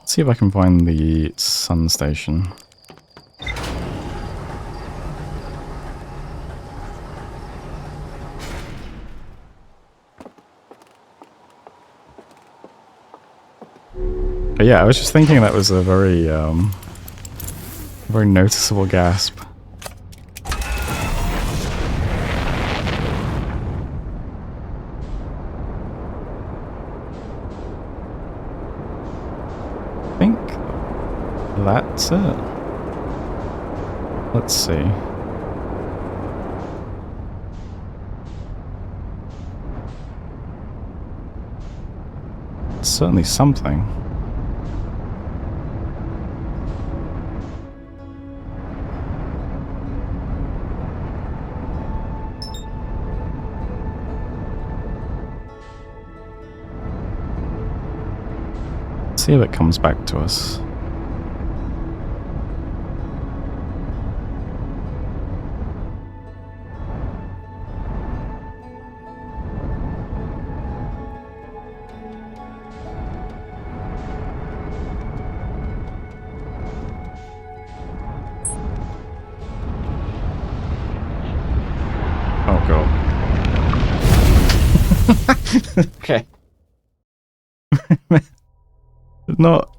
See if I can find the sun station. But yeah, I was just thinking that was a very, very noticeable gasp. I think that's it. Let's see. It's certainly something. See if it comes back to us. Oh god. Okay.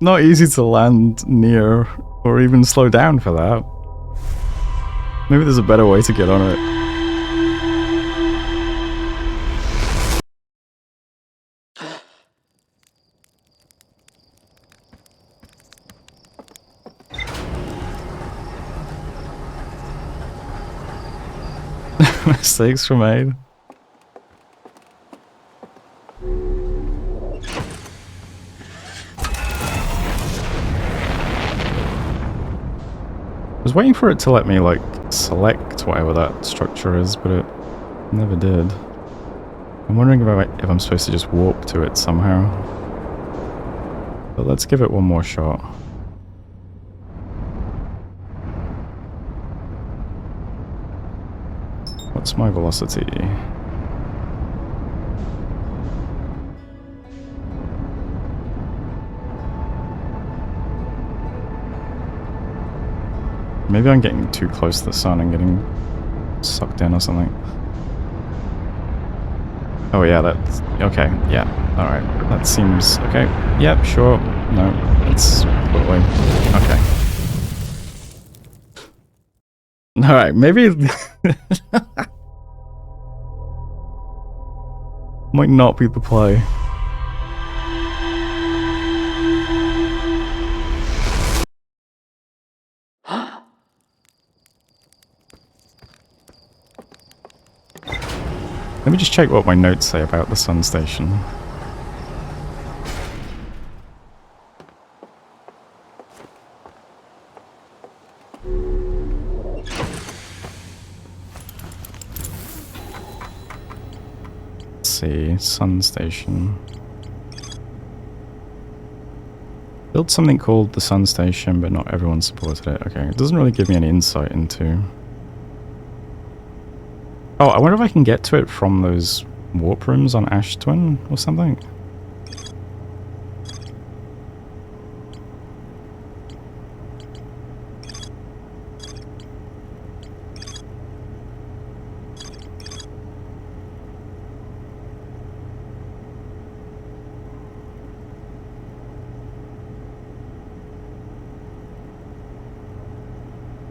Not easy to land near or even slow down for that. Maybe there's a better way to get on it. Mistakes were made. I was waiting for it to let me, like, select whatever that structure is, but it never did. I'm wondering if I'm supposed to just warp to it somehow. But let's give it one more shot. What's my velocity? Maybe I'm getting too close to the sun and getting sucked in or something. Oh yeah, that's... okay, yeah, alright. That seems... okay, yep, sure. No, it's totally... okay. Alright, maybe... might not be the play. Let me just check what my notes say about the sun station. Let's see, sun station. Built something called the sun station, but not everyone supported it. Okay, it doesn't really give me any insight into... oh, I wonder if I can get to it from those warp rooms on Ash Twin or something?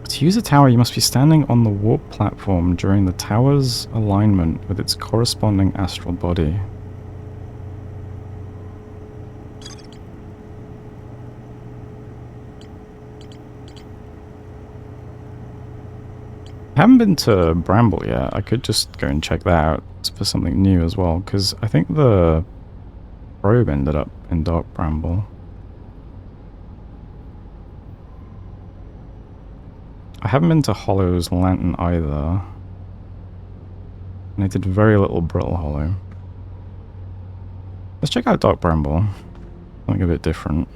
To use a tower, you must be standing on the warp platform during the tower's alignment with its corresponding astral body. I haven't been to Bramble yet. I could just go and check that out for something new as well, because I think the probe ended up in Dark Bramble. I haven't been to Hollow's Lantern either. And I did very little Brittle Hollow. Let's check out Dark Bramble. Something a bit different.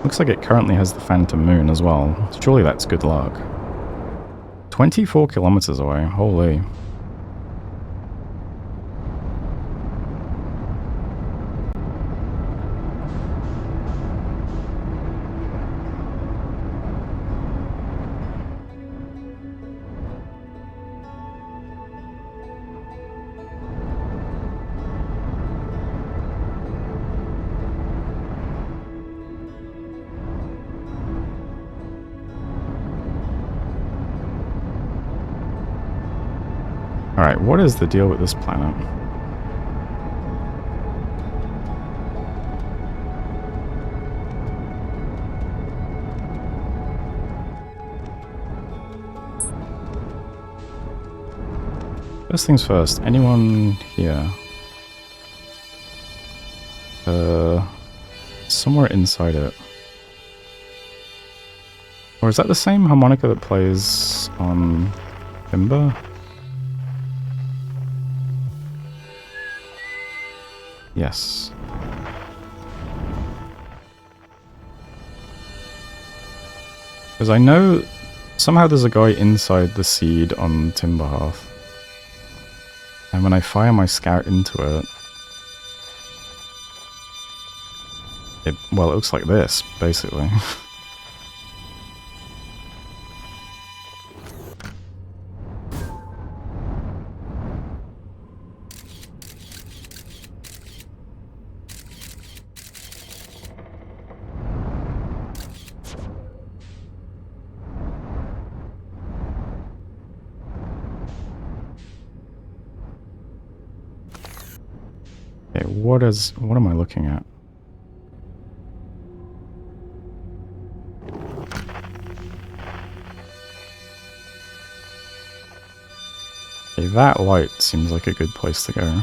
Looks like it currently has the Phantom Moon as well. Surely that's good luck. 24 kilometers away. Holy. Alright, what is the deal with this planet? First things first, anyone here? Somewhere inside it. Or is that the same harmonica that plays on Timber? Yes. Because I know somehow there's a guy inside the seed on Timberhearth. And when I fire my scout into it, well, it looks like this, basically. Okay, what am I looking at? Okay, that light seems like a good place to go.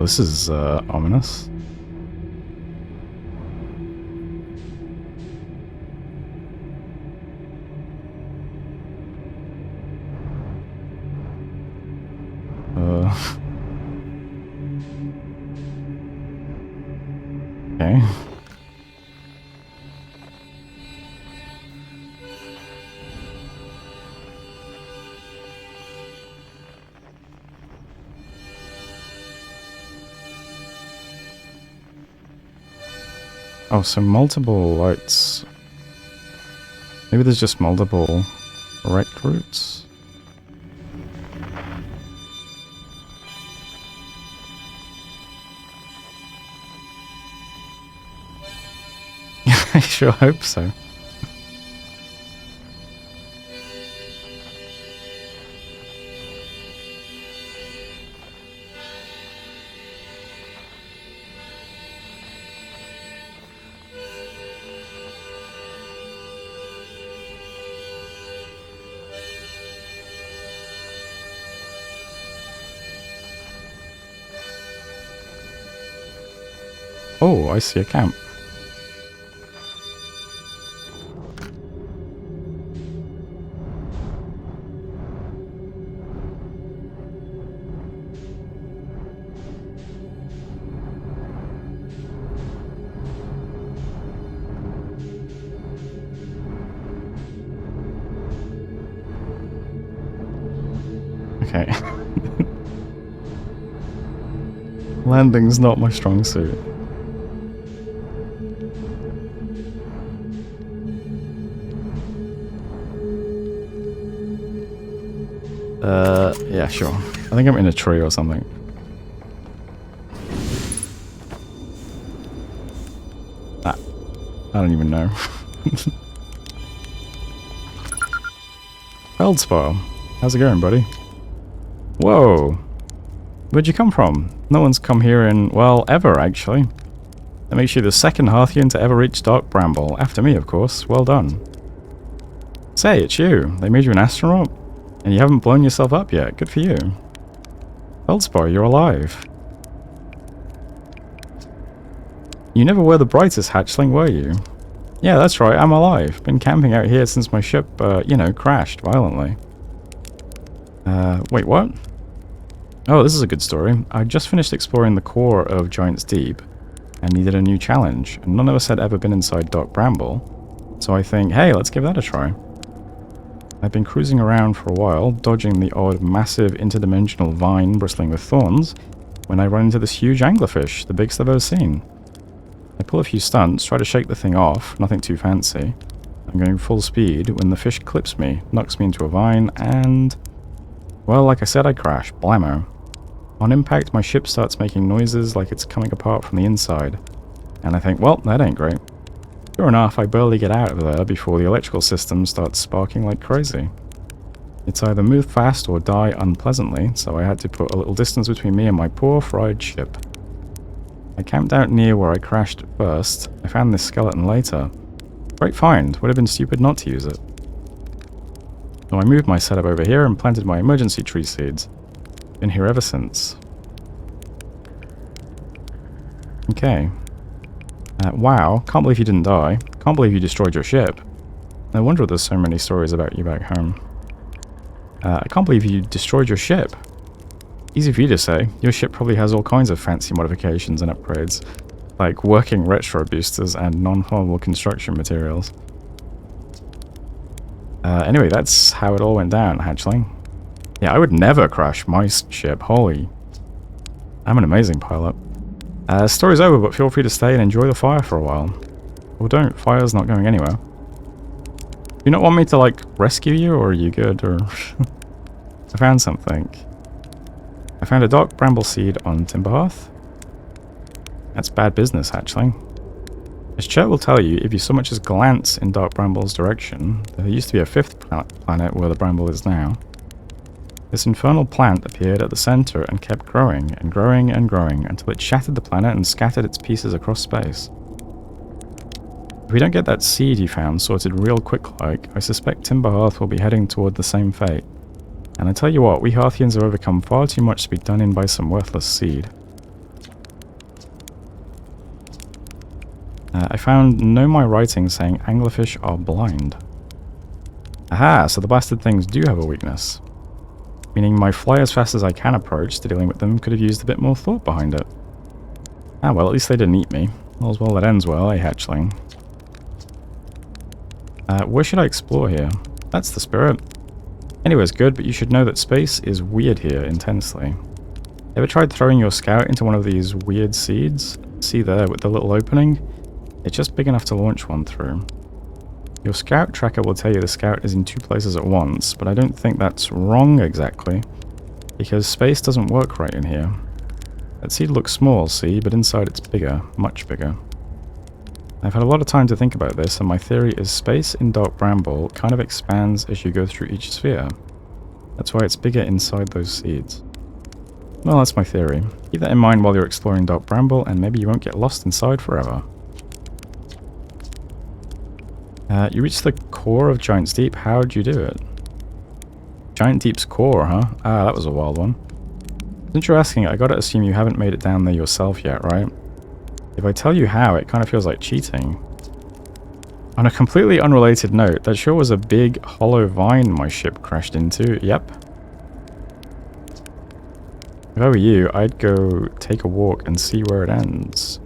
This is ominous. Okay. Oh, so multiple lights. Maybe there's just multiple rect routes? I sure hope so. Oh, I see a camp. Okay. Landing's not my strong suit. Yeah, sure. I think I'm in a tree or something. Ah, I don't even know. Feldspar, how's it going, buddy? Whoa! Where'd you come from? No one's come here in, well, ever, actually. That makes you the second Hearthian to ever reach Dark Bramble. After me, of course. Well done. Say, it's you. They made you an astronaut? And you haven't blown yourself up yet. Good for you. Feldspar, you're alive. You never were the brightest hatchling, were you? Yeah, that's right, I'm alive. Been camping out here since my ship, you know, crashed violently. Wait, what? Oh, this is a good story. I just finished exploring the core of Giant's Deep and needed a new challenge, and none of us had ever been inside Dark Bramble, so I think, hey, let's give that a try. I've been cruising around for a while, dodging the odd massive interdimensional vine bristling with thorns, when I run into this huge anglerfish, the biggest I've ever seen. I pull a few stunts, try to shake the thing off, nothing too fancy. I'm going full speed when the fish clips me, knocks me into a vine, and... well, like I said, I crash. Blammo. On impact, my ship starts making noises like it's coming apart from the inside. And I think, well, that ain't great. Sure enough, I barely get out of there before the electrical system starts sparking like crazy. It's either move fast or die unpleasantly, so I had to put a little distance between me and my poor fried ship. I camped out near where I crashed first. I found this skeleton later. Great find. Would have been stupid not to use it. So I moved my setup over here and planted my emergency tree seeds. Been here ever since. Okay. Wow, can't believe you didn't die. Can't believe you destroyed your ship. No wonder there's so many stories about you back home. I can't believe you destroyed your ship. Easy for you to say. Your ship probably has all kinds of fancy modifications and upgrades, like working retro boosters and non-flammable construction materials. Anyway, that's how it all went down, hatchling. Yeah, I would never crash my ship. Holy. I'm an amazing pilot. Story's over, but feel free to stay and enjoy the fire for a while. Or don't, fire's not going anywhere. Do you not want me to, like, rescue you, or are you good, or... I found something. I found a dark bramble seed on Timberhearth. That's bad business, hatchling. As Chet will tell you, if you so much as glance in Dark Bramble's direction, there used to be a fifth planet where the bramble is now. This infernal plant appeared at the center and kept growing and growing and growing until it shattered the planet and scattered its pieces across space. If we don't get that seed he found sorted real quick like, I suspect Timberhearth will be heading toward the same fate. And I tell you what, we Hearthians have overcome far too much to be done in by some worthless seed. I found know my writing saying anglerfish are blind. Aha, so the blasted things do have a weakness. Meaning my fly as fast as I can approach to dealing with them could have used a bit more thought behind it. Ah well, at least they didn't eat me. All's well that ends well, eh, hatchling? Where should I explore here? That's the spirit. Anywhere's good, but you should know that space is weird here intensely. Ever tried throwing your scout into one of these weird seeds? See there, with the little opening? It's just big enough to launch one through. Your scout tracker will tell you the scout is in 2 places at once, but I don't think that's wrong exactly, because space doesn't work right in here. That seed looks small, see, but inside it's bigger, much bigger. I've had a lot of time to think about this, and my theory is space in Dark Bramble kind of expands as you go through each sphere. That's why it's bigger inside those seeds. Well, that's my theory. Keep that in mind while you're exploring Dark Bramble, and maybe you won't get lost inside forever. You reached the core of Giant's Deep. How'd you do it? Giant Deep's core, huh? Ah, that was a wild one. Since you're asking, I gotta assume you haven't made it down there yourself yet, right? If I tell you how, it kind of feels like cheating. On a completely unrelated note, that sure was a big hollow vine my ship crashed into. Yep. If I were you, I'd go take a walk and see where it ends.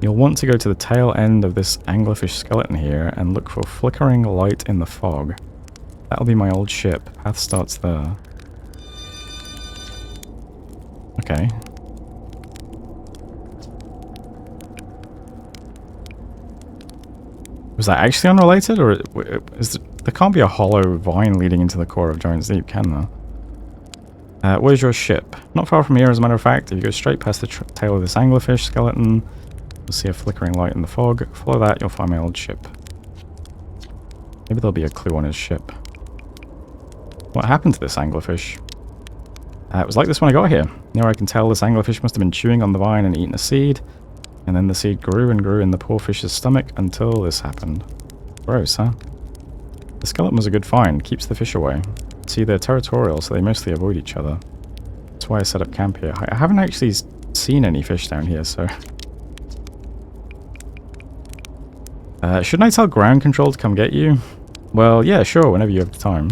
You'll want to go to the tail end of this anglerfish skeleton here and look for flickering light in the fog. That'll be my old ship. Path starts there. Okay. Was that actually unrelated, or there can't be a hollow vine leading into the core of Giant's Deep, can there? Where's your ship? Not far from here, as a matter of fact. If you go straight past the tail of this anglerfish skeleton, you'll see a flickering light in the fog. Follow that, you'll find my old ship. Maybe there'll be a clue on his ship. What happened to this anglerfish? It was like this when I got here. Now I can tell this anglerfish must have been chewing on the vine and eaten a seed. And then the seed grew and grew in the poor fish's stomach until this happened. Gross, huh? The skeleton was a good find. Keeps the fish away. See, they're territorial, so they mostly avoid each other. That's why I set up camp here. I haven't actually seen any fish down here, so... shouldn't I tell ground control to come get you? Well, yeah, sure, whenever you have the time.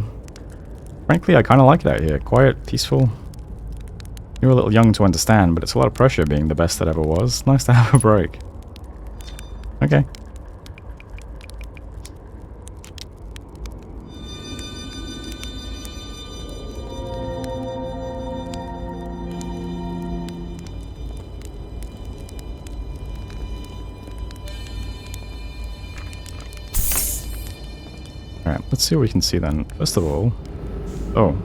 Frankly, I kind of like it out here. Quiet, peaceful. You're a little young to understand, but it's a lot of pressure being the best that ever was. Nice to have a break. Okay. Alright, let's see what we can see then. First of all... Oh.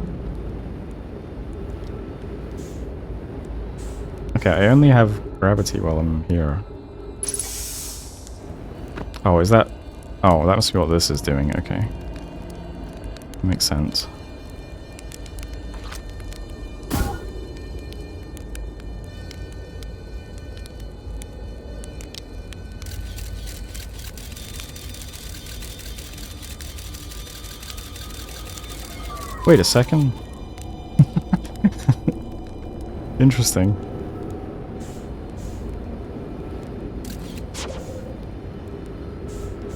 Okay, I only have gravity while I'm here. Oh, is that... Oh, that must be what this is doing. Okay. Makes sense. Wait a second. Interesting.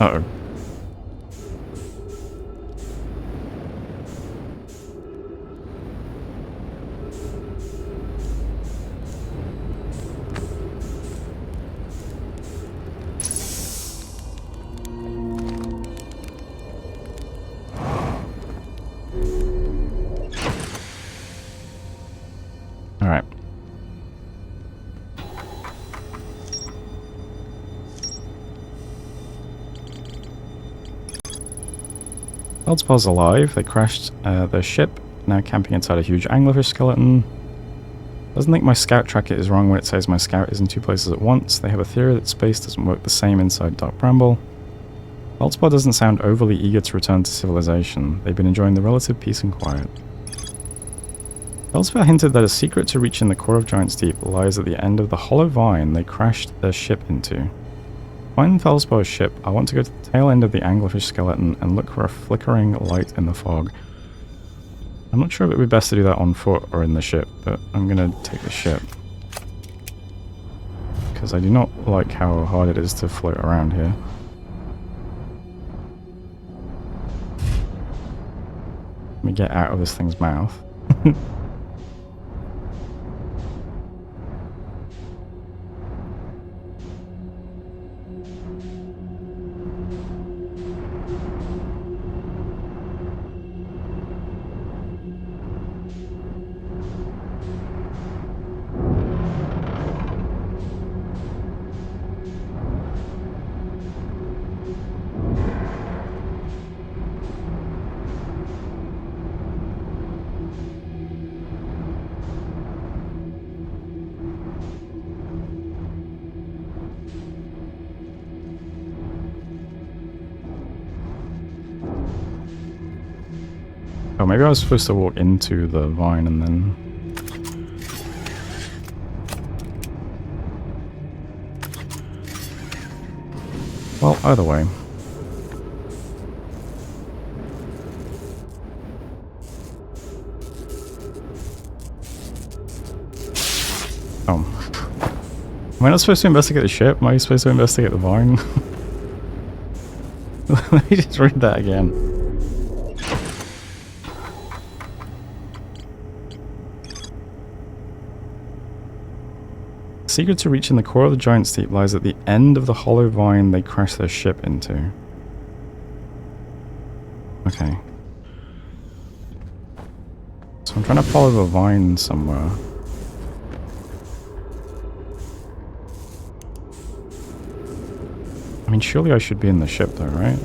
Uh-oh. Alright. Feldspar's alive. They crashed their ship, now camping inside a huge anglerfish skeleton. Doesn't think my scout tracker is wrong when it says my scout is in 2 places at once. They have a theory that space doesn't work the same inside Dark Bramble. Feldspar doesn't sound overly eager to return to civilization. They've been enjoying the relative peace and quiet. Feldspar hinted that a secret to reaching the core of Giant's Deep lies at the end of the hollow vine they crashed their ship into. Find Felspar's ship. I want to go to the tail end of the anglerfish skeleton and look for a flickering light in the fog. I'm not sure if it would be best to do that on foot or in the ship, but I'm going to take the ship. because I do not like how hard it is to float around here. Let me get out of this thing's mouth. Oh, maybe I was supposed to walk into the vine and then... Well, either way. Oh. Am I not supposed to investigate the ship? Am I supposed to investigate the vine? Let me just read that again. The secret to reaching the core of the giant steep lies at the end of the hollow vine they crash their ship into. Okay. So I'm trying to follow the vine somewhere. I mean, surely I should be in the ship though, right?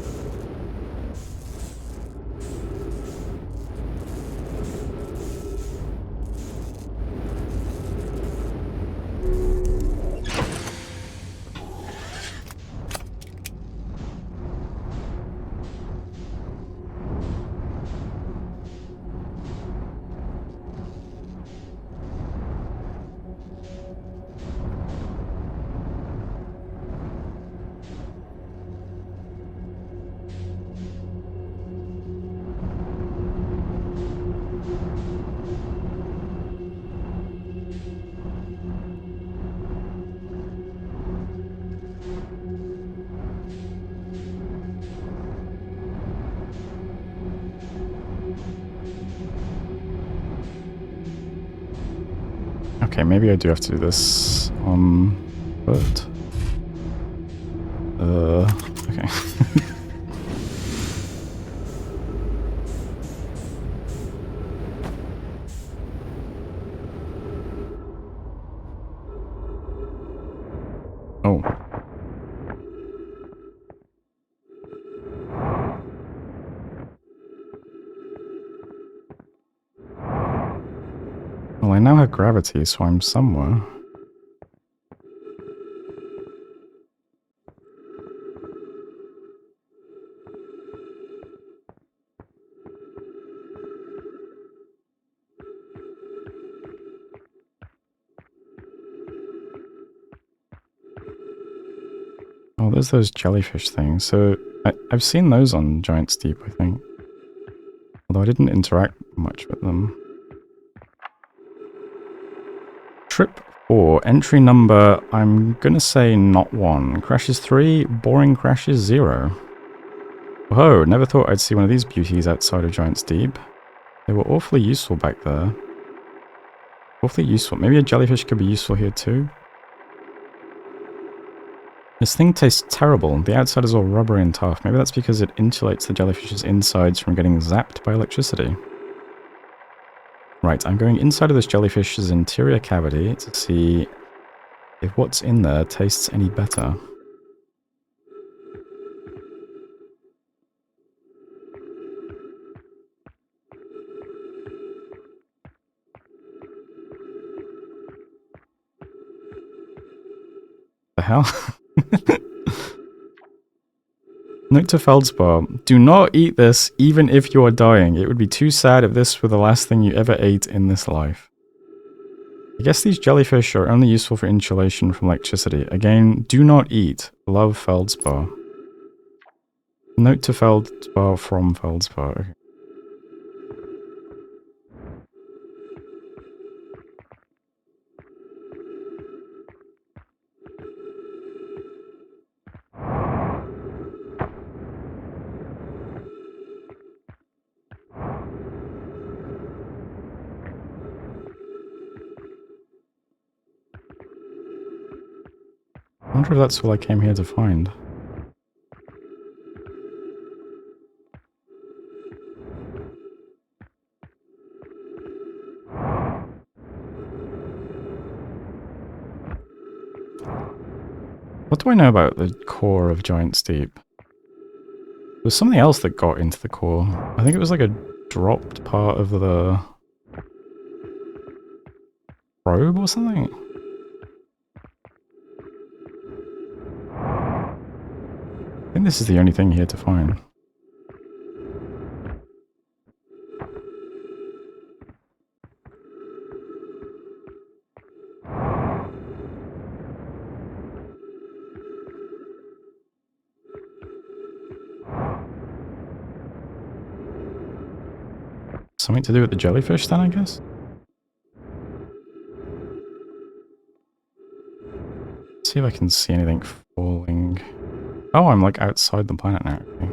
Okay, maybe I do have to do this on foot. Okay. Oh. Well, I now have gravity, so I'm somewhere. Oh, there's those jellyfish things. So I've seen those on Giant Steep, I think. Although I didn't interact much with them. Trip 4, entry number, I'm gonna say not 1. Crashes 3, boring crashes 0. Whoa, never thought I'd see one of these beauties outside of Giant Steep. They were awfully useful back there. Awfully useful. Maybe a jellyfish could be useful here too? This thing tastes terrible. The outside is all rubbery and tough. Maybe that's because it insulates the jellyfish's insides from getting zapped by electricity. Right, I'm going inside of this jellyfish's interior cavity to see if what's in there tastes any better. The hell? Note to Feldspar, do not eat this even if you are dying. It would be too sad if this were the last thing you ever ate in this life. I guess these jellyfish are only useful for insulation from electricity. Again, do not eat. Love, Feldspar. Note to Feldspar from Feldspar. Okay. wonder if that's all I came here to find. What do I know about the core of Giant's Deep? There's something else that got into the core. I think it was like a dropped part of the probe or something? I think this is the only thing here to find. Something to do with the jellyfish then, I guess? Let's see if I can see anything falling. Oh, I'm like outside the planet now. Okay.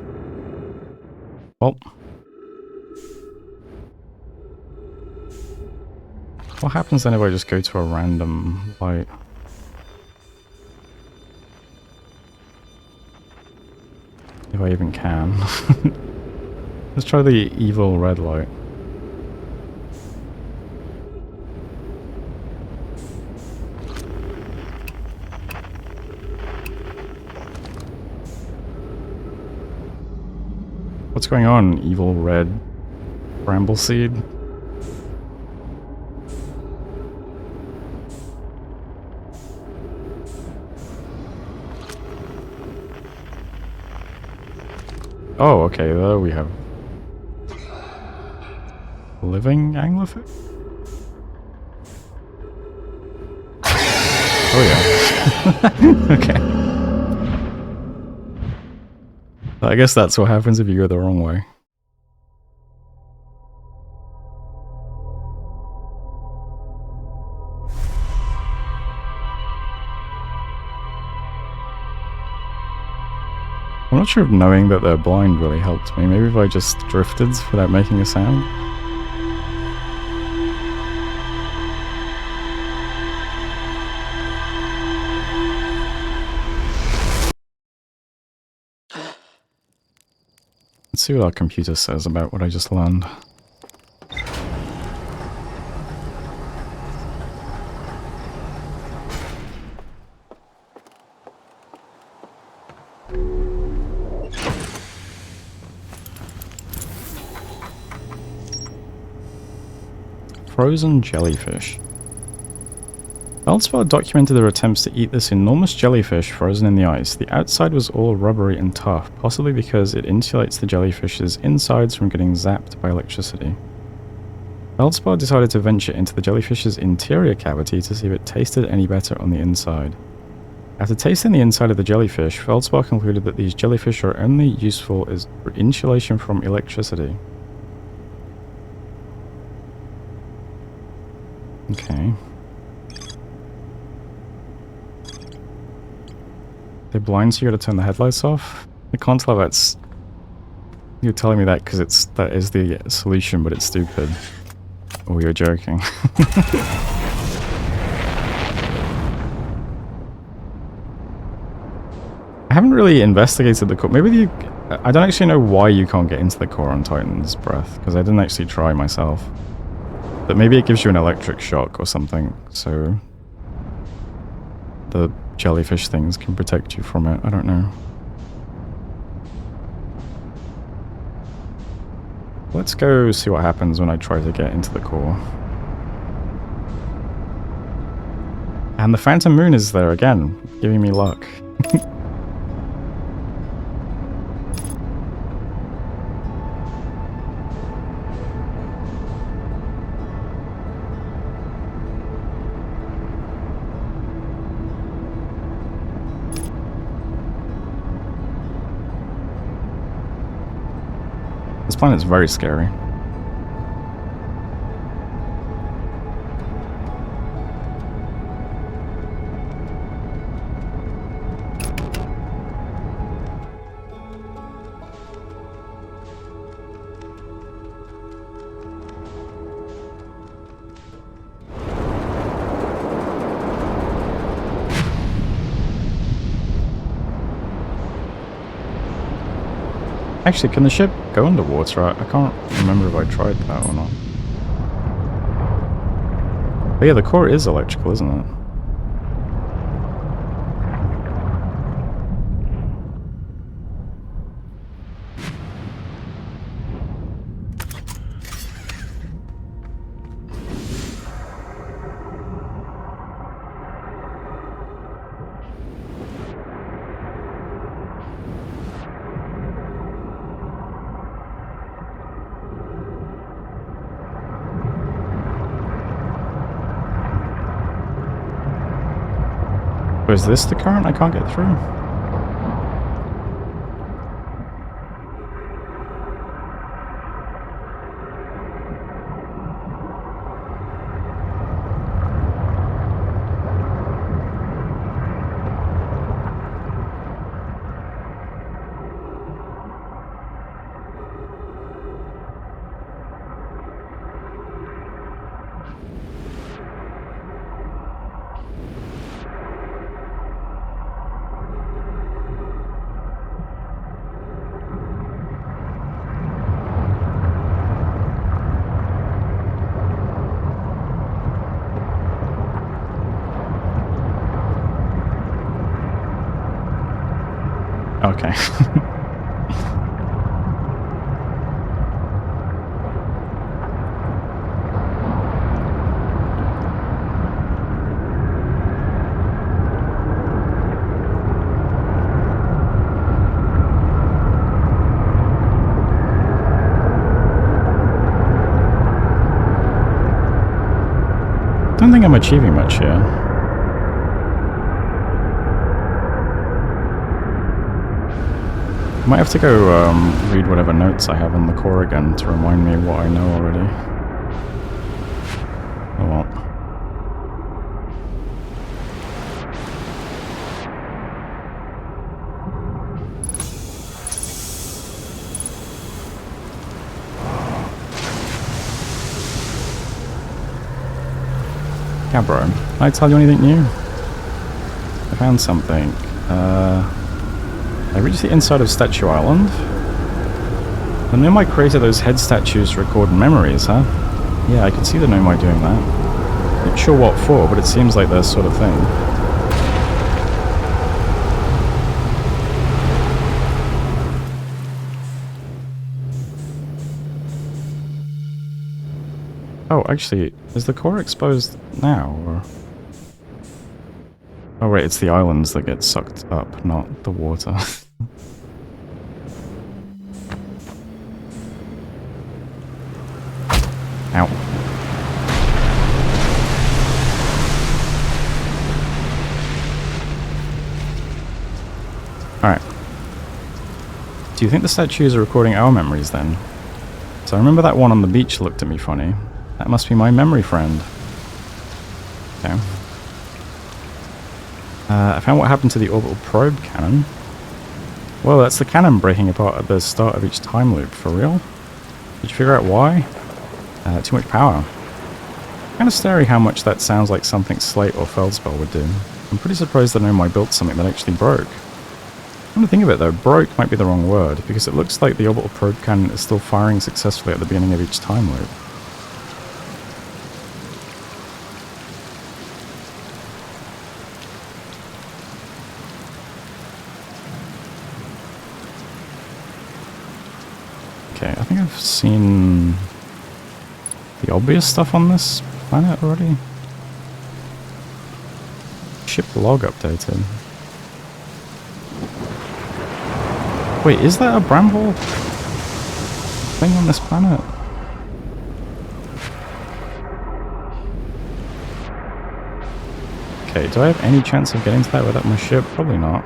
Well. What happens then if I just go to a random light? If I even can. Let's try the evil red light. What's going on, evil red bramble seed? Oh, okay, there we have living anglerfish? Oh yeah. Okay. I guess that's what happens if you go the wrong way. I'm not sure if knowing that they're blind really helped me. Maybe if I just drifted without making a sound. Let's see what our computer says about what I just learned. Frozen jellyfish. Feldspar documented their attempts to eat this enormous jellyfish frozen in the ice. The outside was all rubbery and tough, possibly because it insulates the jellyfish's insides from getting zapped by electricity. Feldspar decided to venture into the jellyfish's interior cavity to see if it tasted any better on the inside. After tasting the inside of the jellyfish, Feldspar concluded that these jellyfish are only useful as for insulation from electricity. Okay. They're blind, so you gotta turn the headlights off? I can't tell if that's... You're telling me that because that is the solution, but it's stupid. Or you're joking. I haven't really investigated the core. Maybe I don't actually know why you can't get into the core on Titan's Breath, because I didn't actually try myself. But maybe it gives you an electric shock or something, so... the jellyfish things can protect you from it. I don't know. Let's go see what happens when I try to get into the core. And the Phantom Moon is there again, giving me luck. This planet's very scary. Actually, can the ship go underwater? I can't remember if I tried that or not. But yeah, the core is electrical, isn't it? Or is this the current I can't get through? Okay. Don't think I'm achieving much here. Might have to go read whatever notes I have on the core again to remind me what I know already. Oh well. Yeah, bro. Can I tell you anything new? I found something. I reached the inside of Statue Island. The Nomai created those head statues to record memories, huh? Yeah, I can see the Nomai doing that. Not sure what for, but it seems like their sort of thing. Oh, actually, is the core exposed now, or...? Oh wait, it's the islands that get sucked up, not the water. Ow. Alright. Do you think the statues are recording our memories then? So I remember that one on the beach looked at me funny. That must be my memory friend. Okay. I found what happened to the orbital probe cannon. Well, that's the cannon breaking apart at the start of each time loop, for real? Did you figure out why? Too much power. Kind of scary how much that sounds like something Slate or Feldspell would do. I'm pretty surprised that Nomai built something that actually broke. Come to think of it though, broke might be the wrong word, because it looks like the orbital probe cannon is still firing successfully at the beginning of each time loop. Okay, I think I've seen the obvious stuff on this planet already. Ship log updated. Wait, is that a bramble thing on this planet? Okay, do I have any chance of getting to that without my ship? Probably not.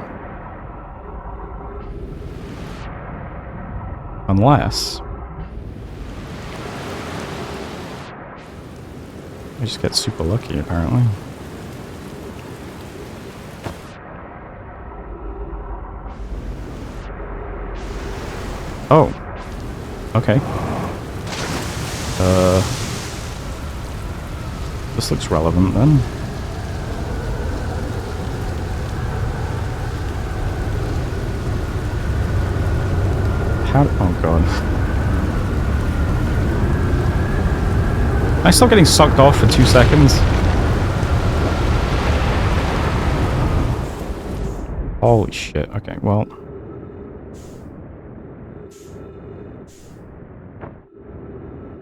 Unless I just get super lucky, apparently. Oh. Okay. This looks relevant then. Oh god. I stop getting sucked off for 2 seconds. Holy shit. Okay, well.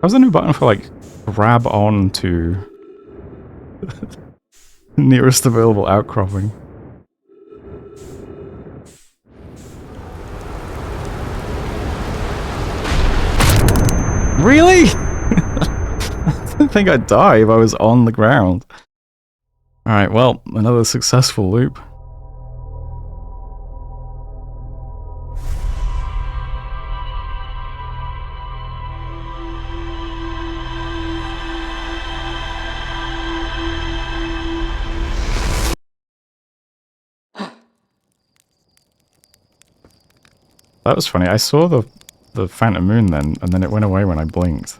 How's the new button for, like, grab on to nearest available outcropping? Really? I didn't think I'd die if I was on the ground. Alright, well, another successful loop. That was funny. I saw the phantom moon then, and then it went away when I blinked.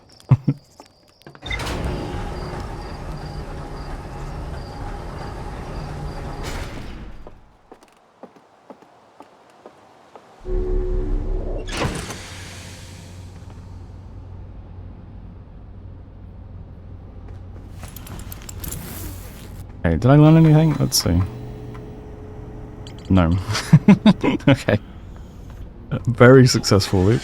Okay, did I learn anything? Let's see. No. Okay. A very successful loop.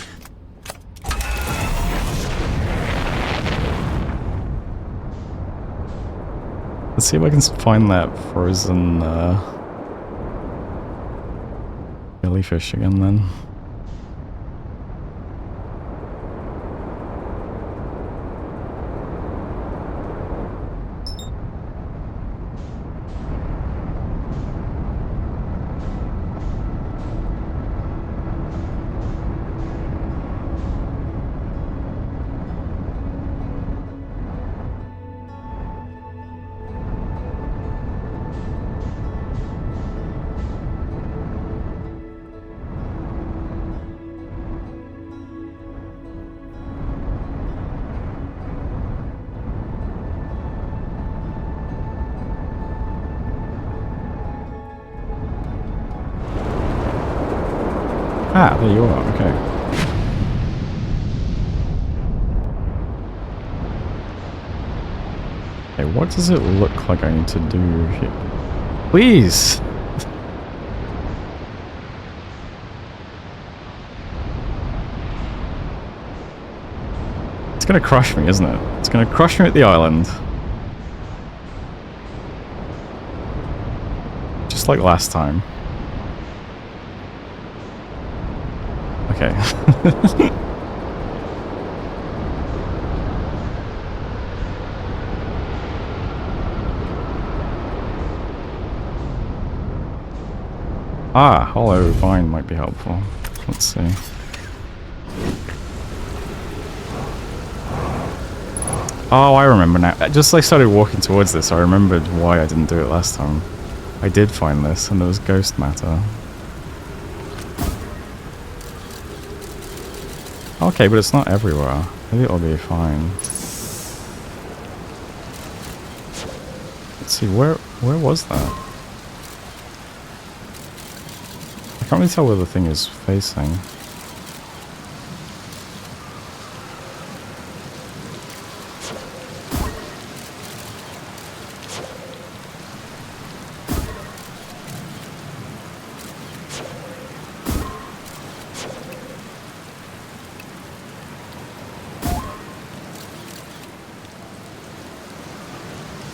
Let's see if I can find that frozen jellyfish again then. Ah, there you are, okay. Okay, what does it look like I need to do here? Please! It's gonna crush me, isn't it? It's gonna crush me at the island. Just like last time. Okay. Ah, hollow vine might be helpful. Let's see. Oh, I remember now. Just as I started walking towards this, I remembered why I didn't do it last time. I did find this, and there was ghost matter. Okay, but it's not everywhere. Maybe it'll be fine. Let's see, where was that? I can't really tell where the thing is facing.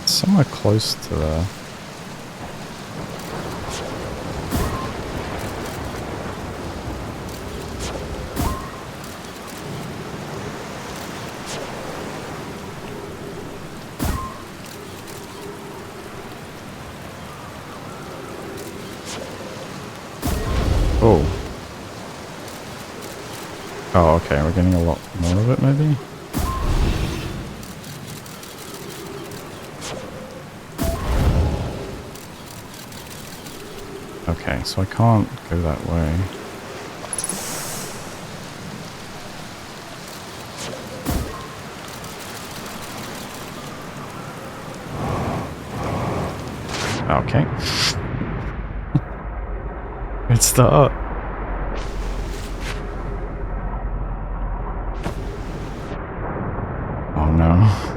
Somewhere close to there. Oh. Oh, okay, we're getting a lot more of it, maybe? Okay, so I can't go that way. Okay. Good start. no.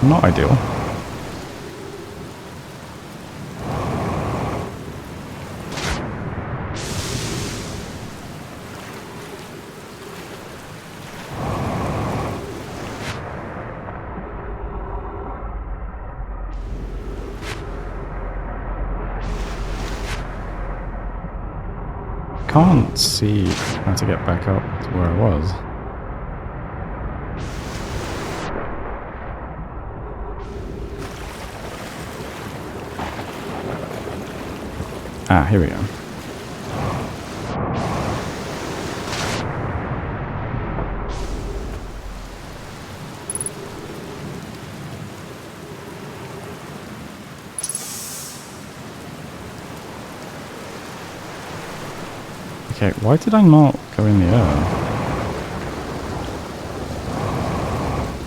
Not ideal. Can't see how to get back up to where I was. Ah, here we go. Okay, why did I not go in the air?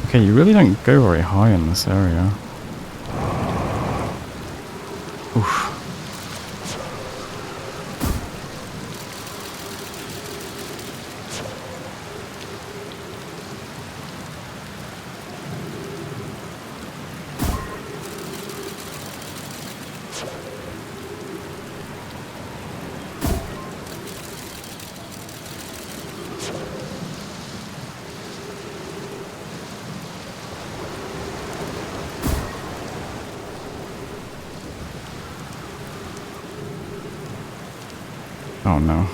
Okay, you really don't go very high in this area. Oof. Oh no.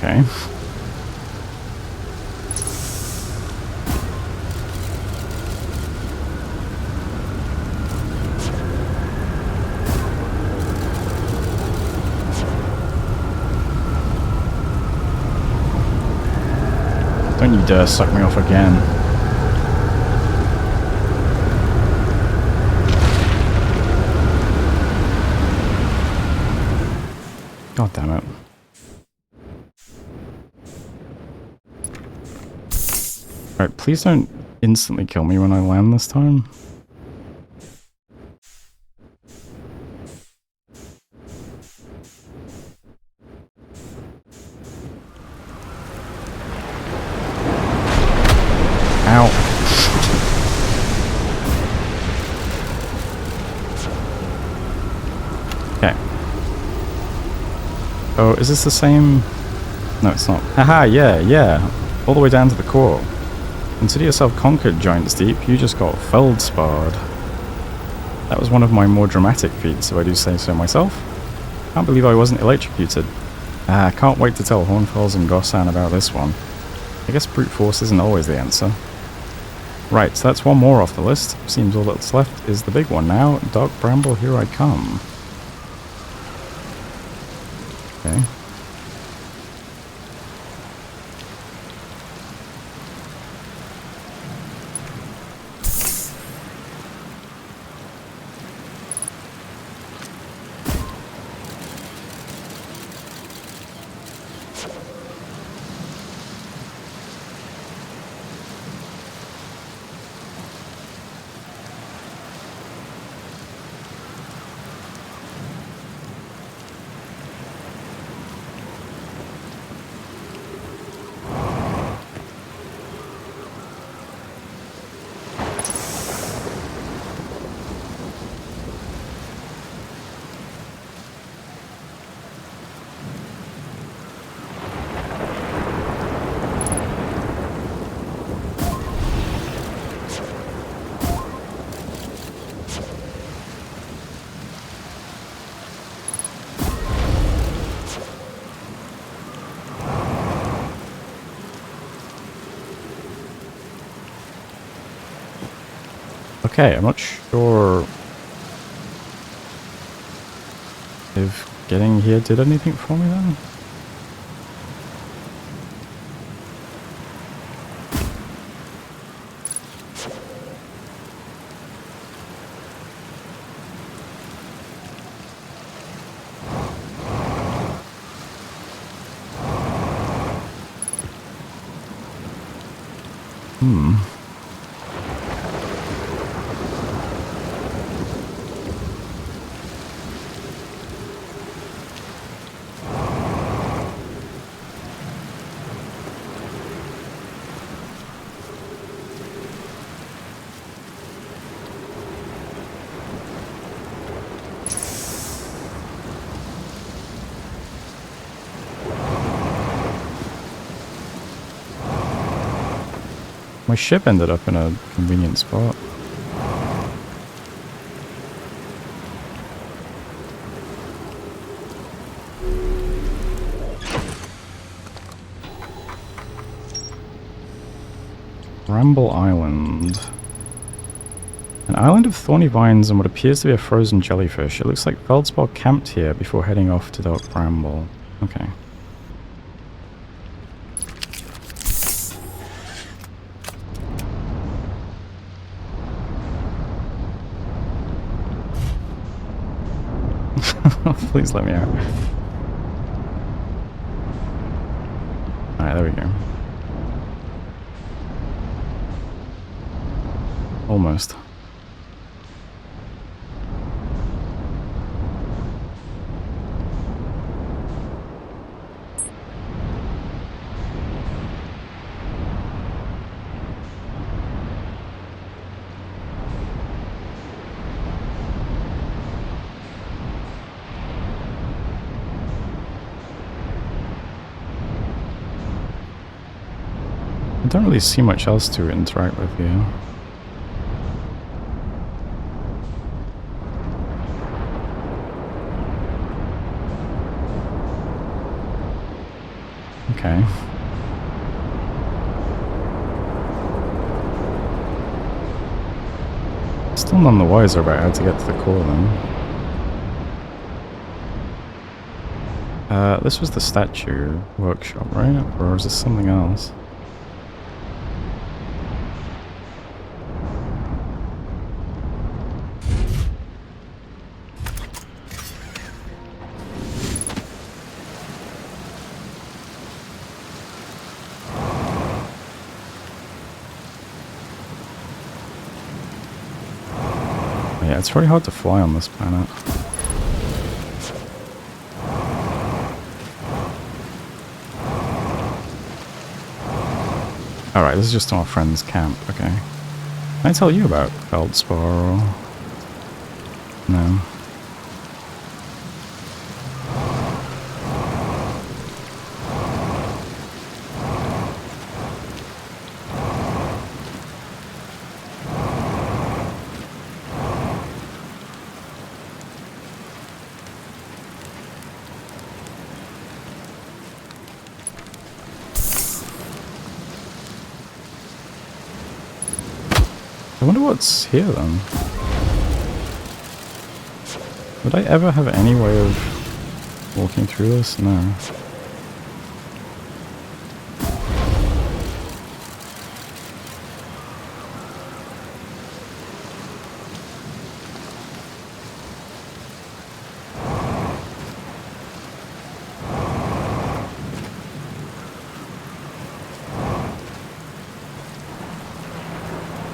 Okay. Don't you dare suck me off again. God damn it. Alright, please don't instantly kill me when I land this time. Ow. Okay. Oh, is this the same? No, it's not. Haha, yeah. All the way down to the core. Consider yourself conquered, Giant Steep. You just got feldsparred. That was one of my more dramatic feats, if I do say so myself. Can't believe I wasn't electrocuted. Ah, can't wait to tell Hornfels and Gossan about this one. I guess brute force isn't always the answer. Right, so that's one more off the list. Seems all that's left is the big one now. Dark Bramble, here I come. Okay. Okay, I'm not sure if getting here did anything for me then. My ship ended up in a convenient spot. Bramble Island. An island of thorny vines and what appears to be a frozen jellyfish. It looks like Feldspar camped here before heading off to Dark Bramble. Okay. Please let me out. Alright, there we go. Almost. I don't really see much else to interact with here. Okay. Still none the wiser about how to get to the core then. This was the statue workshop, right? Or is this something else? Yeah, it's very hard to fly on this planet. Alright, this is just our friend's camp, okay. Can I tell you about Feldspar or... No. I wonder what's here then. Would I ever have any way of walking through this? No.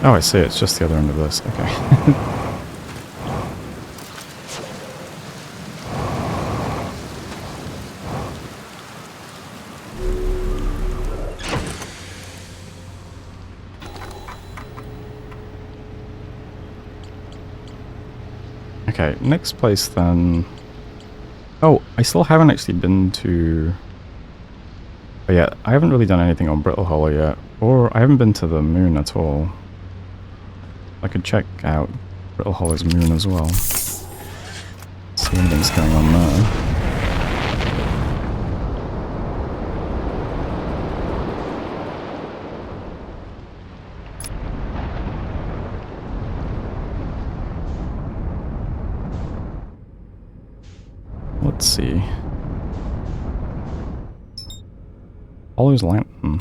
Oh, I see. It's just the other end of this. Okay. Okay, next place then. Oh, I still haven't actually been to... Oh yeah, I haven't really done anything on Brittle Hollow yet. Or I haven't been to the moon at all. I could check out Brittle Hollow's moon as well. See anything's going on there. Let's see. Hollow's Lantern.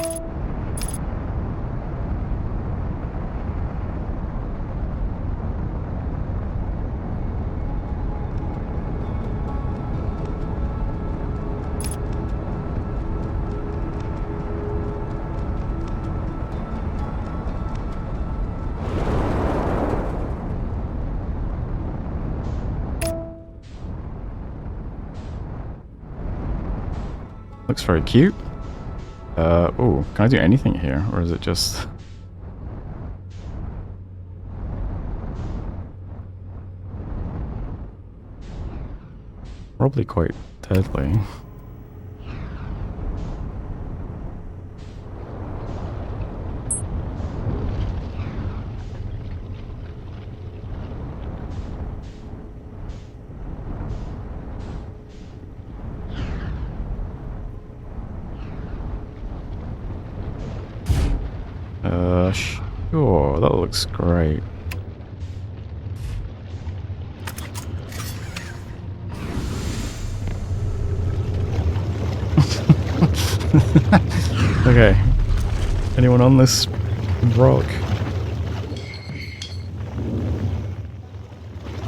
Looks very cute. Oh, can I do anything here? Or is it just... Probably quite deadly. Sure, that looks great. Okay. Anyone on this rock?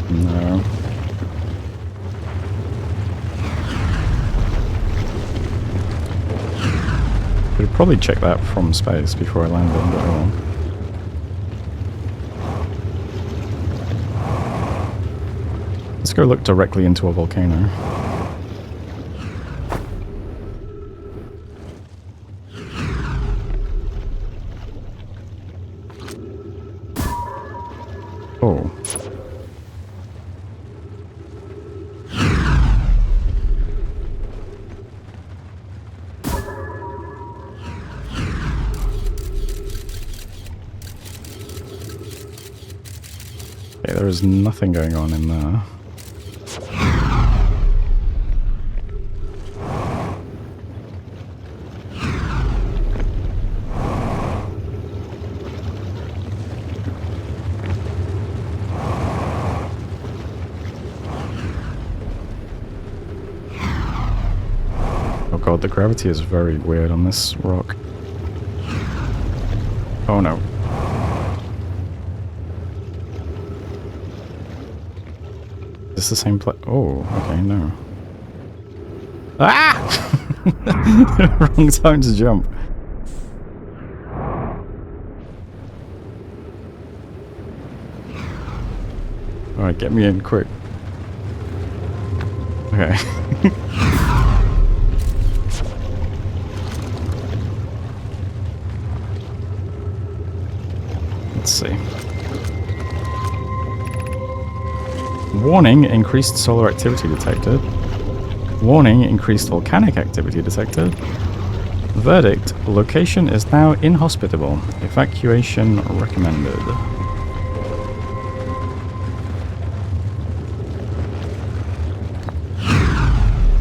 No. Could probably check that from space before I landed, but oh well. Let's go look directly into a volcano. Oh. Okay, there is nothing going on in there. Oh god, the gravity is very weird on this rock. Oh no. Is this the same place? Oh, okay, no. Ah! Wrong time to jump. Alright, get me in quick. Okay. Let's see. Warning, increased solar activity detected. Warning, increased volcanic activity detected. Verdict, location is now inhospitable. Evacuation recommended.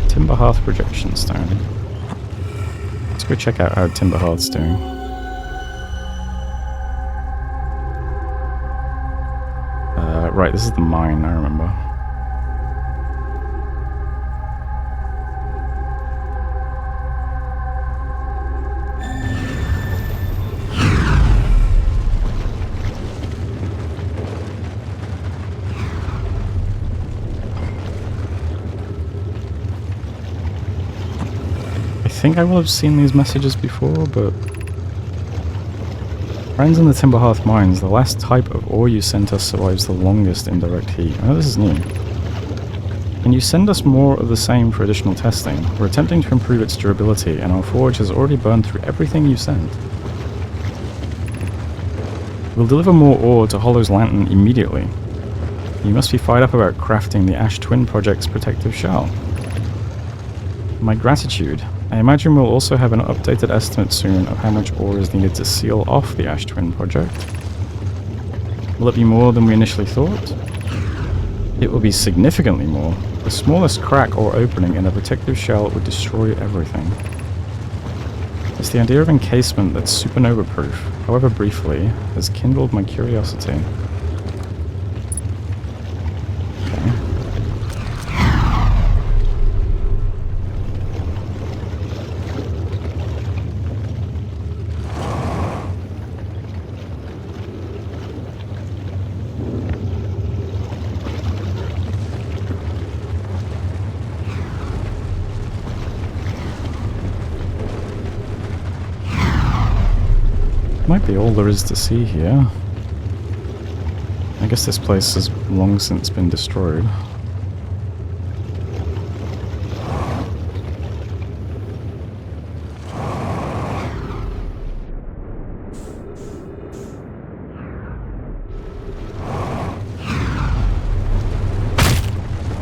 Timber Hearth projection stone. Let's go check out how Timber Hearth's doing. Right, this is the mine, I remember. I think I will have seen these messages before, but... Friends in the Timber Hearth mines, the last type of ore you sent us survives the longest in direct heat. Oh, this is new. Can you send us more of the same for additional testing? We're attempting to improve its durability, and our forge has already burned through everything you sent. We'll deliver more ore to Hollow's Lantern immediately. You must be fired up about crafting the Ash Twin Project's protective shell. My gratitude. I imagine we'll also have an updated estimate soon of how much ore is needed to seal off the Ash Twin Project. Will it be more than we initially thought? It will be significantly more. The smallest crack or opening in a protective shell would destroy everything. It's the idea of encasement that's supernova-proof, however briefly, has kindled my curiosity. be all there is to see here. I guess this place has long since been destroyed.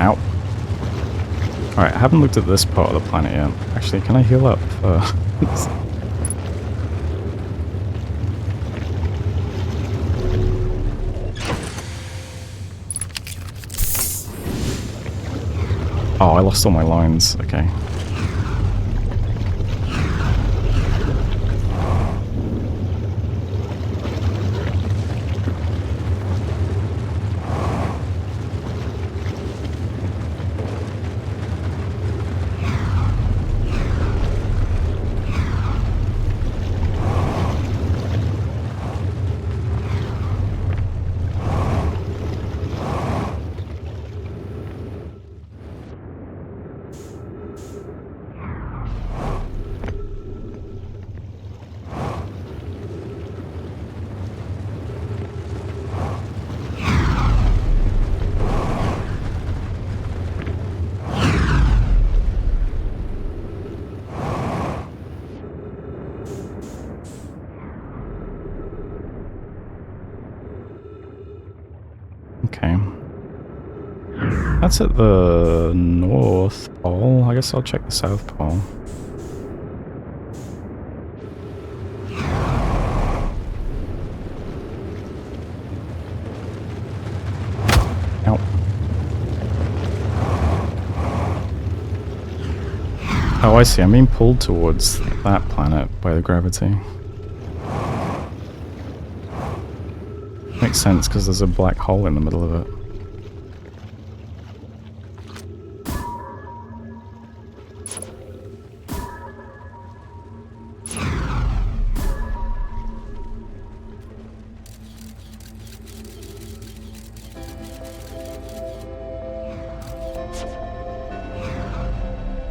Ow. Alright, I haven't looked at this part of the planet yet. Actually, can I heal up? Oh, I lost all my lines. Okay. Okay. That's at the North Pole. I guess I'll check the South Pole. Ow. Oh, I see. I'm being pulled towards that planet by the gravity. Makes sense, because there's a black hole in the middle of it.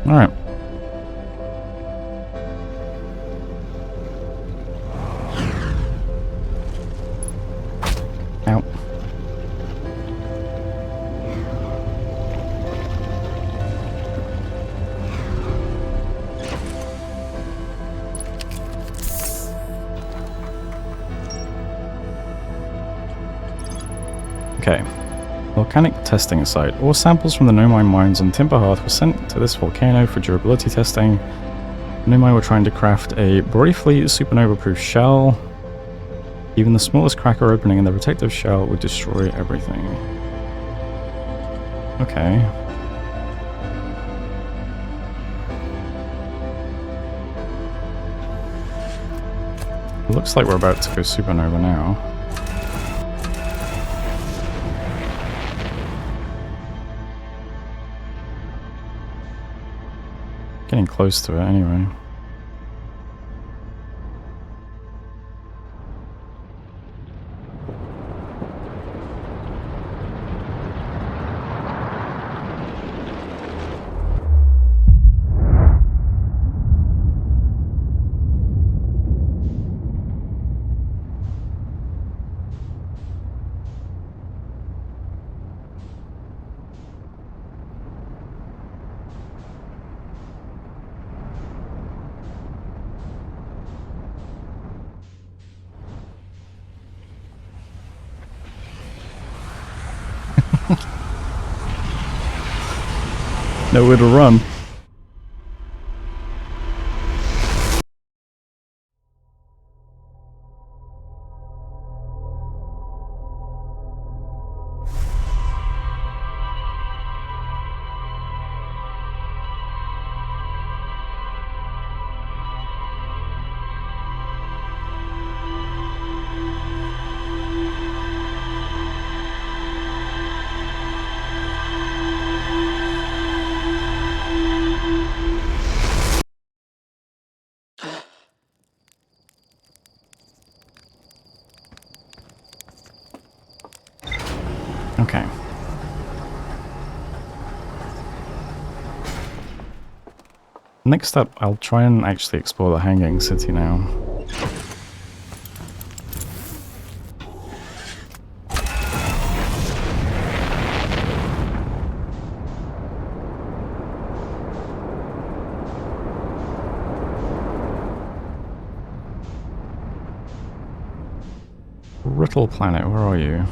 Alright. Ow. Okay. Volcanic testing site. All samples from the Nomai mines on Timber Hearth were sent to this volcano for durability testing. Nomai were trying to craft a briefly supernova-proof shell. Even the smallest crack or opening in the protective shell would destroy everything. Okay. It looks like we're about to go supernova now. Getting close to it anyway. Nowhere to run. Okay. Next up, I'll try and actually explore the Hanging City now. Brittle planet, where are you?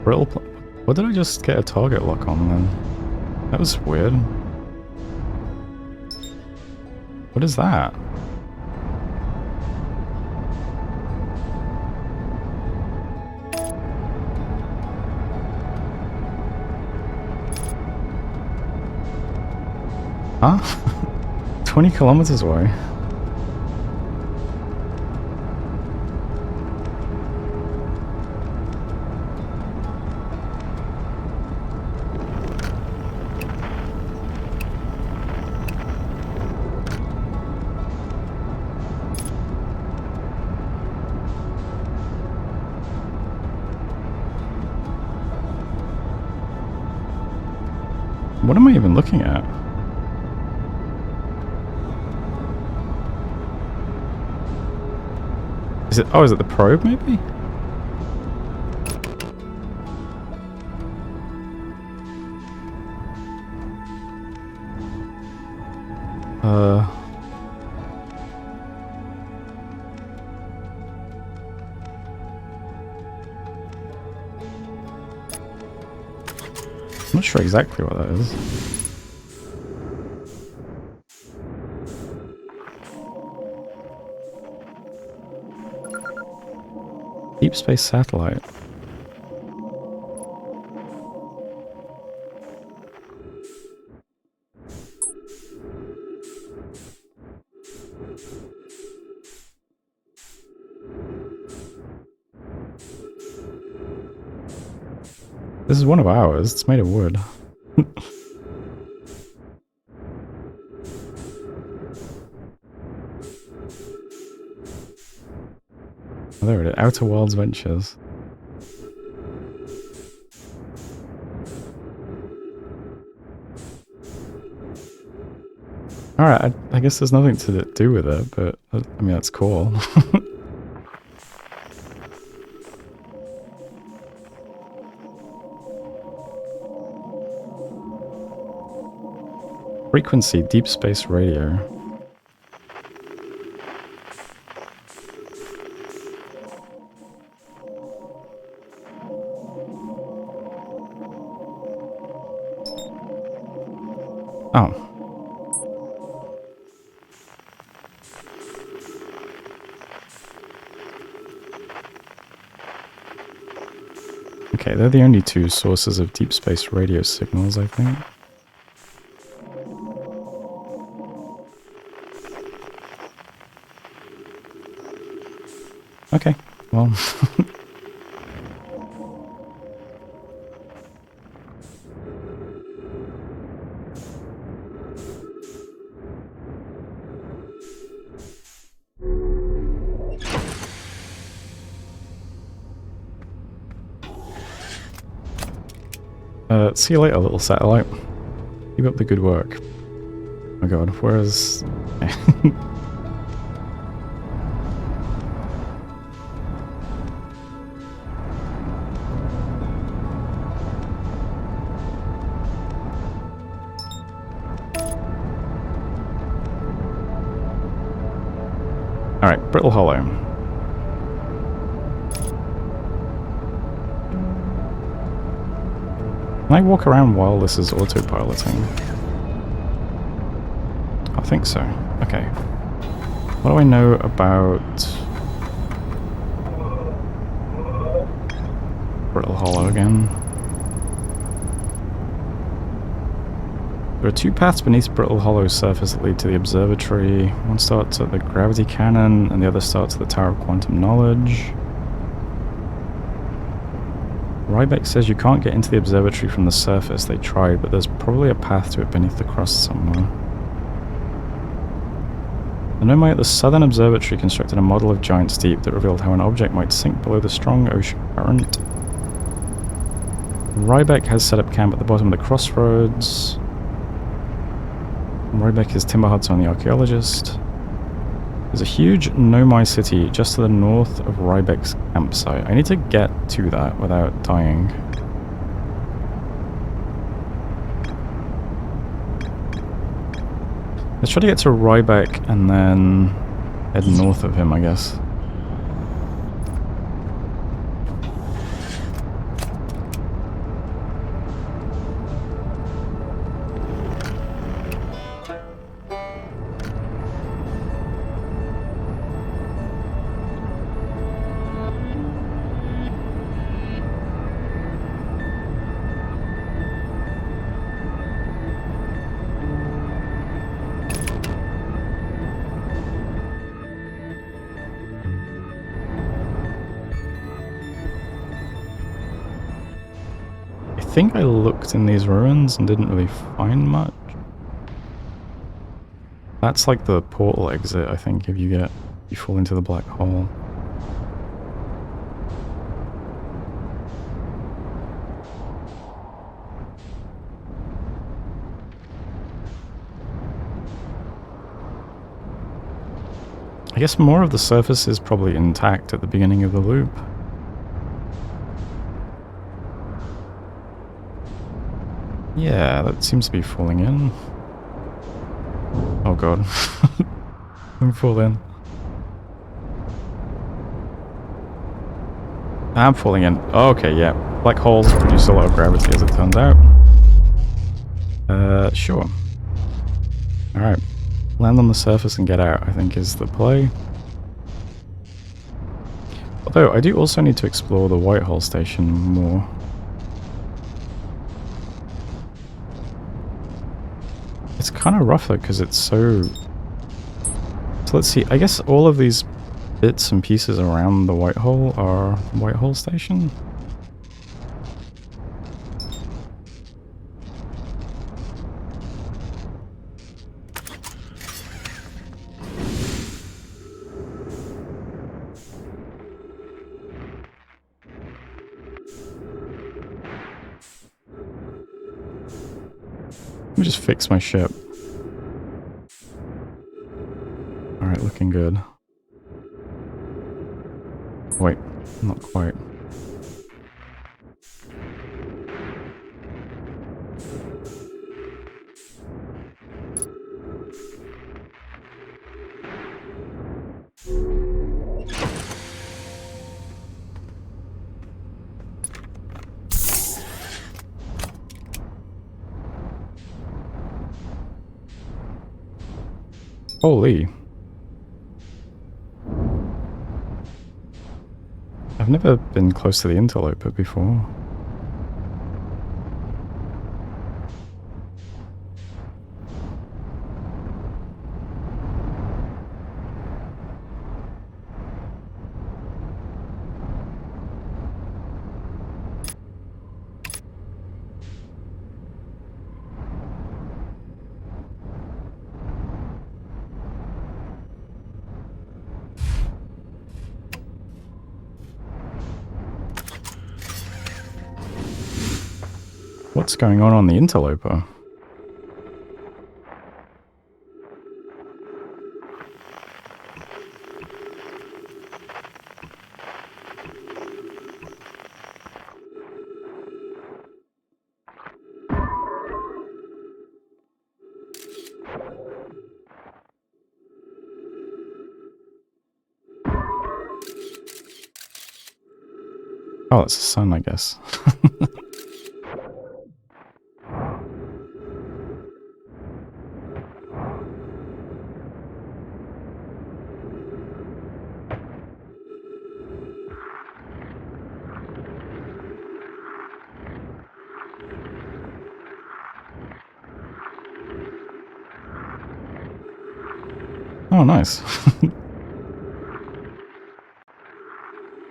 Brittle what did I just get a target lock on then? That was weird. What is that? Huh? 20 kilometers away. What am I even looking at? Is it? Oh, is it the probe maybe? I'm not sure exactly what that is. Deep space satellite. This is one of ours. It's made of wood. Oh, there it is. Outer Worlds Ventures. Alright, I guess there's nothing to do with it, but I mean, that's cool. Frequency, deep space radio. Oh. Okay, they're the only two sources of deep space radio signals, I think. Okay, well... see you later, little satellite. Keep up the good work. Oh my god, where's... Alright, Brittle Hollow. Can I walk around while this is autopiloting? I think so. Okay. What do I know about Brittle Hollow again? There are two paths beneath Brittle Hollow's surface that lead to the observatory. One starts at the gravity cannon, and the other starts at the Tower of Quantum Knowledge. Ryback says you can't get into the observatory from the surface. They tried, but there's probably a path to it beneath the crust somewhere. The Nomai at the Southern Observatory constructed a model of Giant's Deep that revealed how an object might sink below the strong ocean current. Ryback has set up camp at the bottom of the crossroads. Ryback is Timber Hudson, the archaeologist. There's a huge Nomai city just to the north of Rybek's campsite. I need to get to that without dying. Let's try to get to Rybek and then head north of him, I guess. I think I looked in these ruins and didn't really find much. That's like the portal exit, I think, if you fall into the black hole. I guess more of the surface is probably intact at the beginning of the loop. Yeah, that seems to be falling in. Oh god. Don't fall in. I'm falling in. Oh, okay, yeah. Black holes produce a lot of gravity, as it turns out. Sure. Alright. Land on the surface and get out, I think, is the play. Although, I do also need to explore the Whitehall station more. It's kind of rough though, because it's so... So let's see, I guess all of these bits and pieces around the Whitehall are Whitehall station? Let me just fix my ship. Alright, looking good. Wait, not quite. Holy. I've never been close to the interloper before. What's going on the interloper? Oh, it's the sun, I guess. Oh, nice.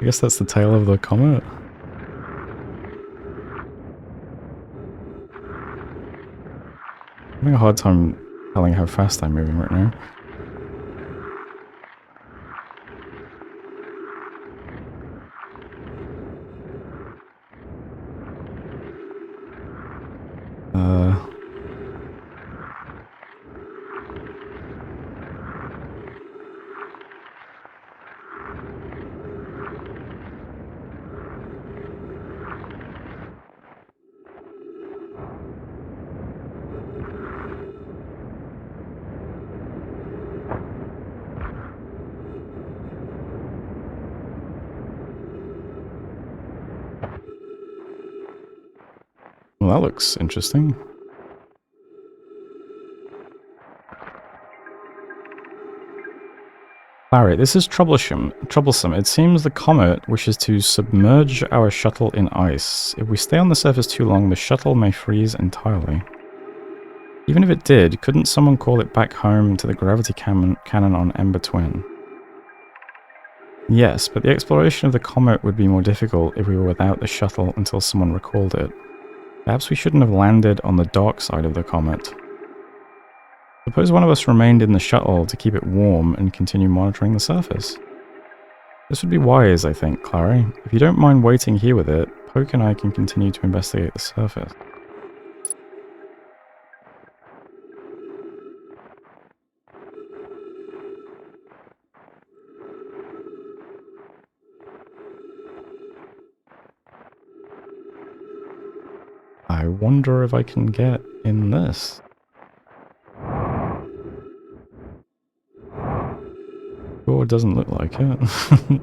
I guess that's the tail of the comet. I'm having a hard time telling how fast I'm moving right now. that looks interesting. Larry, this is troublesome. It seems the comet wishes to submerge our shuttle in ice. If we stay on the surface too long, the shuttle may freeze entirely. Even if it did, couldn't someone call it back home to the gravity cannon on Ember Twin? Yes, but the exploration of the comet would be more difficult if we were without the shuttle until someone recalled it. Perhaps we shouldn't have landed on the dark side of the comet. Suppose one of us remained in the shuttle to keep it warm and continue monitoring the surface. This would be wise, I think, Clary. If you don't mind waiting here with it, Poke and I can continue to investigate the surface. I wonder if I can get in this. Sure doesn't look like it.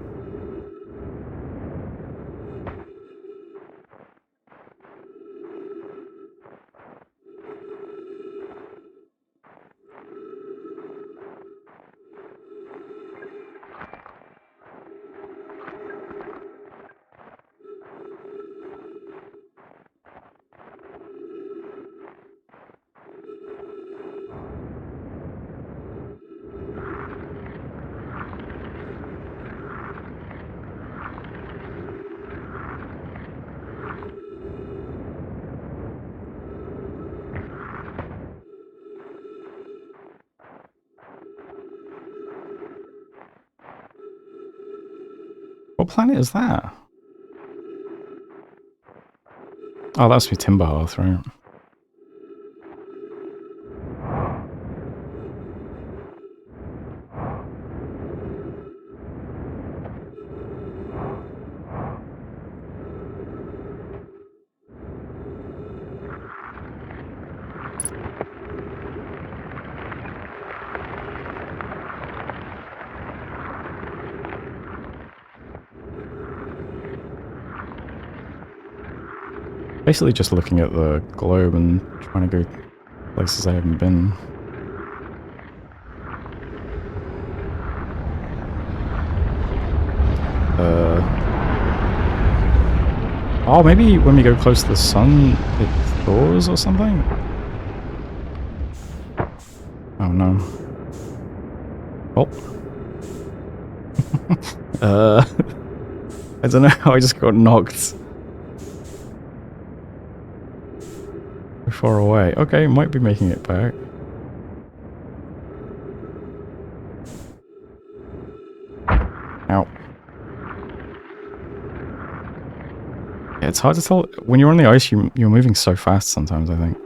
What planet is that? Oh, that must be Timberhearth, right? Basically just looking at the globe and trying to go places I haven't been. Oh, maybe when we go close to the sun, it thaws or something? Oh no. Oh. I don't know how I just got knocked so far away. Okay, might be making it back. Ow. Yeah, it's hard to tell. When you're on the ice, you're moving so fast sometimes, I think.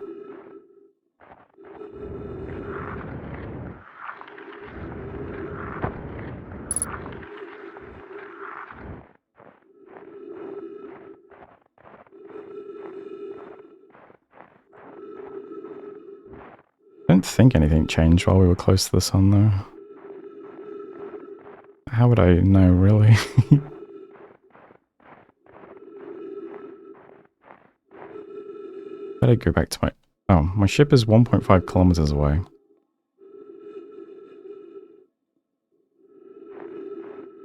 I don't think anything changed while we were close to the sun, though. How would I know, really? Better go back to my... Oh, my ship is 1.5 kilometers away.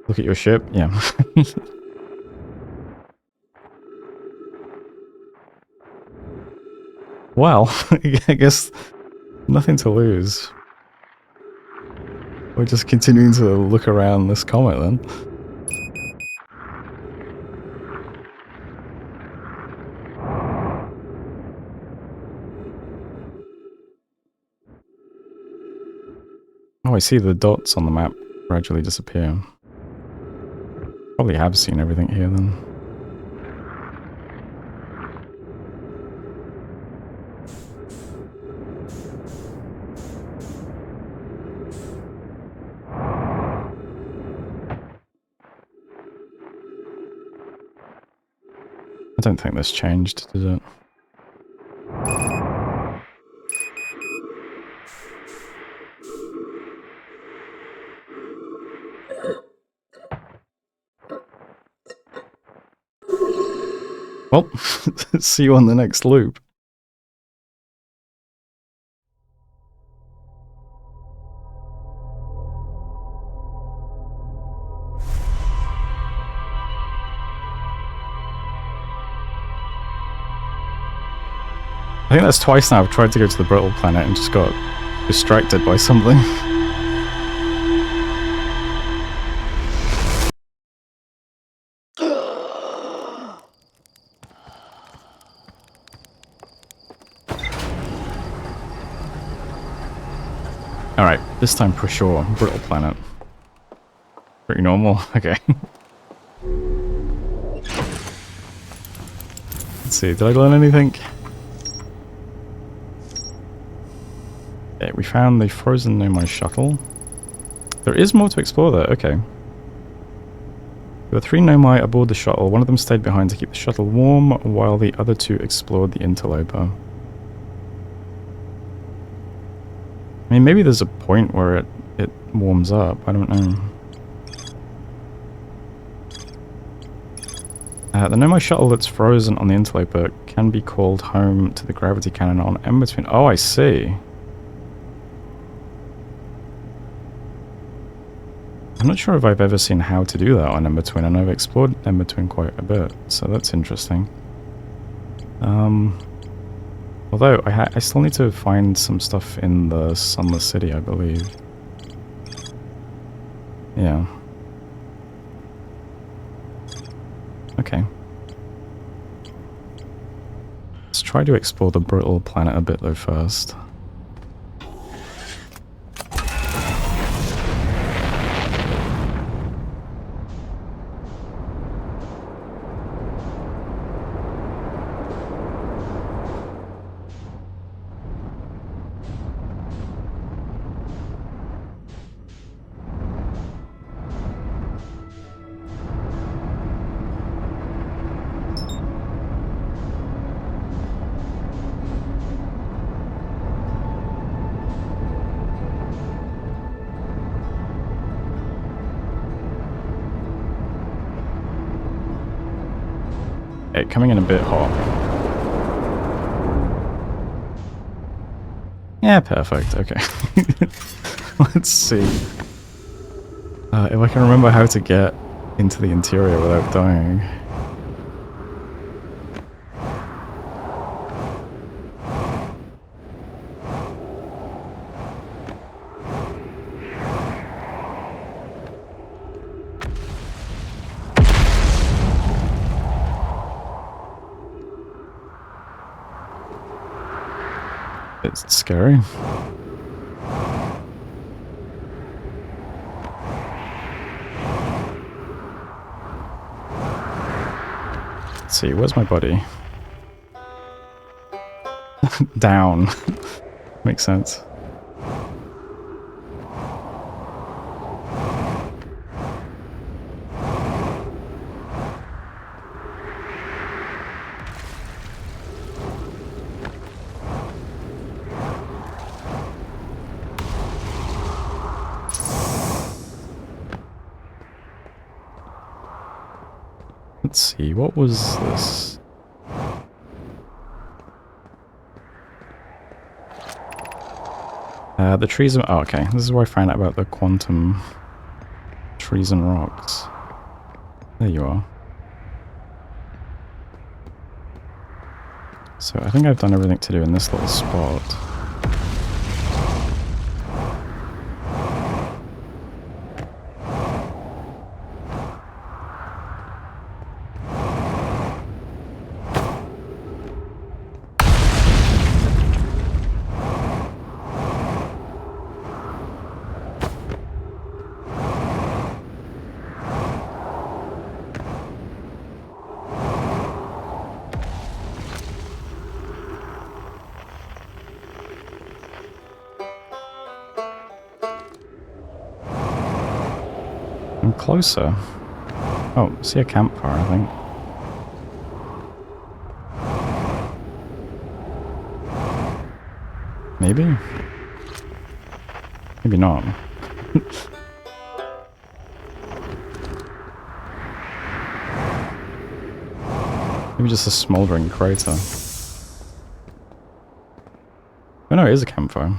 Look at your ship? Yeah. Well, I guess nothing to lose. We're just continuing to look around this comet then. Oh, I see the dots on the map gradually disappear. Probably have seen everything here then. I don't think this changed, did it? Well, see you on the next loop. think that's twice now I've tried to go to the brittle planet and just got distracted by something. Alright, this time for sure, brittle planet. Pretty normal, okay. Let's see, did I learn anything? Okay, we found the frozen Nomai shuttle. There is more to explore there, okay. There were 3 Nomai aboard the shuttle. One of them stayed behind to keep the shuttle warm, while the other 2 explored the interloper. I mean, maybe there's a point where it warms up, I don't know. The Nomai shuttle that's frozen on the interloper can be called home to the gravity cannon on in-between. Oh, I see. I'm not sure if I've ever seen how to do that on in-between, and I've explored in-between quite a bit, so that's interesting. Although, I still need to find some stuff in the Sunless City, I believe. Yeah. Okay. Let's try to explore the brittle planet a bit though first. Coming in a bit hot. Yeah, perfect. Okay. Let's see. If I can remember how to get into the interior without dying. It's scary. Let's see, where's my body? Down. Makes sense. Let's see, what was this? The trees and... Oh, okay. This is where I found out about the quantum trees and rocks. There you are. So I think I've done everything to do in this little spot. I'm closer. Oh, see a campfire, I think. Maybe? Maybe not. Maybe just a smouldering crater. Oh no, it is a campfire.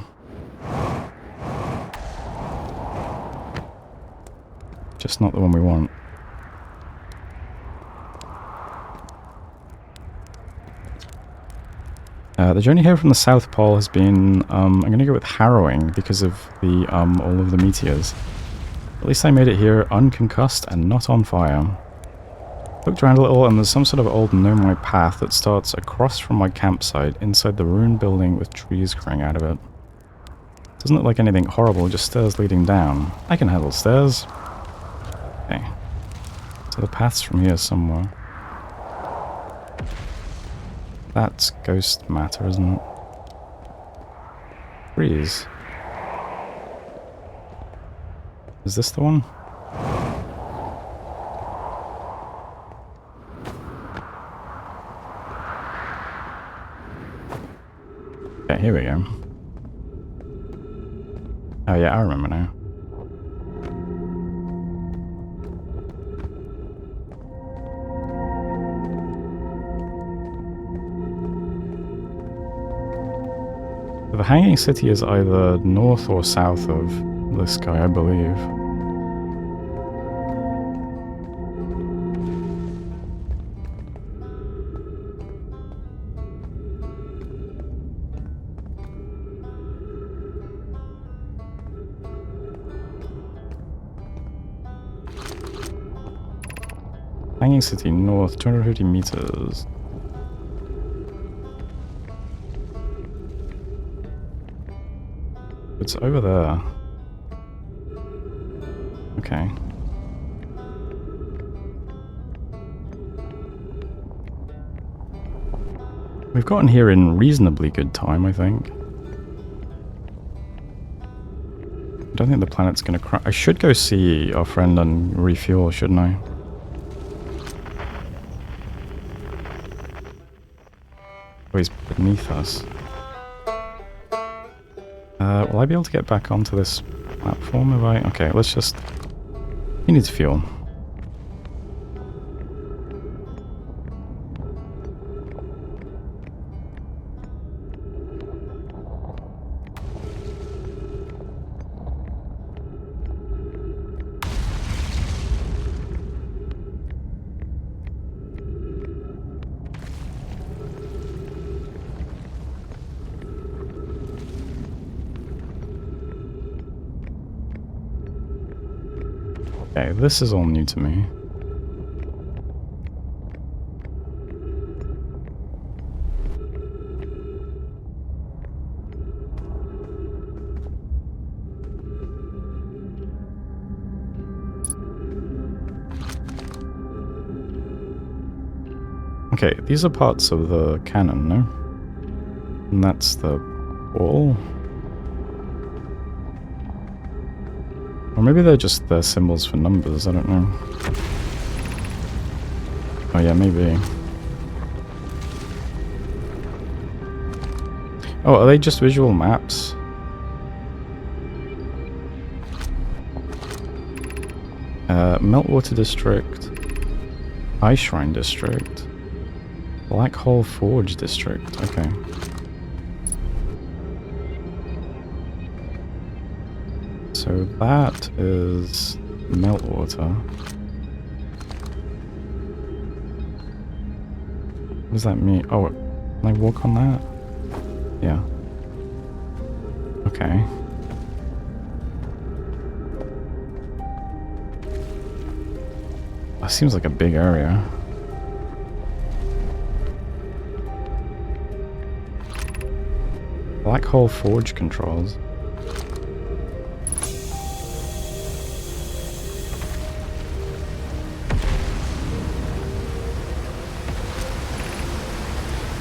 Just not the one we want. The journey here from the South Pole has been, I'm going to go with harrowing because of the, all of the meteors. At least I made it here unconcussed and not on fire. Looked around a little and there's some sort of old gnomite path that starts across from my campsite inside the ruined building with trees growing out of it. Doesn't look like anything horrible, just stairs leading down. I can handle stairs. Okay. So the path's from here somewhere. That's ghost matter, isn't it? Trees. Is this the one? Okay, here we go. Oh yeah, I remember now. The Hanging City is either north or south of this guy, I believe. Hanging City north, 250 meters. It's over there. Okay. We've gotten here in reasonably good time, I think. I don't think the planet's gonna crash. I should go see our friend and refuel, shouldn't I? Oh, he's beneath us. Will I be able to get back onto this platform if I... Okay, let's just... He needs fuel. Okay, this is all new to me. Okay, these are parts of the cannon, no? And that's the wall. Or maybe they're just their symbols for numbers, I don't know. Oh yeah, maybe. Oh, are they just visual maps? Meltwater District, Ice Shrine District, Black Hole Forge District, okay. So that is Meltwater. What does that mean? Oh, can I walk on that? Yeah. Okay. That seems like a big area. Black Hole Forge controls.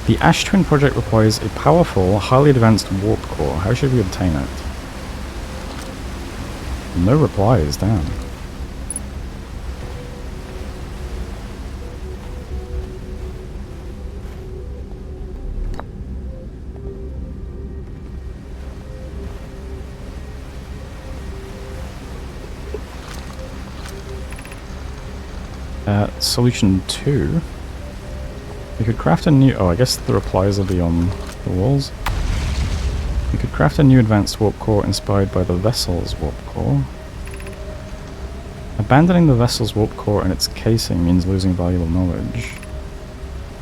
The Ash Twin project requires a powerful, highly advanced warp core. How should we obtain it? No replies, damn. Solution 2. We could craft a new... Oh, I guess the replies will be on the walls. We could craft a new advanced warp core inspired by the vessel's warp core. Abandoning the vessel's warp core and its casing means losing valuable knowledge.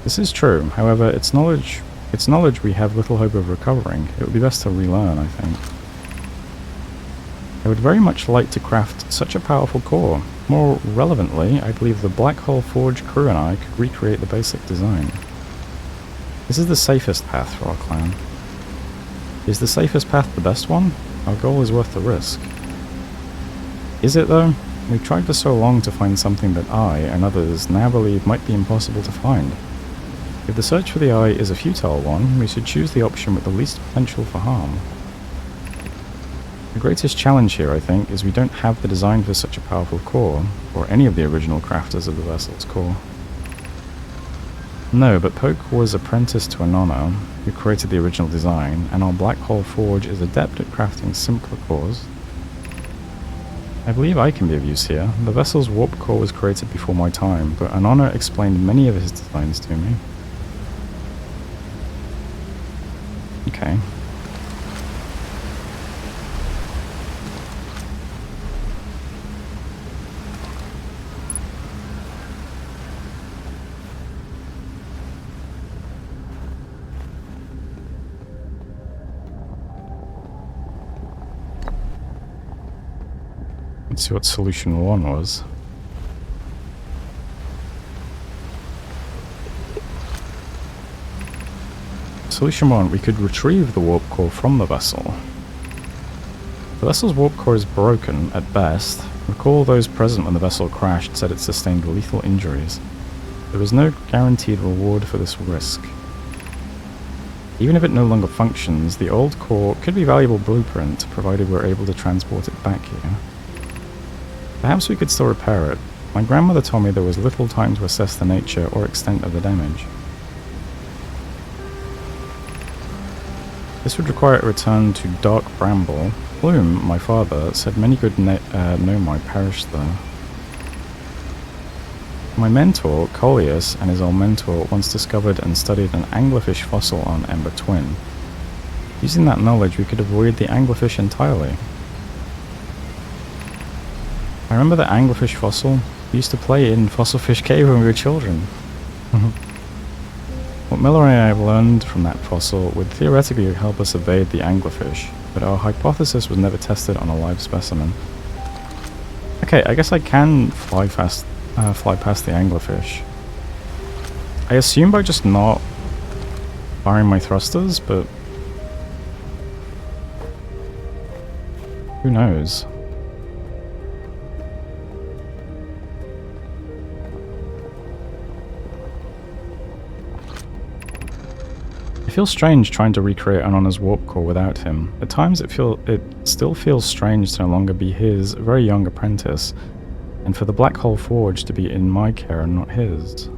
This is true, however, its knowledge Its knowledge we have little hope of recovering. It would be best to relearn, I think. I would very much like to craft such a powerful core. More relevantly, I believe the Black Hole Forge crew and I could recreate the basic design. This is the safest path for our clan. Is the safest path the best one? Our goal is worth the risk. Is it though? We've tried for so long to find something that I and others now believe might be impossible to find. If the search for the eye is a futile one, we should choose the option with the least potential for harm. The greatest challenge here, I think, is we don't have the design for such a powerful core, or any of the original crafters of the vessel's core. No, but Poke was apprenticed to Anona, who created the original design, and our Black Hole Forge is adept at crafting simpler cores. I believe I can be of use here. The vessel's warp core was created before my time, but Anona explained many of his designs to me. Okay. Let's see what solution 1 was. Solution 1, we could retrieve the warp core from the vessel. The vessel's warp core is broken, at best. Recall those present when the vessel crashed said it sustained lethal injuries. There is no guaranteed reward for this risk. Even if it no longer functions, the old core could be a valuable blueprint, provided we're able to transport it back here. Perhaps we could still repair it. My grandmother told me there was little time to assess the nature or extent of the damage. This would require a return to Dark Bramble. Plume, my father, said many good nomai perished there. My mentor, Coleus, and his old mentor once discovered and studied an anglerfish fossil on Ember Twin. Using that knowledge, we could avoid the anglerfish entirely. I remember the anglerfish fossil. We used to play in Fossilfish Cave when we were children. What Miller and I have learned from that fossil would theoretically help us evade the anglerfish, but our hypothesis was never tested on a live specimen. Okay, I guess I can fly past the anglerfish. I assume by just not firing my thrusters, but who knows? It feels strange trying to recreate Anona's warp core without him. At times it still feels strange to no longer be his very young apprentice, and for the Black Hole Forge to be in my care and not his.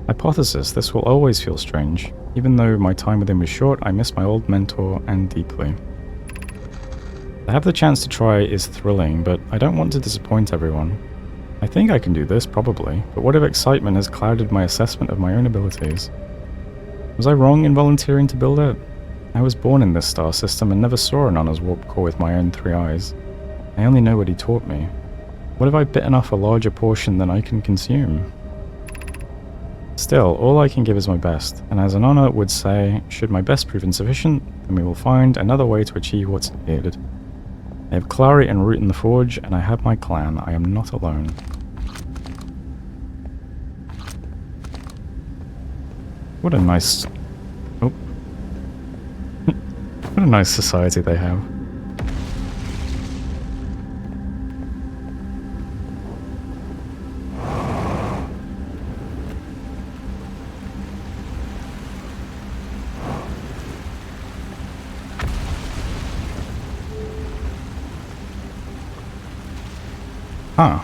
Hypothesis, this will always feel strange. Even though my time with him was short, I miss my old mentor and deeply. To have the chance to try is thrilling, but I don't want to disappoint everyone. I think I can do this, probably, but what if excitement has clouded my assessment of my own abilities? Was I wrong in volunteering to build it? I was born in this star system and never saw Anona's warp core with my own 3 eyes. I only know what he taught me. What if I bitten off a larger portion than I can consume? Still, all I can give is my best, and as Anona would say, should my best prove insufficient, then we will find another way to achieve what's needed. I have Clary and Root in the Forge, and I have my clan. I am not alone. What a nice... Oh. What a nice society they have. Huh.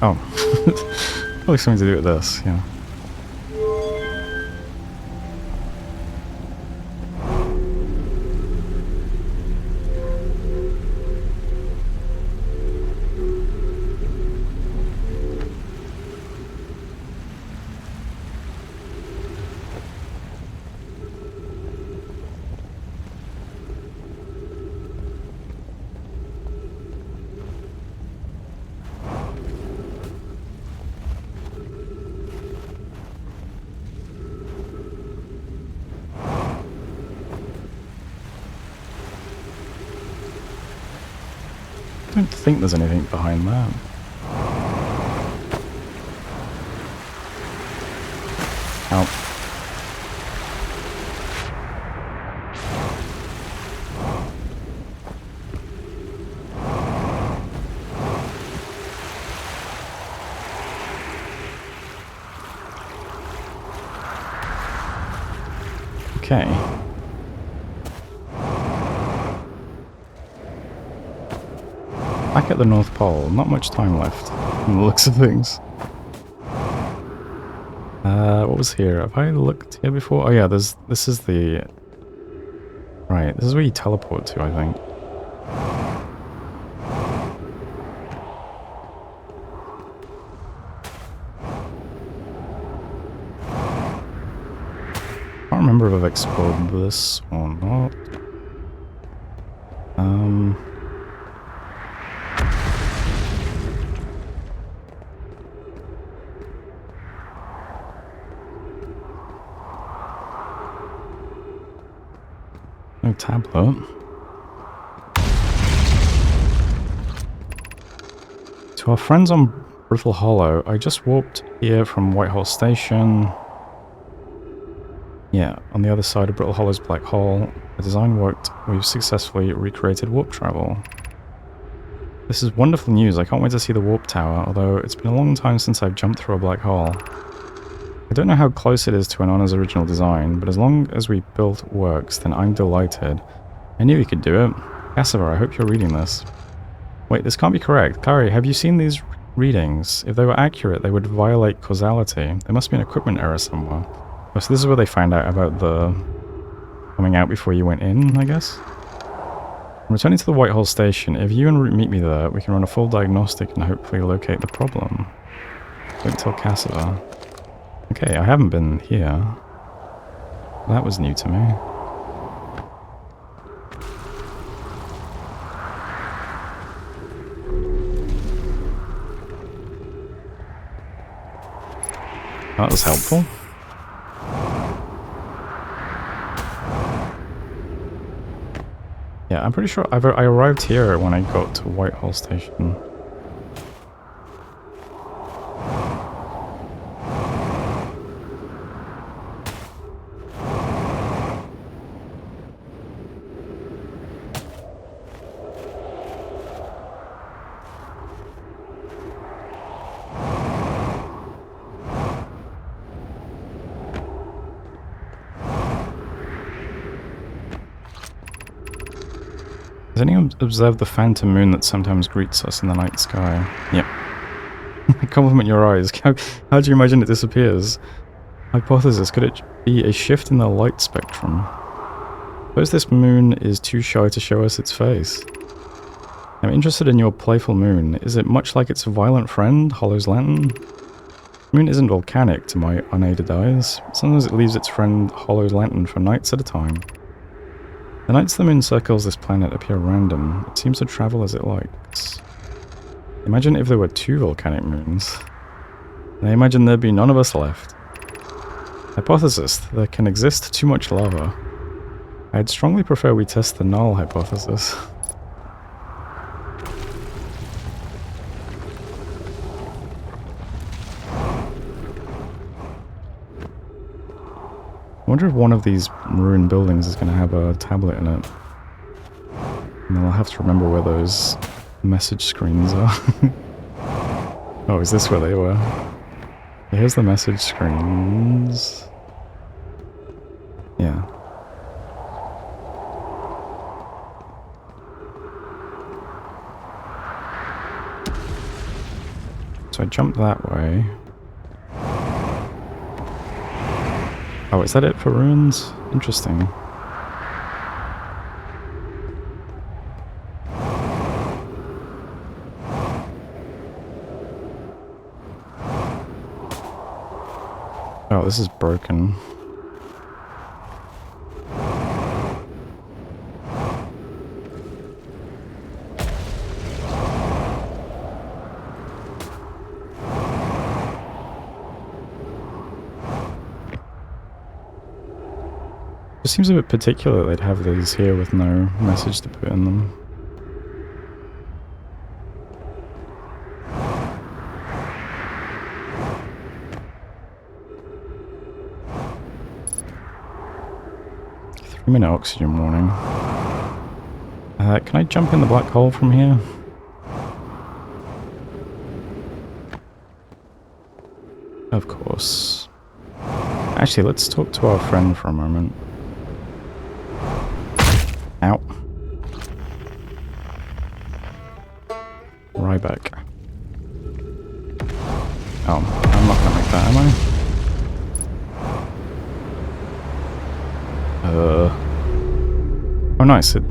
Oh. Probably something to do with this, yeah. I don't think there's anything behind that. Help. Okay. Back at the North Pole, not much time left from the looks of things. What was here? Have I looked here before? Oh yeah, this is the... Right, this is where you teleport to, I think. I can't remember if I've explored this or not. No tablet. To our friends on Brittle Hollow, I just warped here from Whitehall Station. Yeah, on the other side of Brittle Hollow's black hole. The design worked. We've successfully recreated warp travel. This is wonderful news. I can't wait to see the warp tower, although it's been a long time since I've jumped through a black hole. I don't know how close it is to Anana's original design, but as long as we built works, then I'm delighted. I knew we could do it. Cassiver, I hope you're reading this. Wait, this can't be correct. Clary, have you seen these readings? If they were accurate, they would violate causality. There must be an equipment error somewhere. Oh, so this is where they find out about the coming out before you went in, I guess? I'm returning to the Whitehall Station. If you and Root meet me there, we can run a full diagnostic and hopefully locate the problem. Wait until Cassiver. Okay, I haven't been here. That was new to me. That was helpful. Yeah, I'm pretty sure I arrived here when I got to Whitehall Station. Has anyone observed the phantom moon that sometimes greets us in the night sky? Yep. Compliment your eyes. How do you imagine it disappears? Hypothesis, could it be a shift in the light spectrum? Suppose this moon is too shy to show us its face. I'm interested in your playful moon. Is it much like its violent friend, Hollow's Lantern? The moon isn't volcanic to my unaided eyes. Sometimes it leaves its friend Hollow's Lantern for nights at a time. The nights the moon circles this planet appear random. It seems to travel as it likes. Imagine if there were 2 volcanic moons. I imagine there'd be none of us left. Hypothesis, there can exist too much lava. I'd strongly prefer we test the null hypothesis. I wonder if one of these ruined buildings is going to have a tablet in it. And then I'll have to remember where those message screens are. Oh, is this where they were? Here's the message screens. Yeah. So I jumped that way. Oh, is that it for ruins? Interesting. Oh, this is broken. It seems a bit particular they'd have these here with no message to put in them. I'm in an oxygen warning. Can I jump in the black hole from here? Of course. Actually, let's talk to our friend for a moment. Ow. Ryback. Oh, I'm not gonna make that, am I? Oh nice, it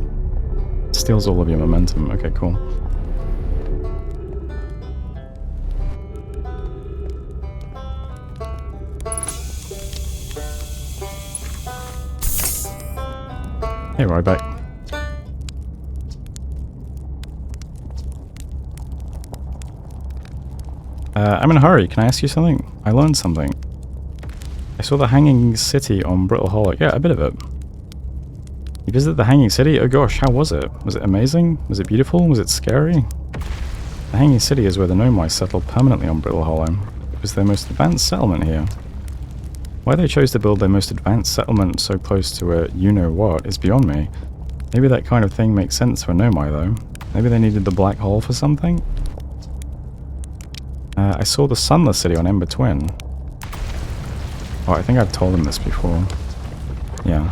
steals all of your momentum. Okay, cool. Hey, Ryback. I'm in a hurry. Can I ask you something? I learned something. I saw the Hanging City on Brittle Hollow. Yeah, a bit of it. You visited the Hanging City? Oh gosh, how was it? Was it amazing? Was it beautiful? Was it scary? The Hanging City is where the Nomai settled permanently on Brittle Hollow. It was their most advanced settlement here. Why they chose to build their most advanced settlement so close to a you-know-what is beyond me. Maybe that kind of thing makes sense for Nomai though. Maybe they needed the black hole for something? I saw the Sunless City on Ember Twin. Oh, I think I've told him this before. Yeah.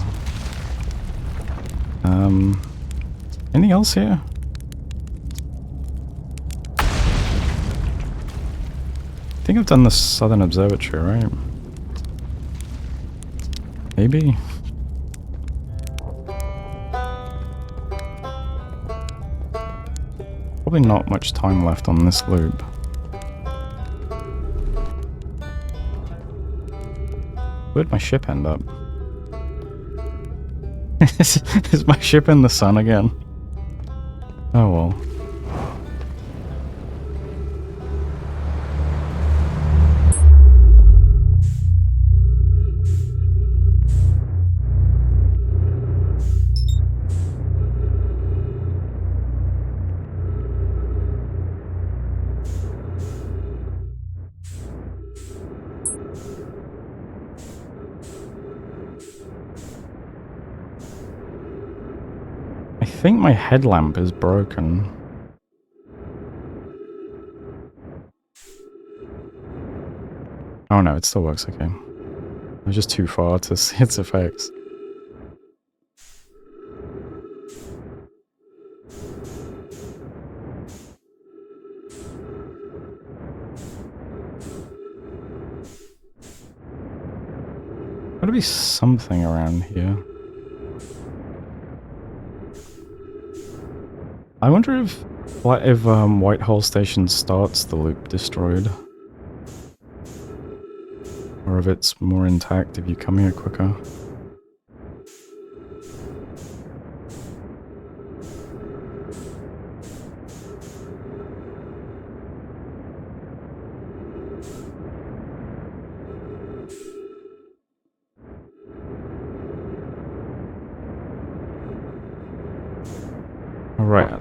Anything else here? I think I've done the Southern Observatory, right? Maybe? Probably not much time left on this loop. Where'd my ship end up? Is my ship in the sun again? Oh well. I think my headlamp is broken. Oh no, it still works okay. I was just too far to see its effects. Gotta be something around here. I wonder if Whitehall Station starts the loop destroyed. Or if it's more intact if you come here quicker. Alright.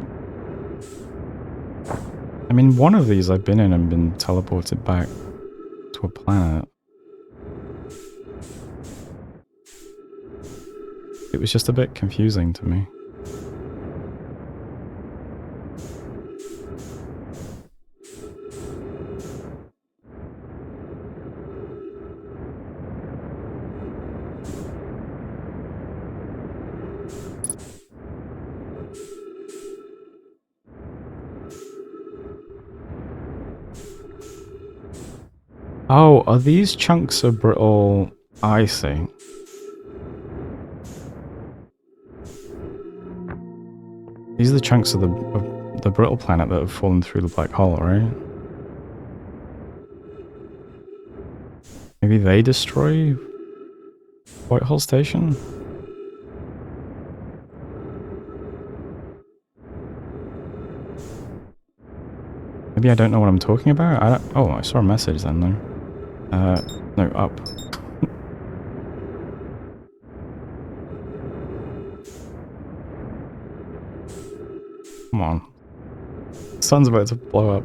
I mean, one of these I've been in and been teleported back to a planet. It was just a bit confusing to me. Oh, are these chunks of brittle? I see. These are the chunks of the brittle planet that have fallen through the black hole, right? Maybe they destroy Whitehall Station? Maybe I don't know what I'm talking about? I don't, oh, I saw a message then, though. No, up. Come on. The sun's about to blow up.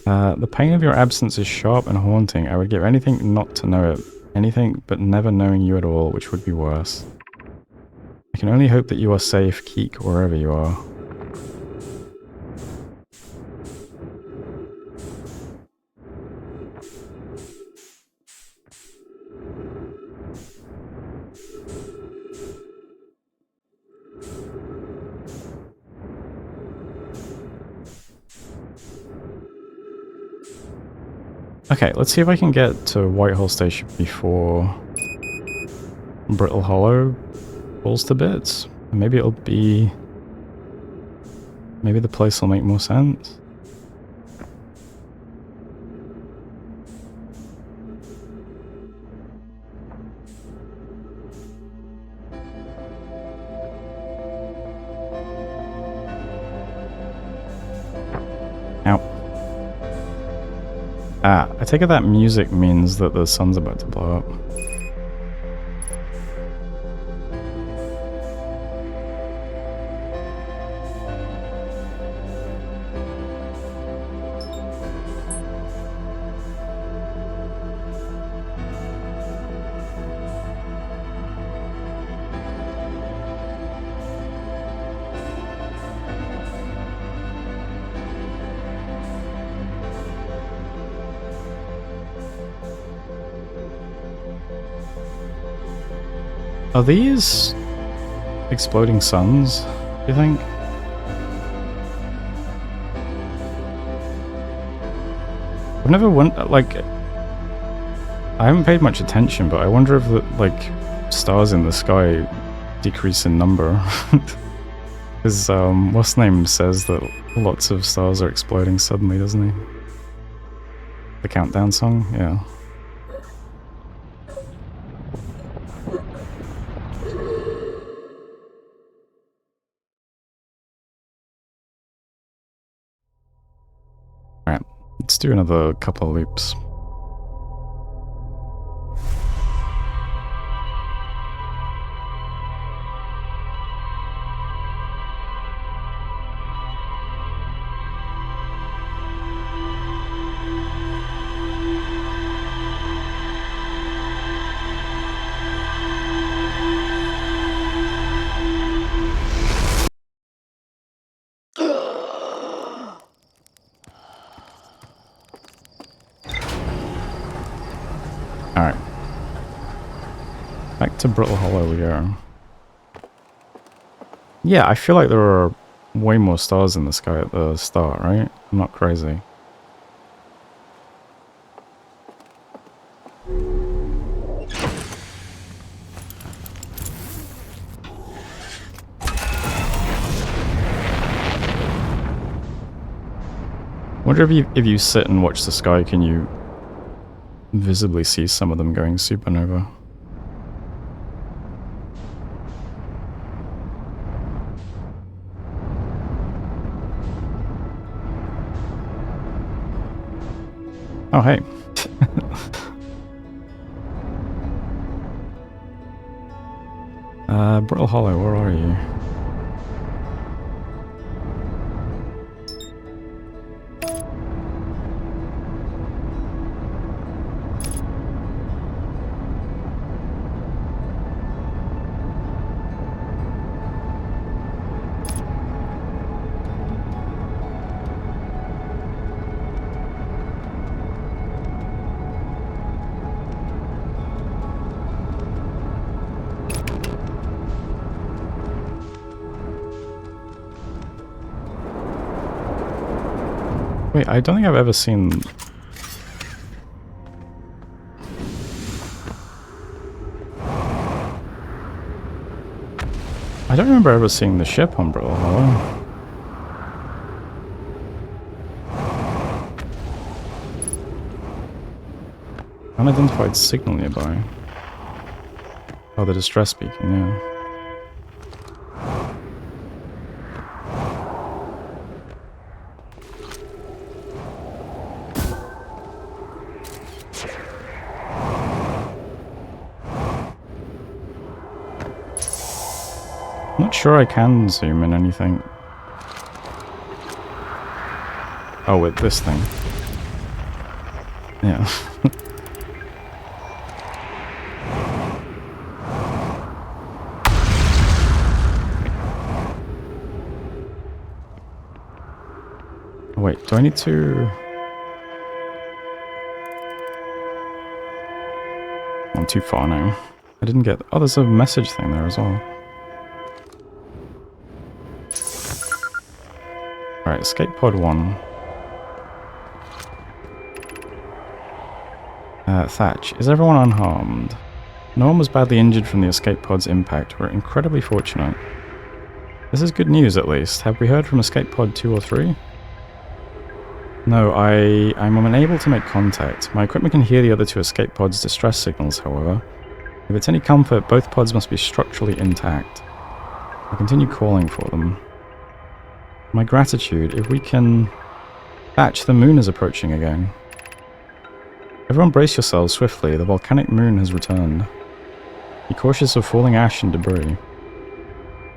The pain of your absence is sharp and haunting. I would give anything not to know it. Anything but never knowing you at all, which would be worse. I can only hope that you are safe, Keek, wherever you are. Okay, let's see if I can get to Whitehall Station before Brittle Hollow falls to bits. Maybe it'll be... maybe the place will make more sense. Ow. Ah, I take it that music means that the sun's about to blow up. Are these exploding suns, do you think? I've never like, I haven't paid much attention, but I wonder if the, like, stars in the sky decrease in number. Because, what's name says that lots of stars are exploding suddenly, doesn't he? The countdown song? Yeah. Alright, let's do another couple of loops. Alright. Back to Brittle Hollow we go. Yeah, I feel like there are way more stars in the sky at the start, right? I'm not crazy. Wonder if you sit and watch the sky, can you visibly see some of them going supernova? Oh, hey. Brittle Hollow, where are you? Wait, I don't think I've ever seen... I don't remember ever seeing the ship on Brittle Hollow. Unidentified signal nearby. Oh, the distress beacon, yeah. Not sure I can zoom in anything. Oh, with this thing. Yeah. Wait, do I need to... I'm too far now. I didn't get... Oh, there's a message thing there as well. Alright, escape pod 1. Thatch, is everyone unharmed? No one was badly injured from the escape pod's impact. We're incredibly fortunate. This is good news, at least. Have we heard from escape pod 2 or 3? No, I'm unable to make contact. My equipment can hear the other 2 escape pods' distress signals, however. If it's any comfort, both pods must be structurally intact. I'll continue calling for them. My gratitude, if we can... Thatch, the moon is approaching again. Everyone brace yourselves swiftly, the volcanic moon has returned. Be cautious of falling ash and debris.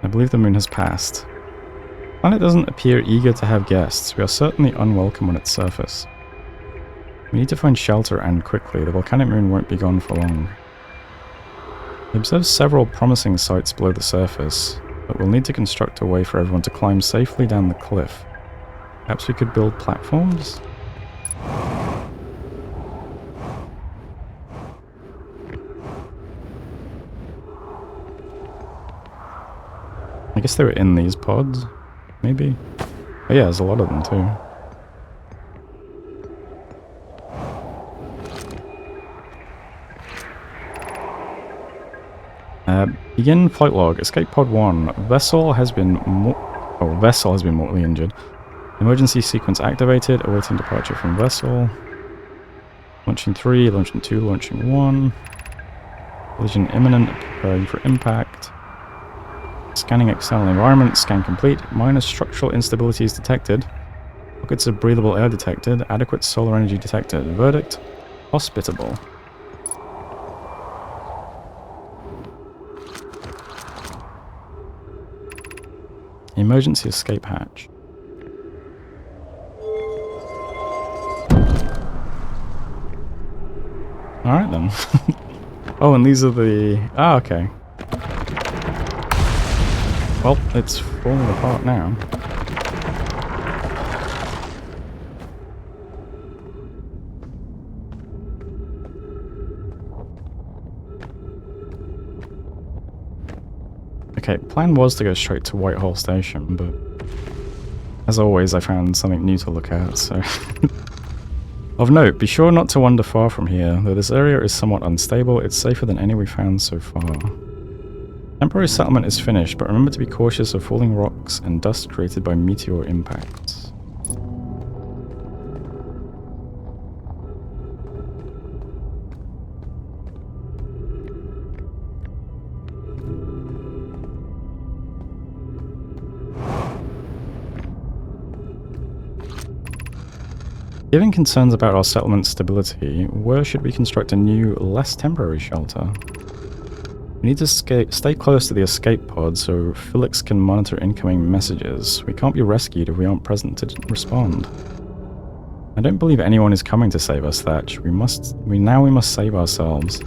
I believe the moon has passed. The planet doesn't appear eager to have guests. We are certainly unwelcome on its surface. We need to find shelter and quickly. The volcanic moon won't be gone for long. We observe several promising sites below the surface, but we'll need to construct a way for everyone to climb safely down the cliff. Perhaps we could build platforms? I guess they were in these pods, maybe? Oh yeah, there's a lot of them too. Begin flight log. Escape pod 1. Vessel has been mortally injured. Emergency sequence activated. Awaiting departure from vessel. Launching 3, launching 2, launching 1. Collision imminent. Preparing for impact. Scanning external environment. Scan complete. Minor structural instabilities detected. Pockets of breathable air detected. Adequate solar energy detected. Verdict: hospitable. Emergency escape hatch. Alright then. Oh, and these are the... Ah, okay. Well, it's falling apart now. Okay, plan was to go straight to Whitehall Station, but as always I found something new to look at, so... Of note, be sure not to wander far from here. Though this area is somewhat unstable, it's safer than any we've found so far. Temporary settlement is finished, but remember to be cautious of falling rocks and dust created by meteor impacts. Given concerns about our settlement's stability, where should we construct a new, less temporary shelter? We need to stay close to the escape pod so Felix can monitor incoming messages. We can't be rescued if we aren't present to respond. I don't believe anyone is coming to save us, Thatch. We must save ourselves.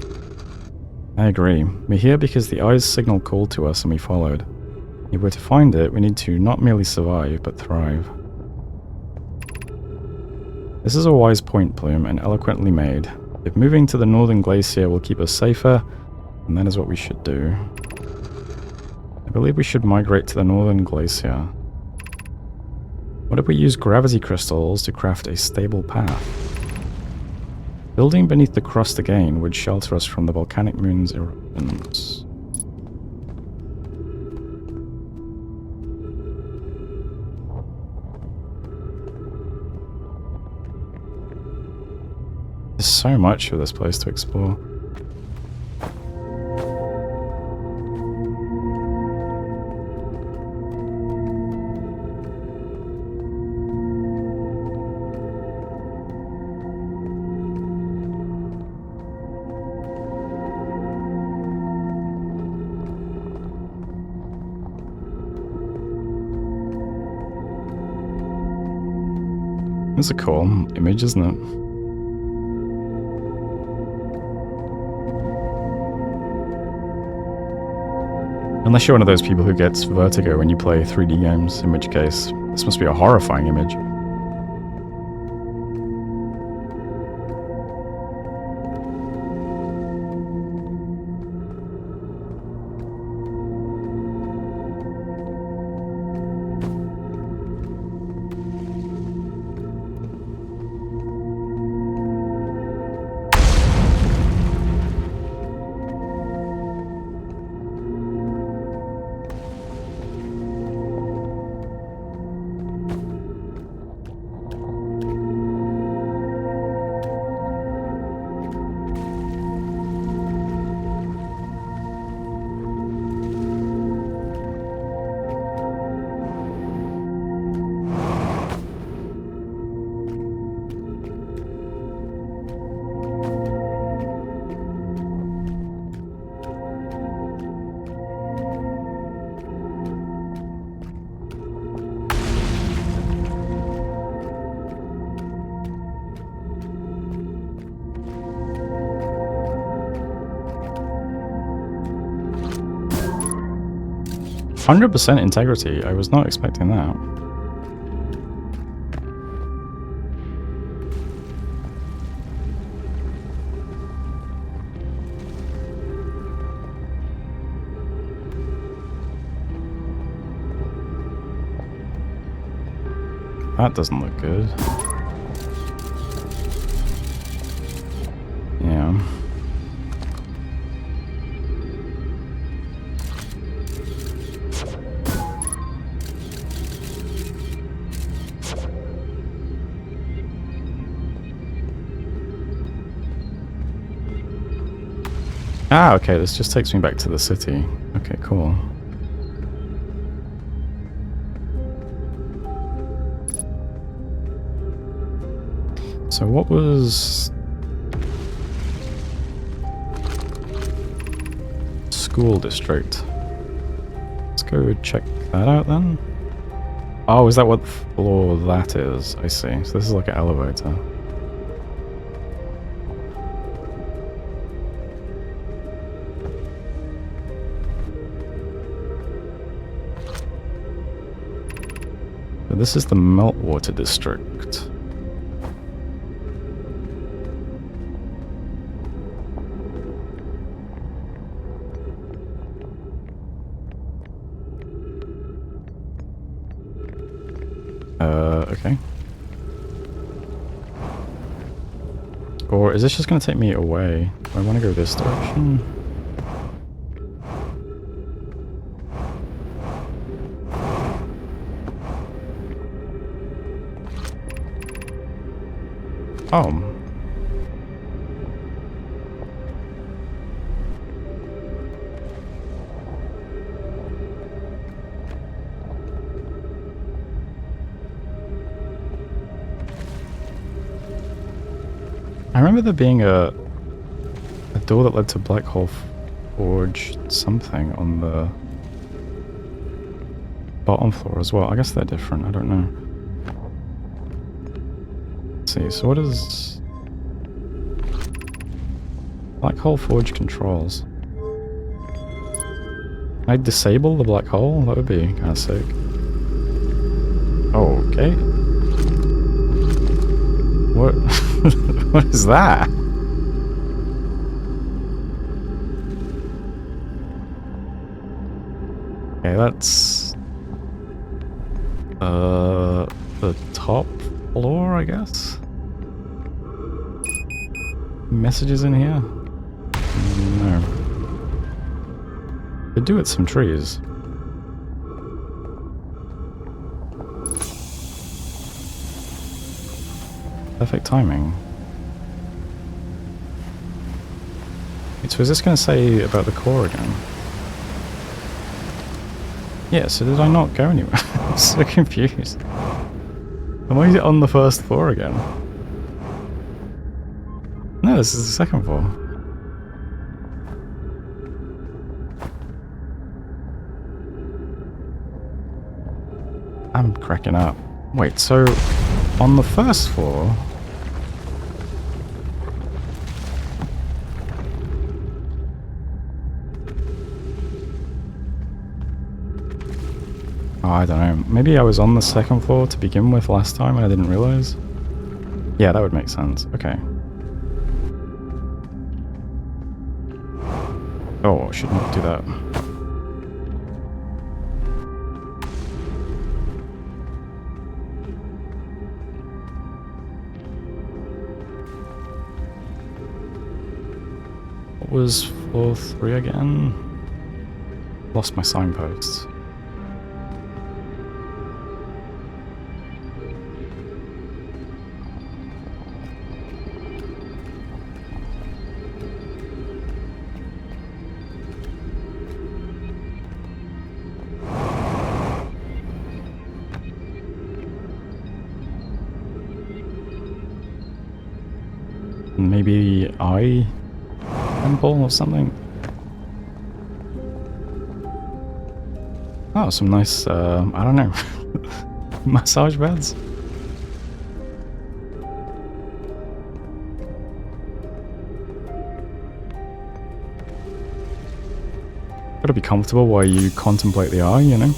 I agree. We're here because the Eye's signal called to us and we followed. If we're to find it, we need to not merely survive, but thrive. This is a wise point, Plume, and eloquently made. If moving to the northern glacier will keep us safer, then that is what we should do. I believe we should migrate to the northern glacier. What if we use gravity crystals to craft a stable path? Building beneath the crust again would shelter us from the volcanic moon's eruptions. There's so much of this place to explore. It's a cool image, isn't it? Unless you're one of those people who gets vertigo when you play 3D games, in which case, this must be a horrifying image. 100% integrity. I was not expecting that. That doesn't look good. Yeah. Ah, okay, this just takes me back to the city. Okay, cool. So what was... School district? Let's go check that out then. Oh, is that what floor that is? I see. So this is like an elevator. So this is the Meltwater district. Okay. Or is this just going to take me away? Do I want to go this direction? Oh. I remember there being a door that led to Black Hole Forge something on the bottom floor as well. I guess they're different, I don't know. Let's see, so what is Black Hole Forge controls? Can I disable the black hole? That would be kind of sick. Oh, okay. What? What is that? Okay, that's the top floor, I guess. Messages in here? No. Could do with some trees. Perfect timing. Wait, so is this going to say about the core again? Yeah, so did I not go anywhere? I'm so confused. Am I on the first floor again? No, this is the second floor. I'm cracking up. Wait, so on the first floor... Oh, I don't know. Maybe I was on the second floor to begin with last time and I didn't realize? Yeah, that would make sense. Okay. Oh, I should not do that. What was floor 3 again? Lost my signposts. Maybe eye temple or something? Oh, some nice, I don't know, massage beds? Gotta be comfortable while you contemplate the eye, you know?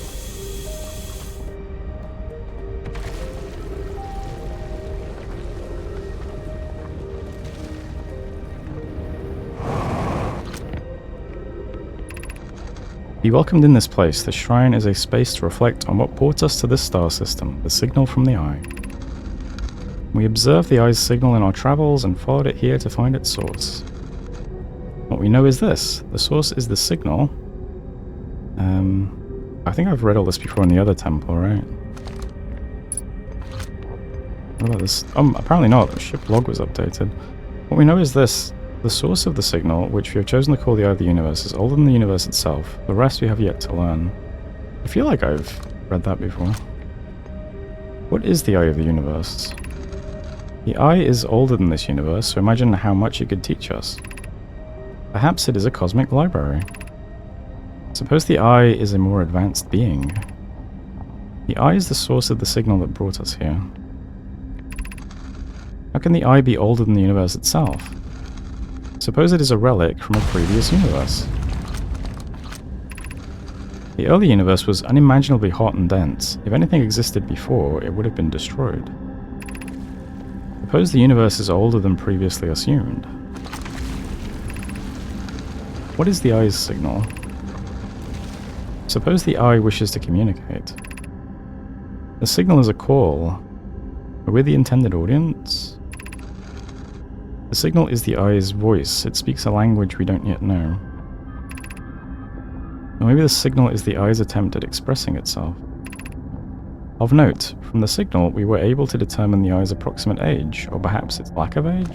Be welcomed in this place. The shrine is a space to reflect on what brought us to this star system, the signal from the eye. We observed the eye's signal in our travels and followed it here to find its source. What we know is this. The source is the signal. I think I've read all this before in the other temple, right? What about this? Apparently not. The ship log was updated. What we know is this. The source of the signal, which we have chosen to call the Eye of the Universe, is older than the universe itself. The rest we have yet to learn. I feel like I've read that before. What is the Eye of the Universe? The Eye is older than this universe, so imagine how much it could teach us. Perhaps it is a cosmic library. Suppose the Eye is a more advanced being. The Eye is the source of the signal that brought us here. How can the Eye be older than the universe itself? Suppose it is a relic from a previous universe. The early universe was unimaginably hot and dense. If anything existed before, it would have been destroyed. Suppose the universe is older than previously assumed. What is the Eye's signal? Suppose the Eye wishes to communicate. The signal is a call. Are we the intended audience? The signal is the Eye's voice. It speaks a language we don't yet know. Or maybe the signal is the Eye's attempt at expressing itself. Of note, from the signal we were able to determine the Eye's approximate age, or perhaps its lack of age?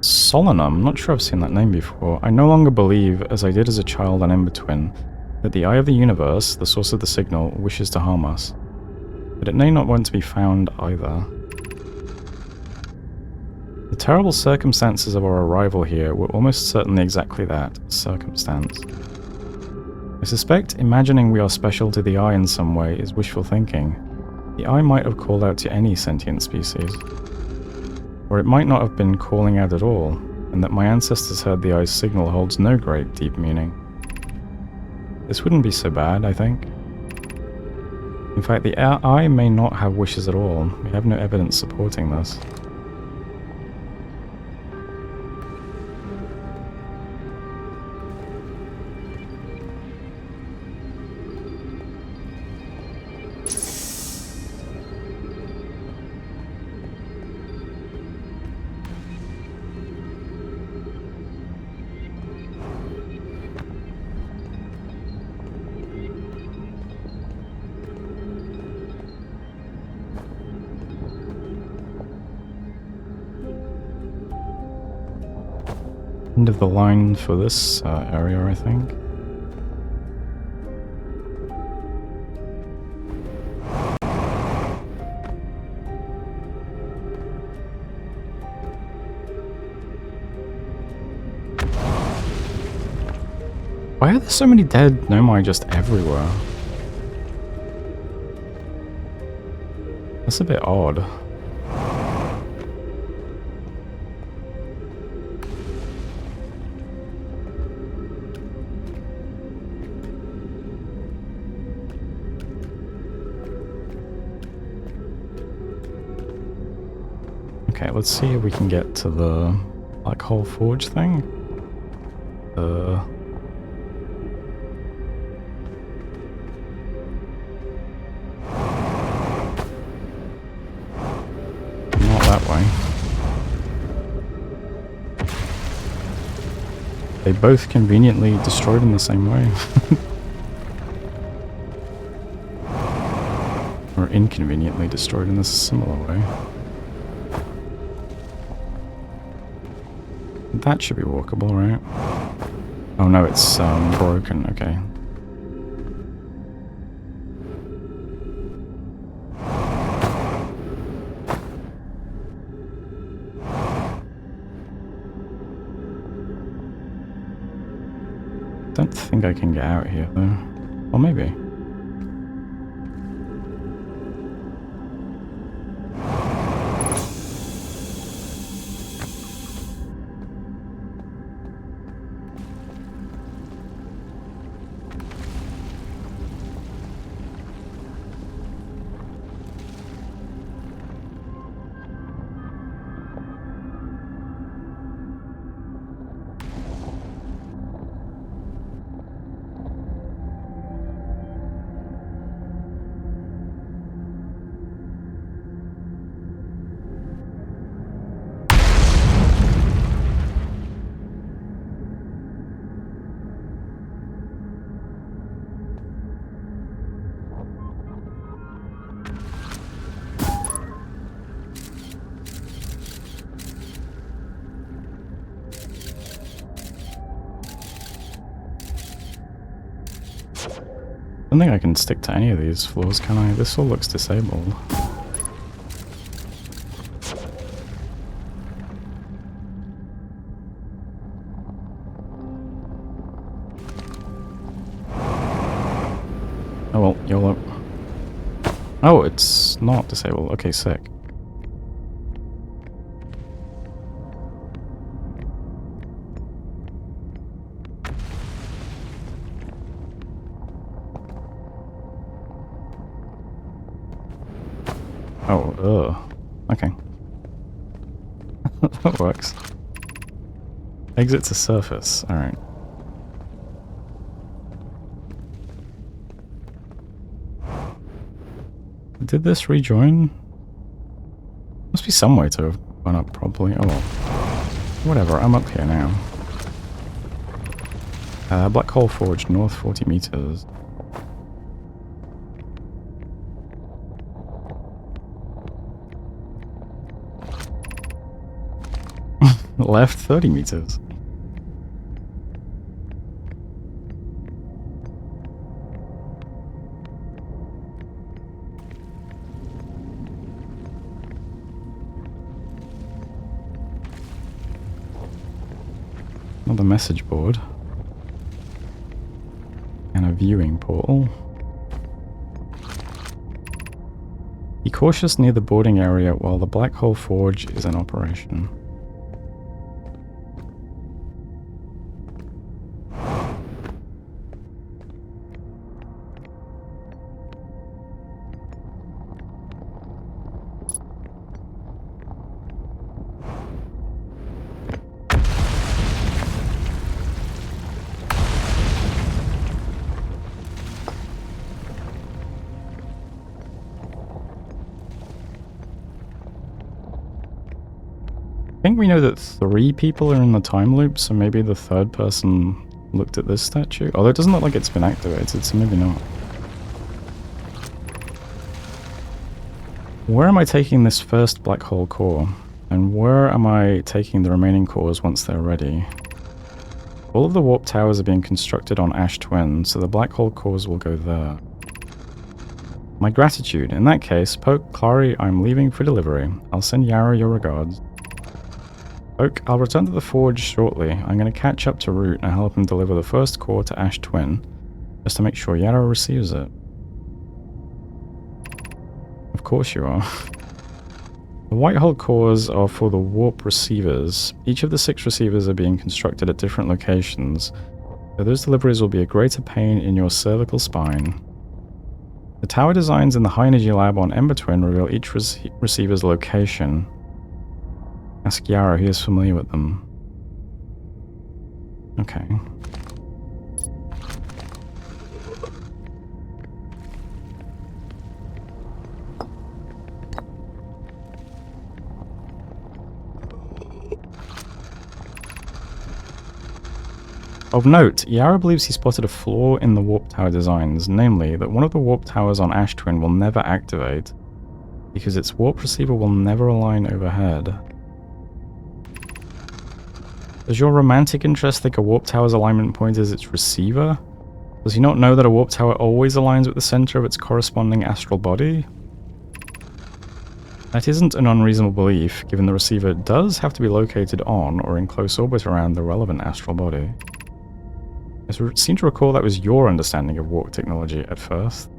Solanum, not sure I've seen that name before. I no longer believe, as I did as a child and in-between, that the Eye of the Universe, the source of the signal, wishes to harm us. But it may not want to be found either. The terrible circumstances of our arrival here were almost certainly exactly that, circumstance. I suspect imagining we are special to the Eye in some way is wishful thinking. The Eye might have called out to any sentient species. Or it might not have been calling out at all, and that my ancestors heard the Eye's signal holds no great, deep meaning. This wouldn't be so bad, I think. In fact, the Eye may not have wishes at all. We have no evidence supporting this. End of the line for this area, I think. Why are there so many dead Nomai just everywhere? That's a bit odd. Okay, let's see if we can get to the Black Hole Forge thing. Not that way. They both conveniently destroyed in the same way. Or inconveniently destroyed in a similar way. That should be walkable, right? Oh no, it's broken, okay. Don't think I can get out here though. Or maybe. I don't think I can stick to any of these floors, can I? This all looks disabled. Oh well, YOLO. Oh, it's not disabled. Okay, sick. Oh, ugh. Okay. That works. Exit to surface. Alright. Did this rejoin? Must be some way to have gone up, probably. Oh well. Whatever, I'm up here now. Black Hole Forge, north 40 meters. Left 30 meters. Another message board. And a viewing portal. Be cautious near the boarding area while the Black Hole Forge is in operation. I think we know that 3 people are in the time loop, so maybe the third person looked at this statue. Although it doesn't look like it's been activated, so maybe not. Where am I taking this first black hole core? And where am I taking the remaining cores once they're ready? All of the warp towers are being constructed on Ash Twin, so the black hole cores will go there. My gratitude. In that case, Poke, Clary, I'm leaving for delivery. I'll send Yara your regards. Oak, I'll return to the forge shortly. I'm going to catch up to Root and help him deliver the first core to Ash Twin, just to make sure Yarrow receives it. Of course you are. The white hull cores are for the warp receivers. Each of the 6 receivers are being constructed at different locations, so those deliveries will be a greater pain in your cervical spine. The tower designs in the high energy lab on Ember Twin reveal each receiver's location. Ask Yarrow, he is familiar with them. Okay. Of note, Yarrow believes he spotted a flaw in the warp tower designs, namely that one of the warp towers on Ash Twin will never activate, because its warp receiver will never align overhead. Does your romantic interest think a warp tower's alignment point is its receiver? Does he not know that a warp tower always aligns with the center of its corresponding astral body? That isn't an unreasonable belief, given the receiver does have to be located on or in close orbit around the relevant astral body. I seem to recall that was your understanding of warp technology at first.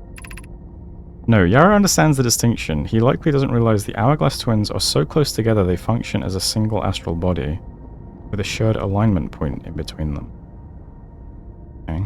No, Yarrow understands the distinction. He likely doesn't realize the Hourglass twins are so close together they function as a single astral body, with a shared alignment point in between them. Okay.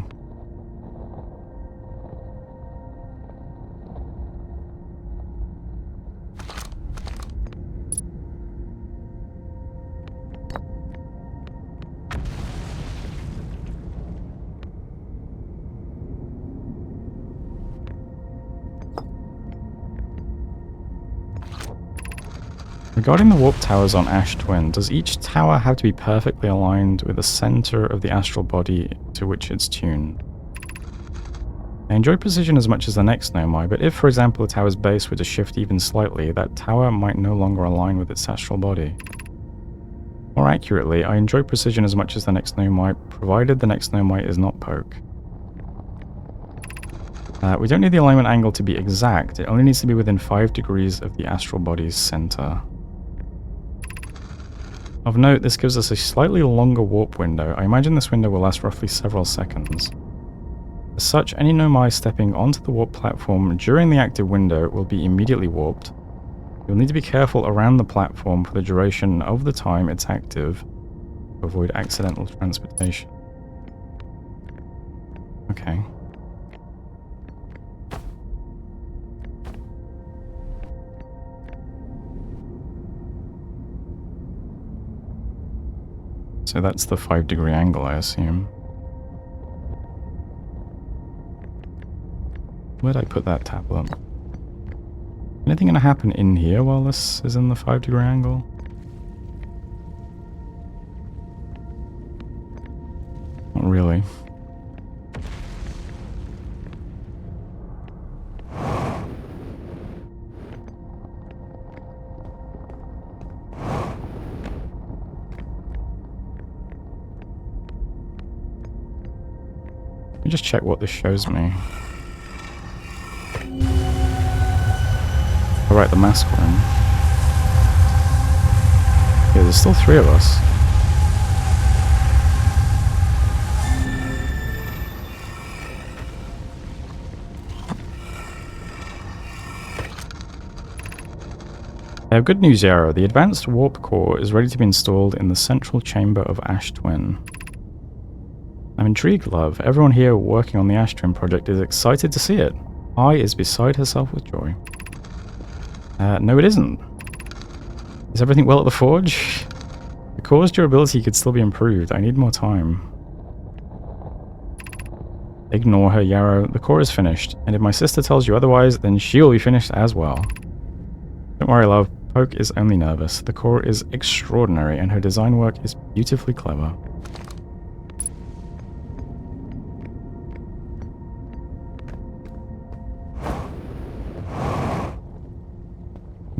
Regarding the warp towers on Ash Twin, does each tower have to be perfectly aligned with the center of the astral body to which it's tuned? I enjoy precision as much as the next Nomai, but if, for example, the tower's base were to shift even slightly, that tower might no longer align with its astral body. More accurately, I enjoy precision as much as the next Nomai, provided the next Nomai is not Poke. We don't need the alignment angle to be exact, it only needs to be within 5 degrees of the astral body's center. Of note, this gives us a slightly longer warp window. I imagine this window will last roughly several seconds. As such, any Nomai stepping onto the warp platform during the active window will be immediately warped. You'll need to be careful around the platform for the duration of the time it's active to avoid accidental transportation. Okay. So that's the 5-degree angle, I assume. Where'd I put that tablet? Anything gonna happen in here while this is in the 5-degree angle? Not really. Let me just check what this shows me. Alright, the mask room. Yeah, there's still 3 of us. I have good news, Yarrow. The advanced warp core is ready to be installed in the central chamber of Ash Twin. I'm intrigued, love. Everyone here working on the Ash Twin project is excited to see it. I is beside herself with joy. No it isn't. Is everything well at the forge? The core's durability could still be improved. I need more time. Ignore her, Yarrow. The core is finished, and if my sister tells you otherwise, then she'll be finished as well. Don't worry, love. Poke is only nervous. The core is extraordinary, and her design work is beautifully clever.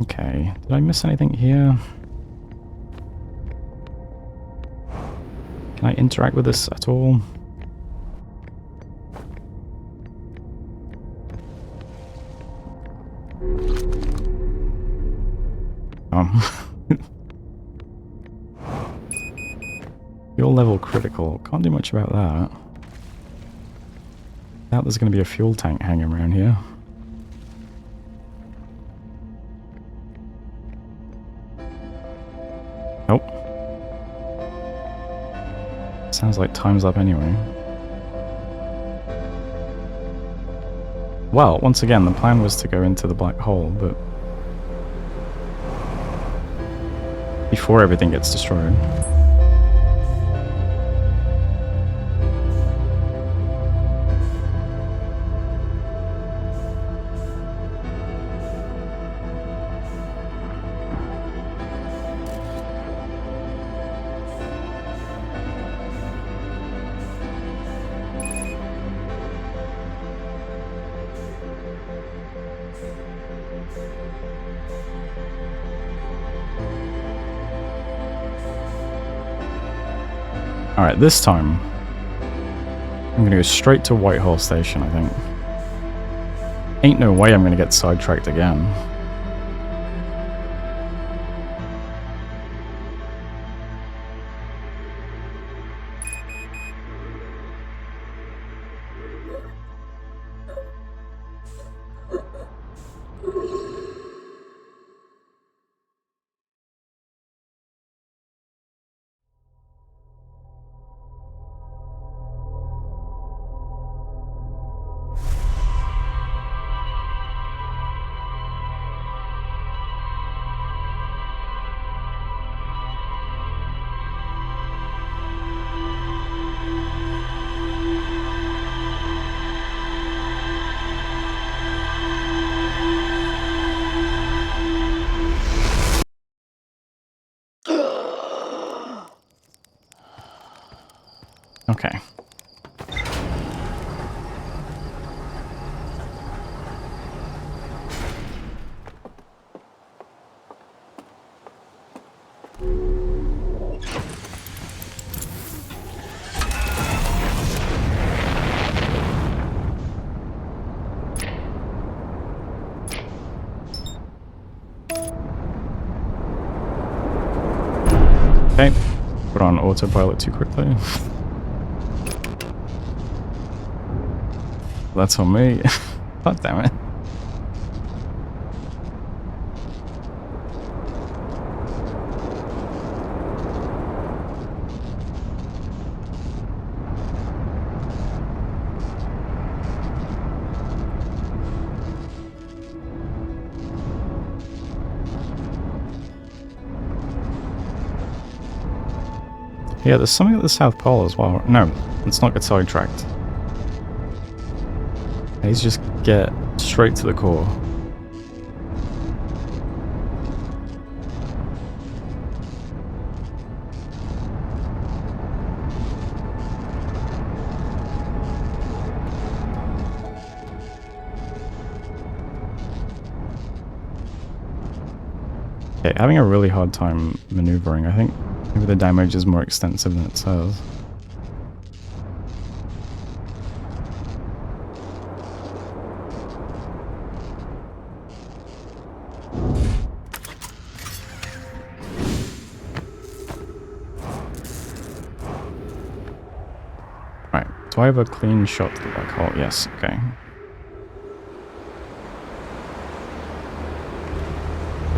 Okay, did I miss anything here? Can I interact with this at all? Fuel level critical. Can't do much about that. Doubt there's going to be a fuel tank hanging around here. Nope. Sounds like time's up anyway. Well, once again, the plan was to go into the black hole, but before everything gets destroyed. Alright, this time I'm gonna go straight to Whitehall Station, I think. Ain't no way I'm gonna get sidetracked again. Okay. Okay. Put on autopilot too quickly. That's on me. God damn it. Yeah, there's something at the South Pole as well. No, let's not get sidetracked. Let's just get straight to the core. Okay, having a really hard time maneuvering. I think maybe the damage is more extensive than it says. Right, do I have a clean shot to the black hole? Yes, okay.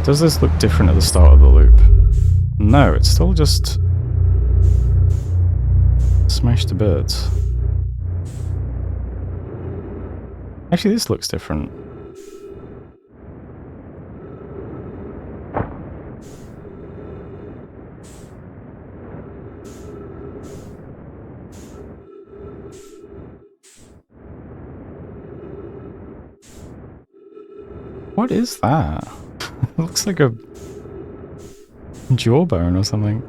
Does this look different at the start of the loop? No, it's still just smashed to bits. Actually, this looks different. What is that? It looks like a jawbone or something.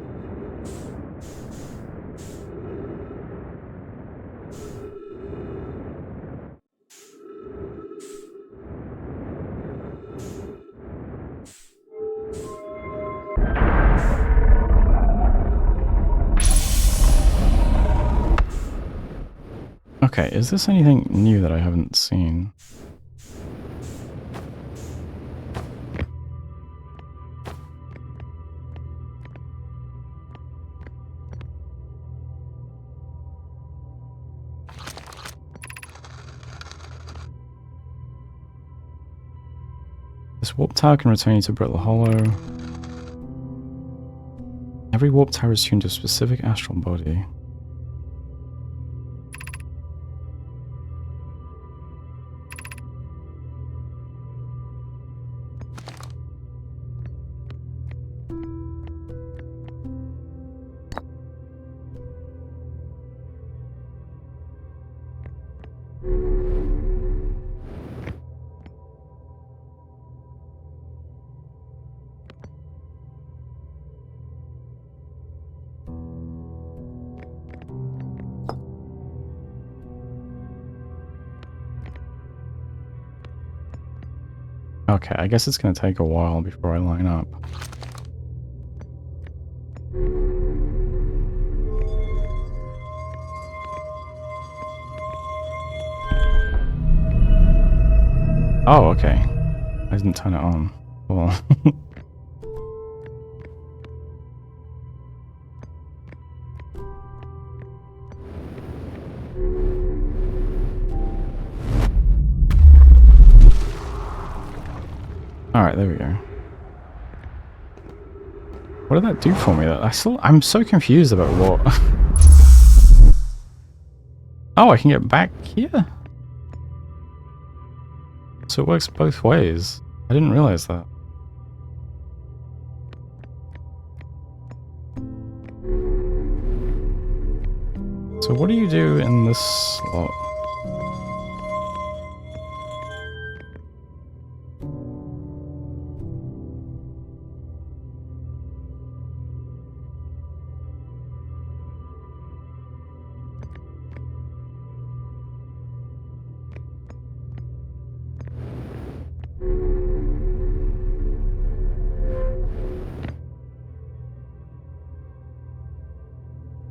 Okay, is this anything new that I haven't seen? This warp tower can return you to Brittle Hollow. Every warp tower is tuned to a specific astral body. Okay, I guess it's going to take a while before I line up. Oh, okay. I didn't turn it on. Cool. Alright, there we go. What did that do for me? I'm so confused about what. Oh, I can get back here? So it works both ways. I didn't realize that. So what do you do in this slot?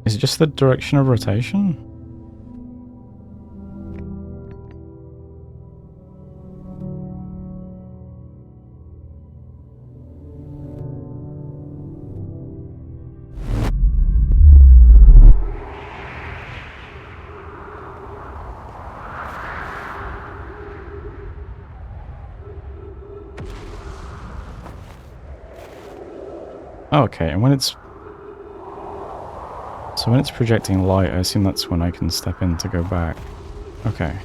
Is it just the direction of rotation? Okay, and when it's... So when it's projecting light, I assume that's when I can step in to go back. Okay.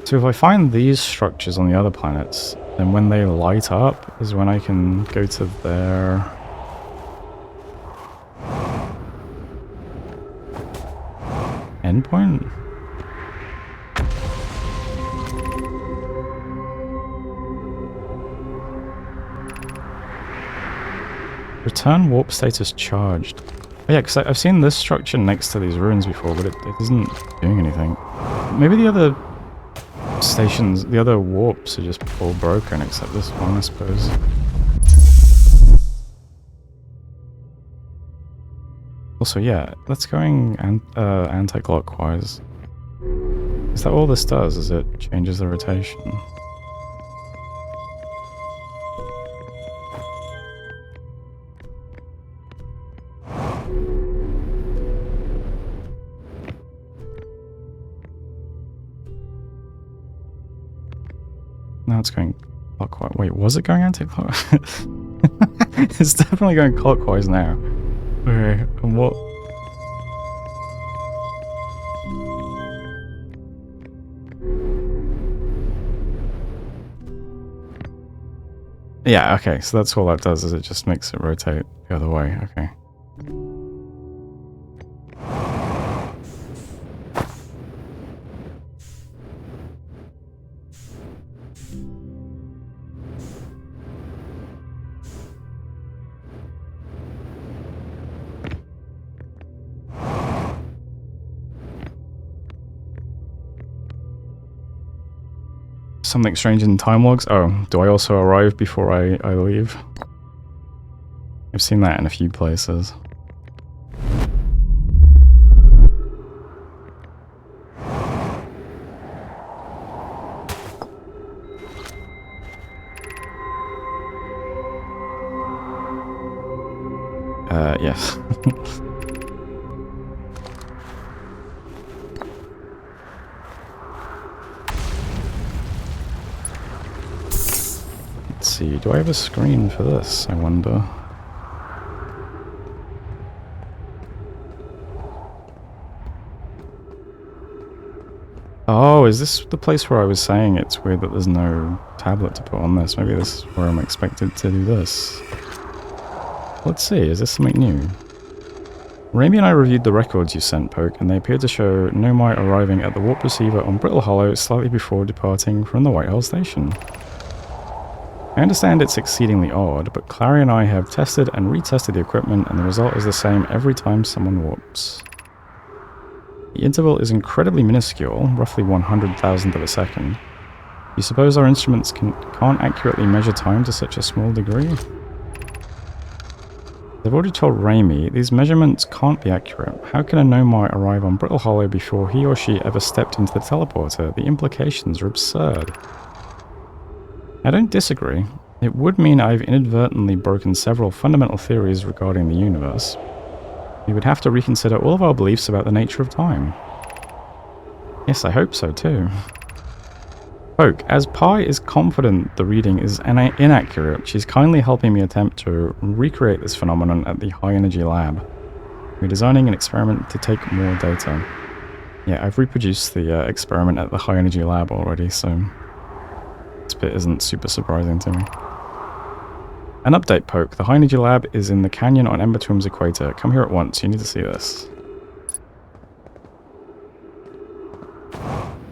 So if I find these structures on the other planets, then when they light up is when I can go to their... endpoint? Return warp status charged. Oh yeah, because I've seen this structure next to these ruins before, but it isn't doing anything. Maybe the other stations, the other warps are just all broken, except this one, I suppose. Also, yeah, that's going anti-clockwise. Is that all this does, is it changes the rotation? Now it's going clockwise. Wait, was it going anti-clockwise? It's definitely going clockwise now. Okay, and what? Yeah, okay, so that's all that does, is it just makes it rotate the other way. Okay. Something strange in time logs? Oh, do I also arrive before I leave? I've seen that in a few places. Yes. Let's see, do I have a screen for this, I wonder? Oh, is this the place where I was saying it's weird that there's no tablet to put on this? Maybe this is where I'm expected to do this. Let's see, is this something new? Raimi and I reviewed the records you sent, Poke, and they appear to show Nomai arriving at the warp receiver on Brittle Hollow slightly before departing from the Whitehall station. I understand it's exceedingly odd, but Clary and I have tested and retested the equipment, and the result is the same every time someone warps. The interval is incredibly minuscule, roughly 100,000th of a second. You suppose our instruments can't accurately measure time to such a small degree? I've already told Raimi, these measurements can't be accurate. How can a Nomai arrive on Brittle Hollow before he or she ever stepped into the teleporter? The implications are absurd. I don't disagree. It would mean I've inadvertently broken several fundamental theories regarding the universe. We would have to reconsider all of our beliefs about the nature of time. Yes, I hope so too. Poke, as Pi is confident the reading is inaccurate, she's kindly helping me attempt to recreate this phenomenon at the High Energy Lab. We're designing an experiment to take more data. Yeah, I've reproduced the experiment at the High Energy Lab already, so this bit isn't super surprising to me. An update, Poke. The High Energy Lab is in the canyon on Embertwim's equator. Come here at once. You need to see this.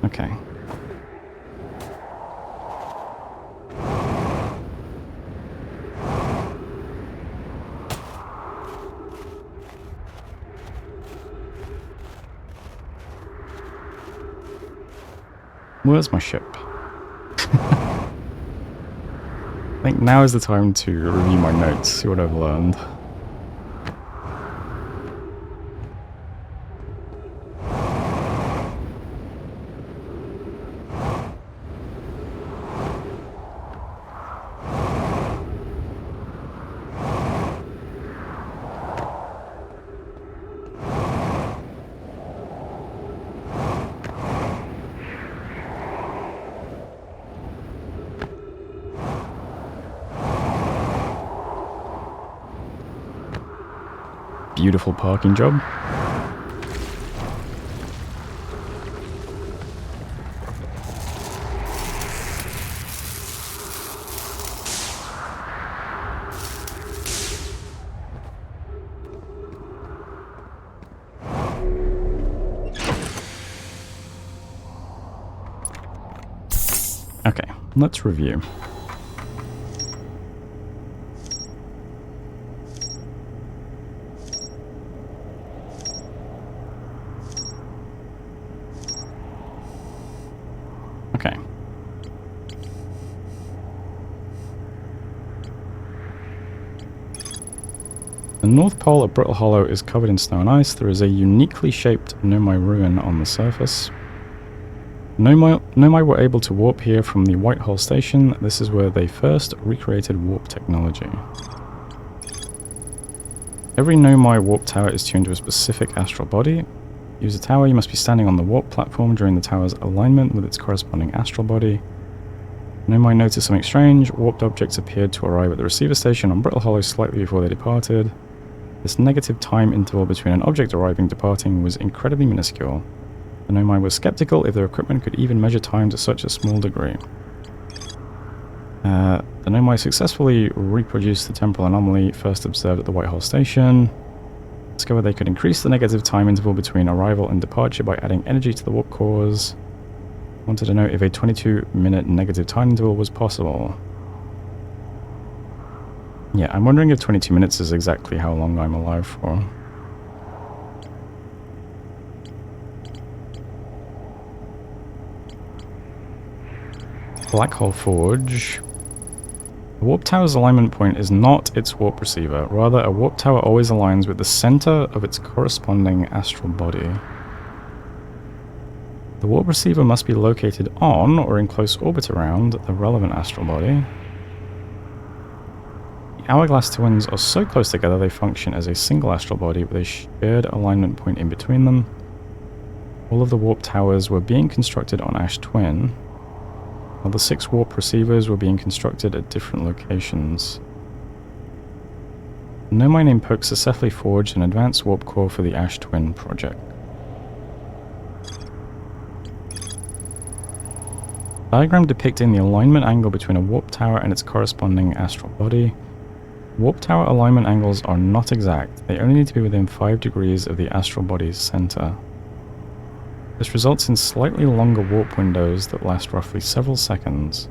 Okay. Where's my ship? I think now is the time to review my notes, see what I've learned. Beautiful parking job. Okay, let's review. Okay. The North Pole of Brittle Hollow is covered in snow and ice. There is a uniquely shaped Nomai ruin on the surface. Nomai were able to warp here from the Whitehall station. This is where they first recreated warp technology. Every Nomai warp tower is tuned to a specific astral body. To use a tower, you must be standing on the warp platform during the tower's alignment with its corresponding astral body. Nomai noticed something strange. Warped objects appeared to arrive at the receiver station on Brittle Hollow slightly before they departed. This negative time interval between an object arriving and departing was incredibly minuscule. The Nomai were skeptical if their equipment could even measure time to such a small degree. The Nomai successfully reproduced the temporal anomaly first observed at the Whitehall station. Discovered they could increase the negative time interval between arrival and departure by adding energy to the warp cores. Wanted to know if a 22-minute negative time interval was possible. Yeah, I'm wondering if 22 minutes is exactly how long I'm alive for. Black Hole Forge. The warp tower's alignment point is not its warp receiver. Rather, a warp tower always aligns with the center of its corresponding astral body. The warp receiver must be located on or in close orbit around the relevant astral body. The Hourglass twins are so close together they function as a single astral body with a shared alignment point in between them. All of the warp towers were being constructed on Ash Twin. While the 6 warp receivers were being constructed at different locations. A nomai named Poke successfully forged an advanced warp core for the Ash Twin project. Diagram depicting the alignment angle between a warp tower and its corresponding astral body. Warp tower alignment angles are not exact. They only need to be within 5 degrees of the astral body's center. This results in slightly longer warp windows that last roughly several seconds.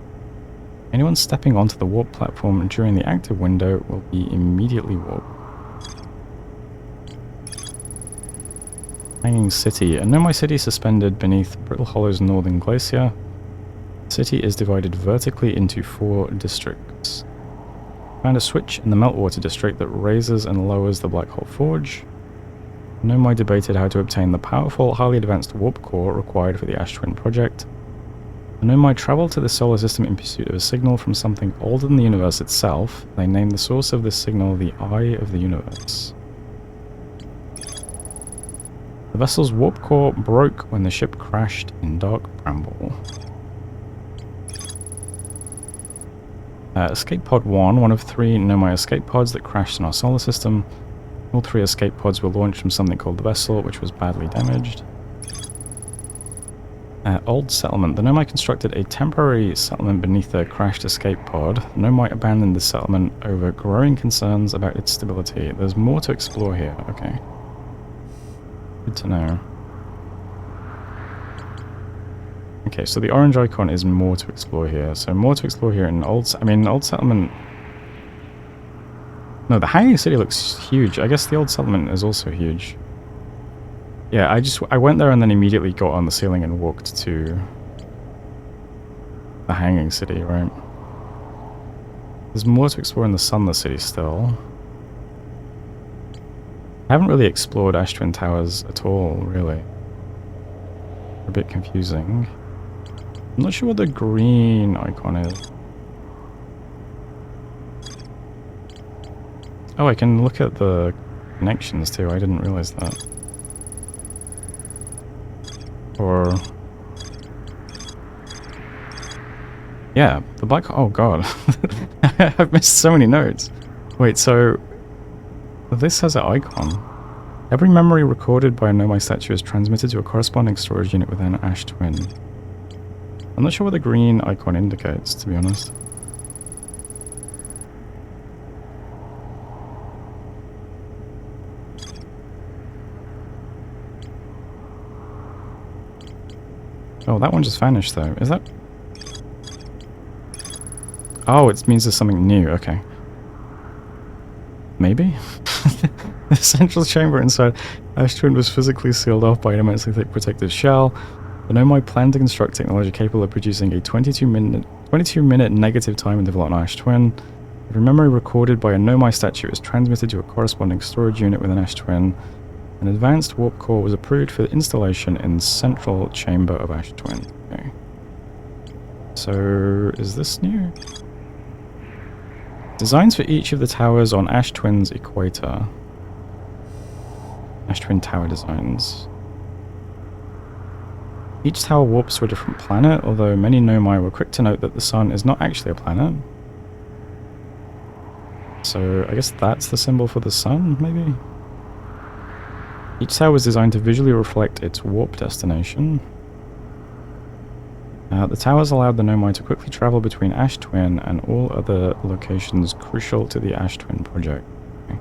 Anyone stepping onto the warp platform during the active window will be immediately warped. Hanging City. A nomai city suspended beneath Brittle Hollow's northern glacier. The city is divided vertically into 4 districts. Found a switch in the Meltwater district that raises and lowers the Black Hole Forge. Nomai debated how to obtain the powerful, highly advanced warp core required for the Ash Twin project. The nomai traveled to the solar system in pursuit of a signal from something older than the universe itself. They named the source of this signal the Eye of the Universe. The vessel's warp core broke when the ship crashed in Dark Bramble. Escape Pod 1, one of 3 nomai escape pods that crashed in our solar system. All 3 escape pods were launched from something called the vessel, which was badly damaged. Old Settlement. The nomai constructed a temporary settlement beneath their crashed escape pod. The nomai abandoned the settlement over growing concerns about its stability. There's more to explore here. Okay. Good to know. Okay, so the orange icon is more to explore here. So more to explore here in Old Settlement... No, the Hanging City looks huge. I guess the Old Settlement is also huge. Yeah, I went there and then immediately got on the ceiling and walked to the Hanging City, right? There's more to explore in the Sunless City still. I haven't really explored Ash Twin Towers at all, really. A bit confusing. I'm not sure what the green icon is. Oh, I can look at the connections too. I didn't realize that. Or... yeah, the black... oh god. I've missed so many notes. Wait, so... this has an icon. Every memory recorded by a nomai statue is transmitted to a corresponding storage unit within Ash Twin. I'm not sure what the green icon indicates, to be honest. Oh, that one just vanished though. Is that... oh, it means there's something new. Okay. Maybe? The central chamber inside Ash Twin was physically sealed off by an immensely thick protective shell. The nomai planned to construct technology capable of producing a 22-minute negative time interval on Ash Twin. Every memory recorded by a nomai statue is transmitted to a corresponding storage unit within Ash Twin. An advanced warp core was approved for installation in the central chamber of Ash Twin. Okay. So, is this new? Designs for each of the towers on Ash Twin's equator. Ash Twin tower designs. Each tower warps to a different planet, although many nomai were quick to note that the sun is not actually a planet. So, I guess that's the symbol for the sun, maybe? Each tower was designed to visually reflect its warp destination. The towers allowed the nomai to quickly travel between Ash Twin and all other locations crucial to the Ash Twin project. Okay.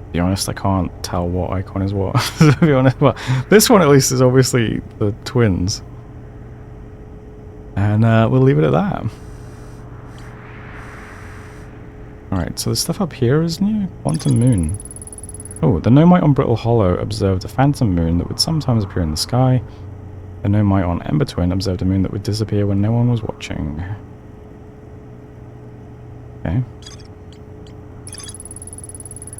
To be honest, I can't tell what icon is what. To be honest, well, this one at least is obviously the twins. And we'll leave it at that. Alright, so the stuff up here is new. Quantum Moon. Oh, the nomai on Brittle Hollow observed a phantom moon that would sometimes appear in the sky. The nomai on Ember Twin observed a moon that would disappear when no one was watching. Okay.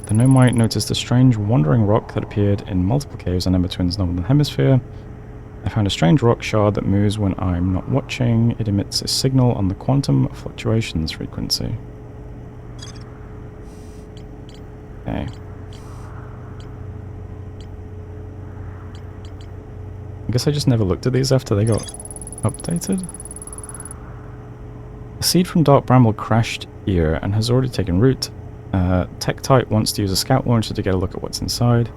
The nomai noticed a strange wandering rock that appeared in multiple caves on Ember Twin's northern hemisphere. I found a strange rock shard that moves when I'm not watching. It emits a signal on the quantum fluctuations frequency. Okay. I guess I just never looked at these after they got updated. A seed from Dark Bramble crashed here and has already taken root. Tektite wants to use a scout launcher to get a look at what's inside.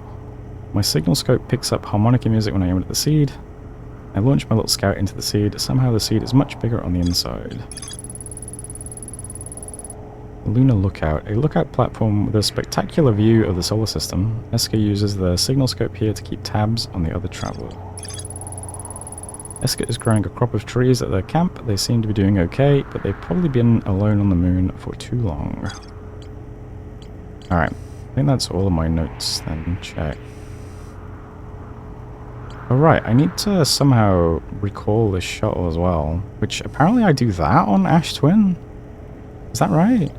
My signal scope picks up harmonica music when I aim it at the seed. I launch my little scout into the seed. Somehow the seed is much bigger on the inside. Lunar Lookout. A lookout platform with a spectacular view of the solar system. Eska uses the signal scope here to keep tabs on the other traveler. Eska is growing a crop of trees at their camp. They seem to be doing okay, but they've probably been alone on the moon for too long. Alright, I think that's all of my notes then. Check. Alright, I need to somehow recall this shuttle as well, which apparently I do that on Ash Twin? Is that right?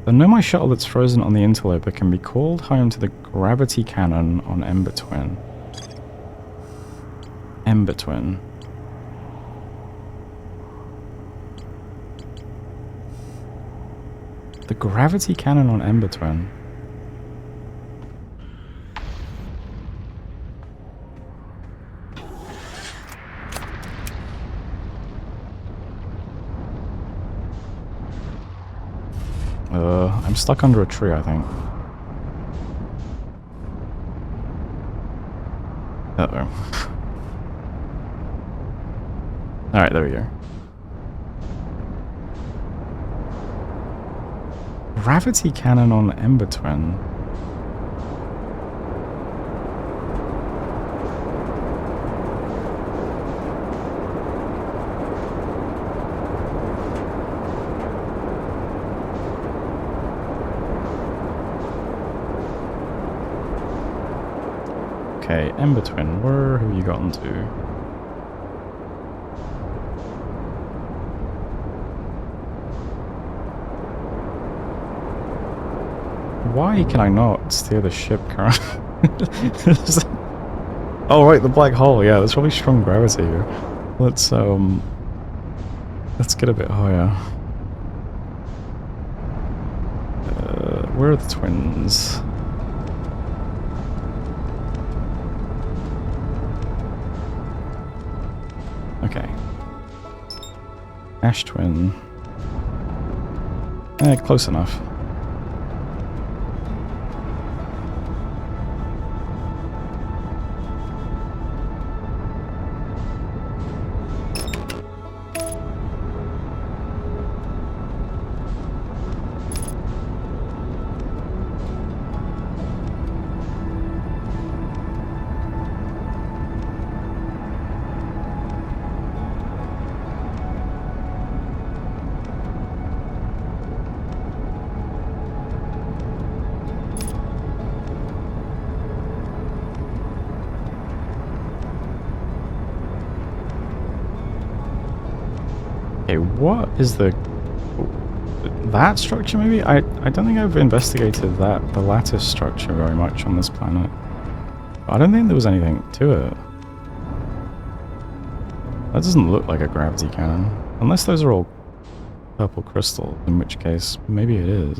The Nomai shuttle that's frozen on the interloper can be called home to the gravity cannon on Ember Twin. Ember Twin. The gravity cannon on Ember Twin. I'm stuck under a tree, I think. Uh-oh. Alright, there we go. Gravity cannon on Ember Twin. Okay, Ember Twin, where have you gotten to? Why can I not steer the ship currently? Oh right, the black hole, yeah, there's probably strong gravity here. Let's get a bit higher. Where are the twins? Okay. Ash Twin. Close enough. Okay, what is that structure maybe? I don't think I've investigated the lattice structure very much on this planet. I don't think there was anything to it. That doesn't look like a gravity cannon. Unless those are all purple crystals, in which case maybe it is.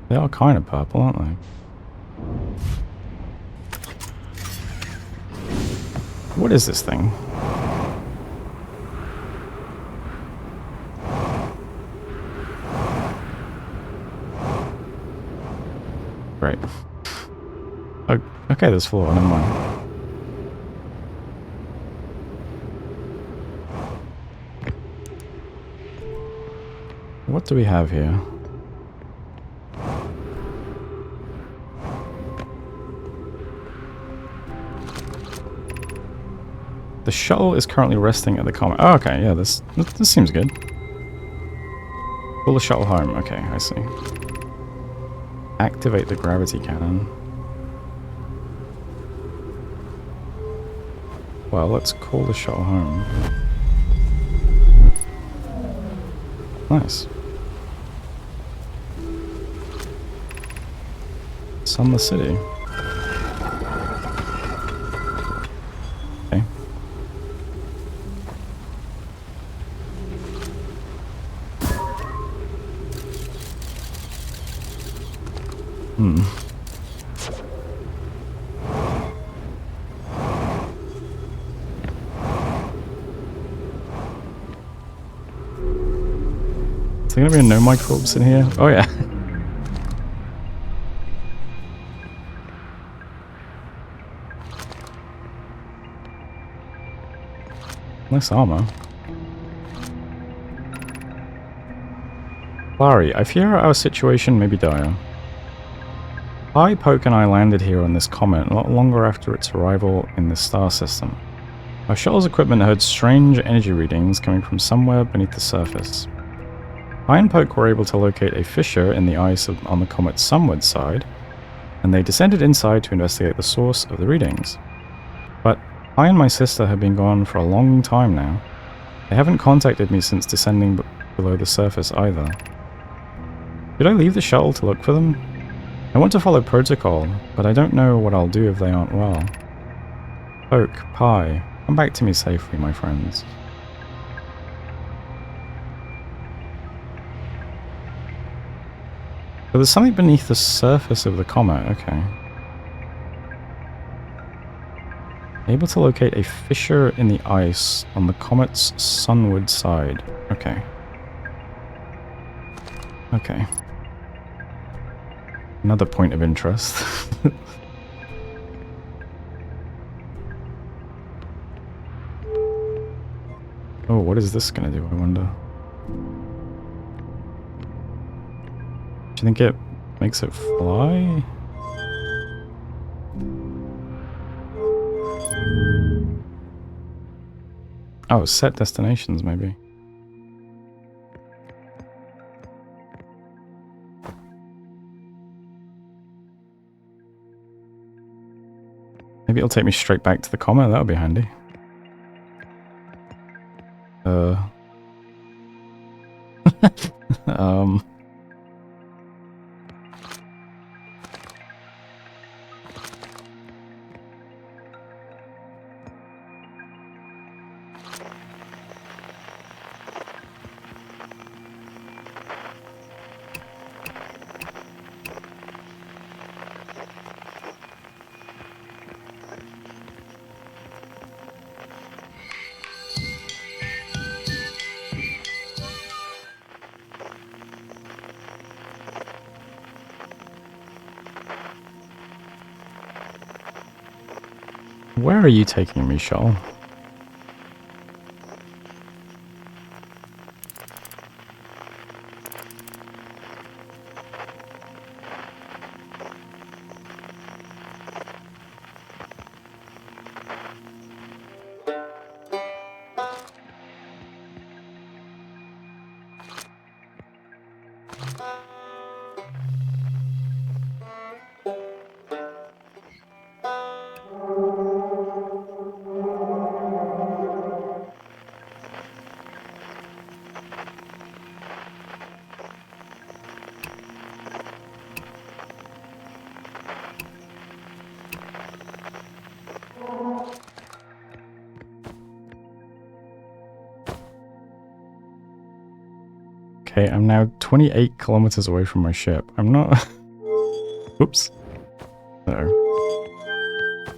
They are kind of purple, aren't they? What is this thing? Great. Oh, okay, there's floor, never mind. What do we have here? The shuttle is currently resting at the comet. Oh, okay, yeah, this seems good. Pull the shuttle home. Okay, I see. Activate the gravity cannon. Well, let's call the shuttle home. Nice. Sun the city. Okay. Hmm. Is there gonna be a no microbes in here? Oh yeah. Nice armor. Larry, I fear our situation may be dire. Pi, Poke and I landed here on this comet not longer after its arrival in the star system. Our shuttle's equipment heard strange energy readings coming from somewhere beneath the surface. Pi and Poke were able to locate a fissure in the ice on the comet's sunward side, and they descended inside to investigate the source of the readings. But I and my sister have been gone for a long time now. They haven't contacted me since descending below the surface either. Should I leave the shuttle to look for them? I want to follow protocol, but I don't know what I'll do if they aren't well. Poke, Pi, come back to me safely, my friends. So there's something beneath the surface of the comet, okay. Able to locate a fissure in the ice on the comet's sunward side. Okay. Okay. Another point of interest. Oh, what is this gonna do, I wonder? Do you think it makes it fly? Oh, set destinations, maybe. Maybe it'll take me straight back to the comet, that'll be handy. Where are you taking me, Shoal? Okay, I'm now 28 kilometers away from my ship. I'm not... Oops. Uh-oh.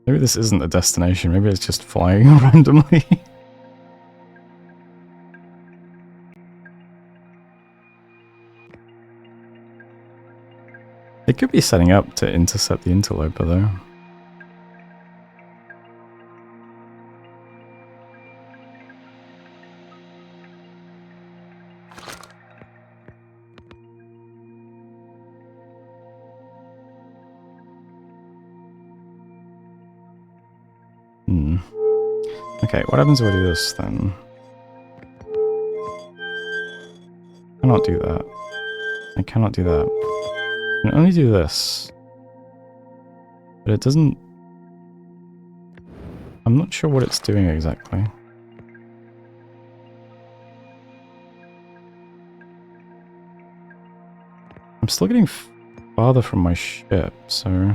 Maybe this isn't a destination. Maybe it's just flying randomly. It could be setting up to intercept the interloper, though. Okay, what happens if I do this then? I cannot do that. I cannot do that. I can only do this. But it doesn't... I'm not sure what it's doing exactly. I'm still getting farther from my ship, so...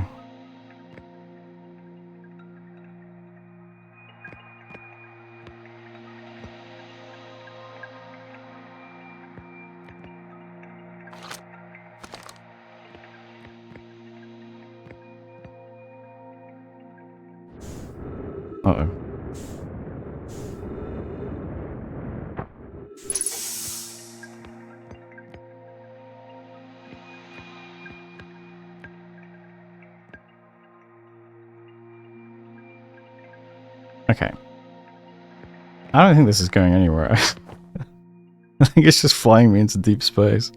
Uh-oh. Okay. I don't think this is going anywhere. I think it's just flying me into deep space.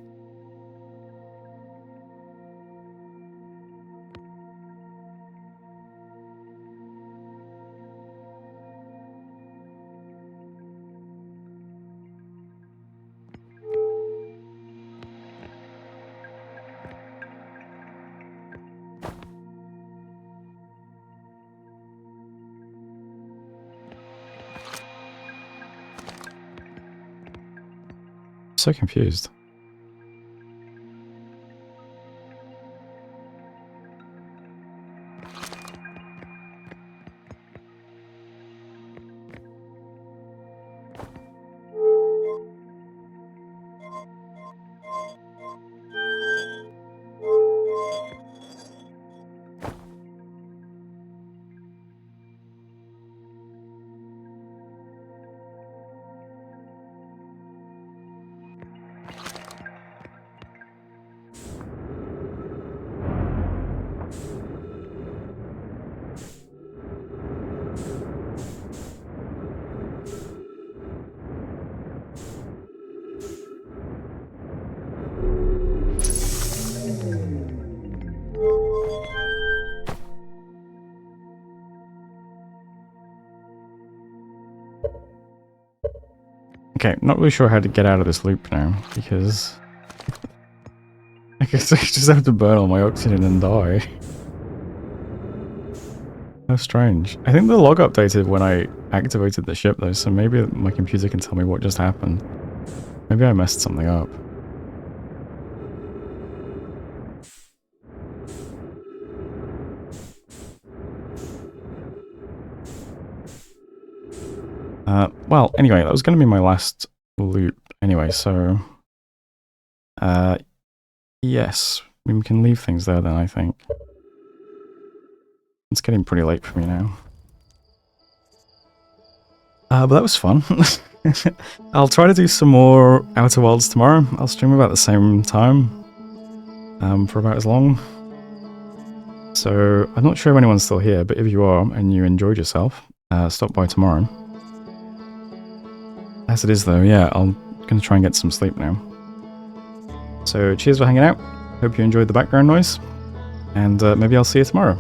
So confused. Okay, not really sure how to get out of this loop now, because... I guess I just have to burn all my oxygen and die. How strange. I think the log updated when I activated the ship though, so maybe my computer can tell me what just happened. Maybe I messed something up. Well, anyway, that was going to be my last loop anyway, so... yes, we can leave things there then, I think. It's getting pretty late for me now. But that was fun. I'll try to do some more Outer Worlds tomorrow. I'll stream about the same time, for about as long. So, I'm not sure if anyone's still here, but if you are, and you enjoyed yourself, stop by tomorrow. As it is though, yeah, I'm gonna try and get some sleep now. So, cheers for hanging out. Hope you enjoyed the background noise, and maybe I'll see you tomorrow.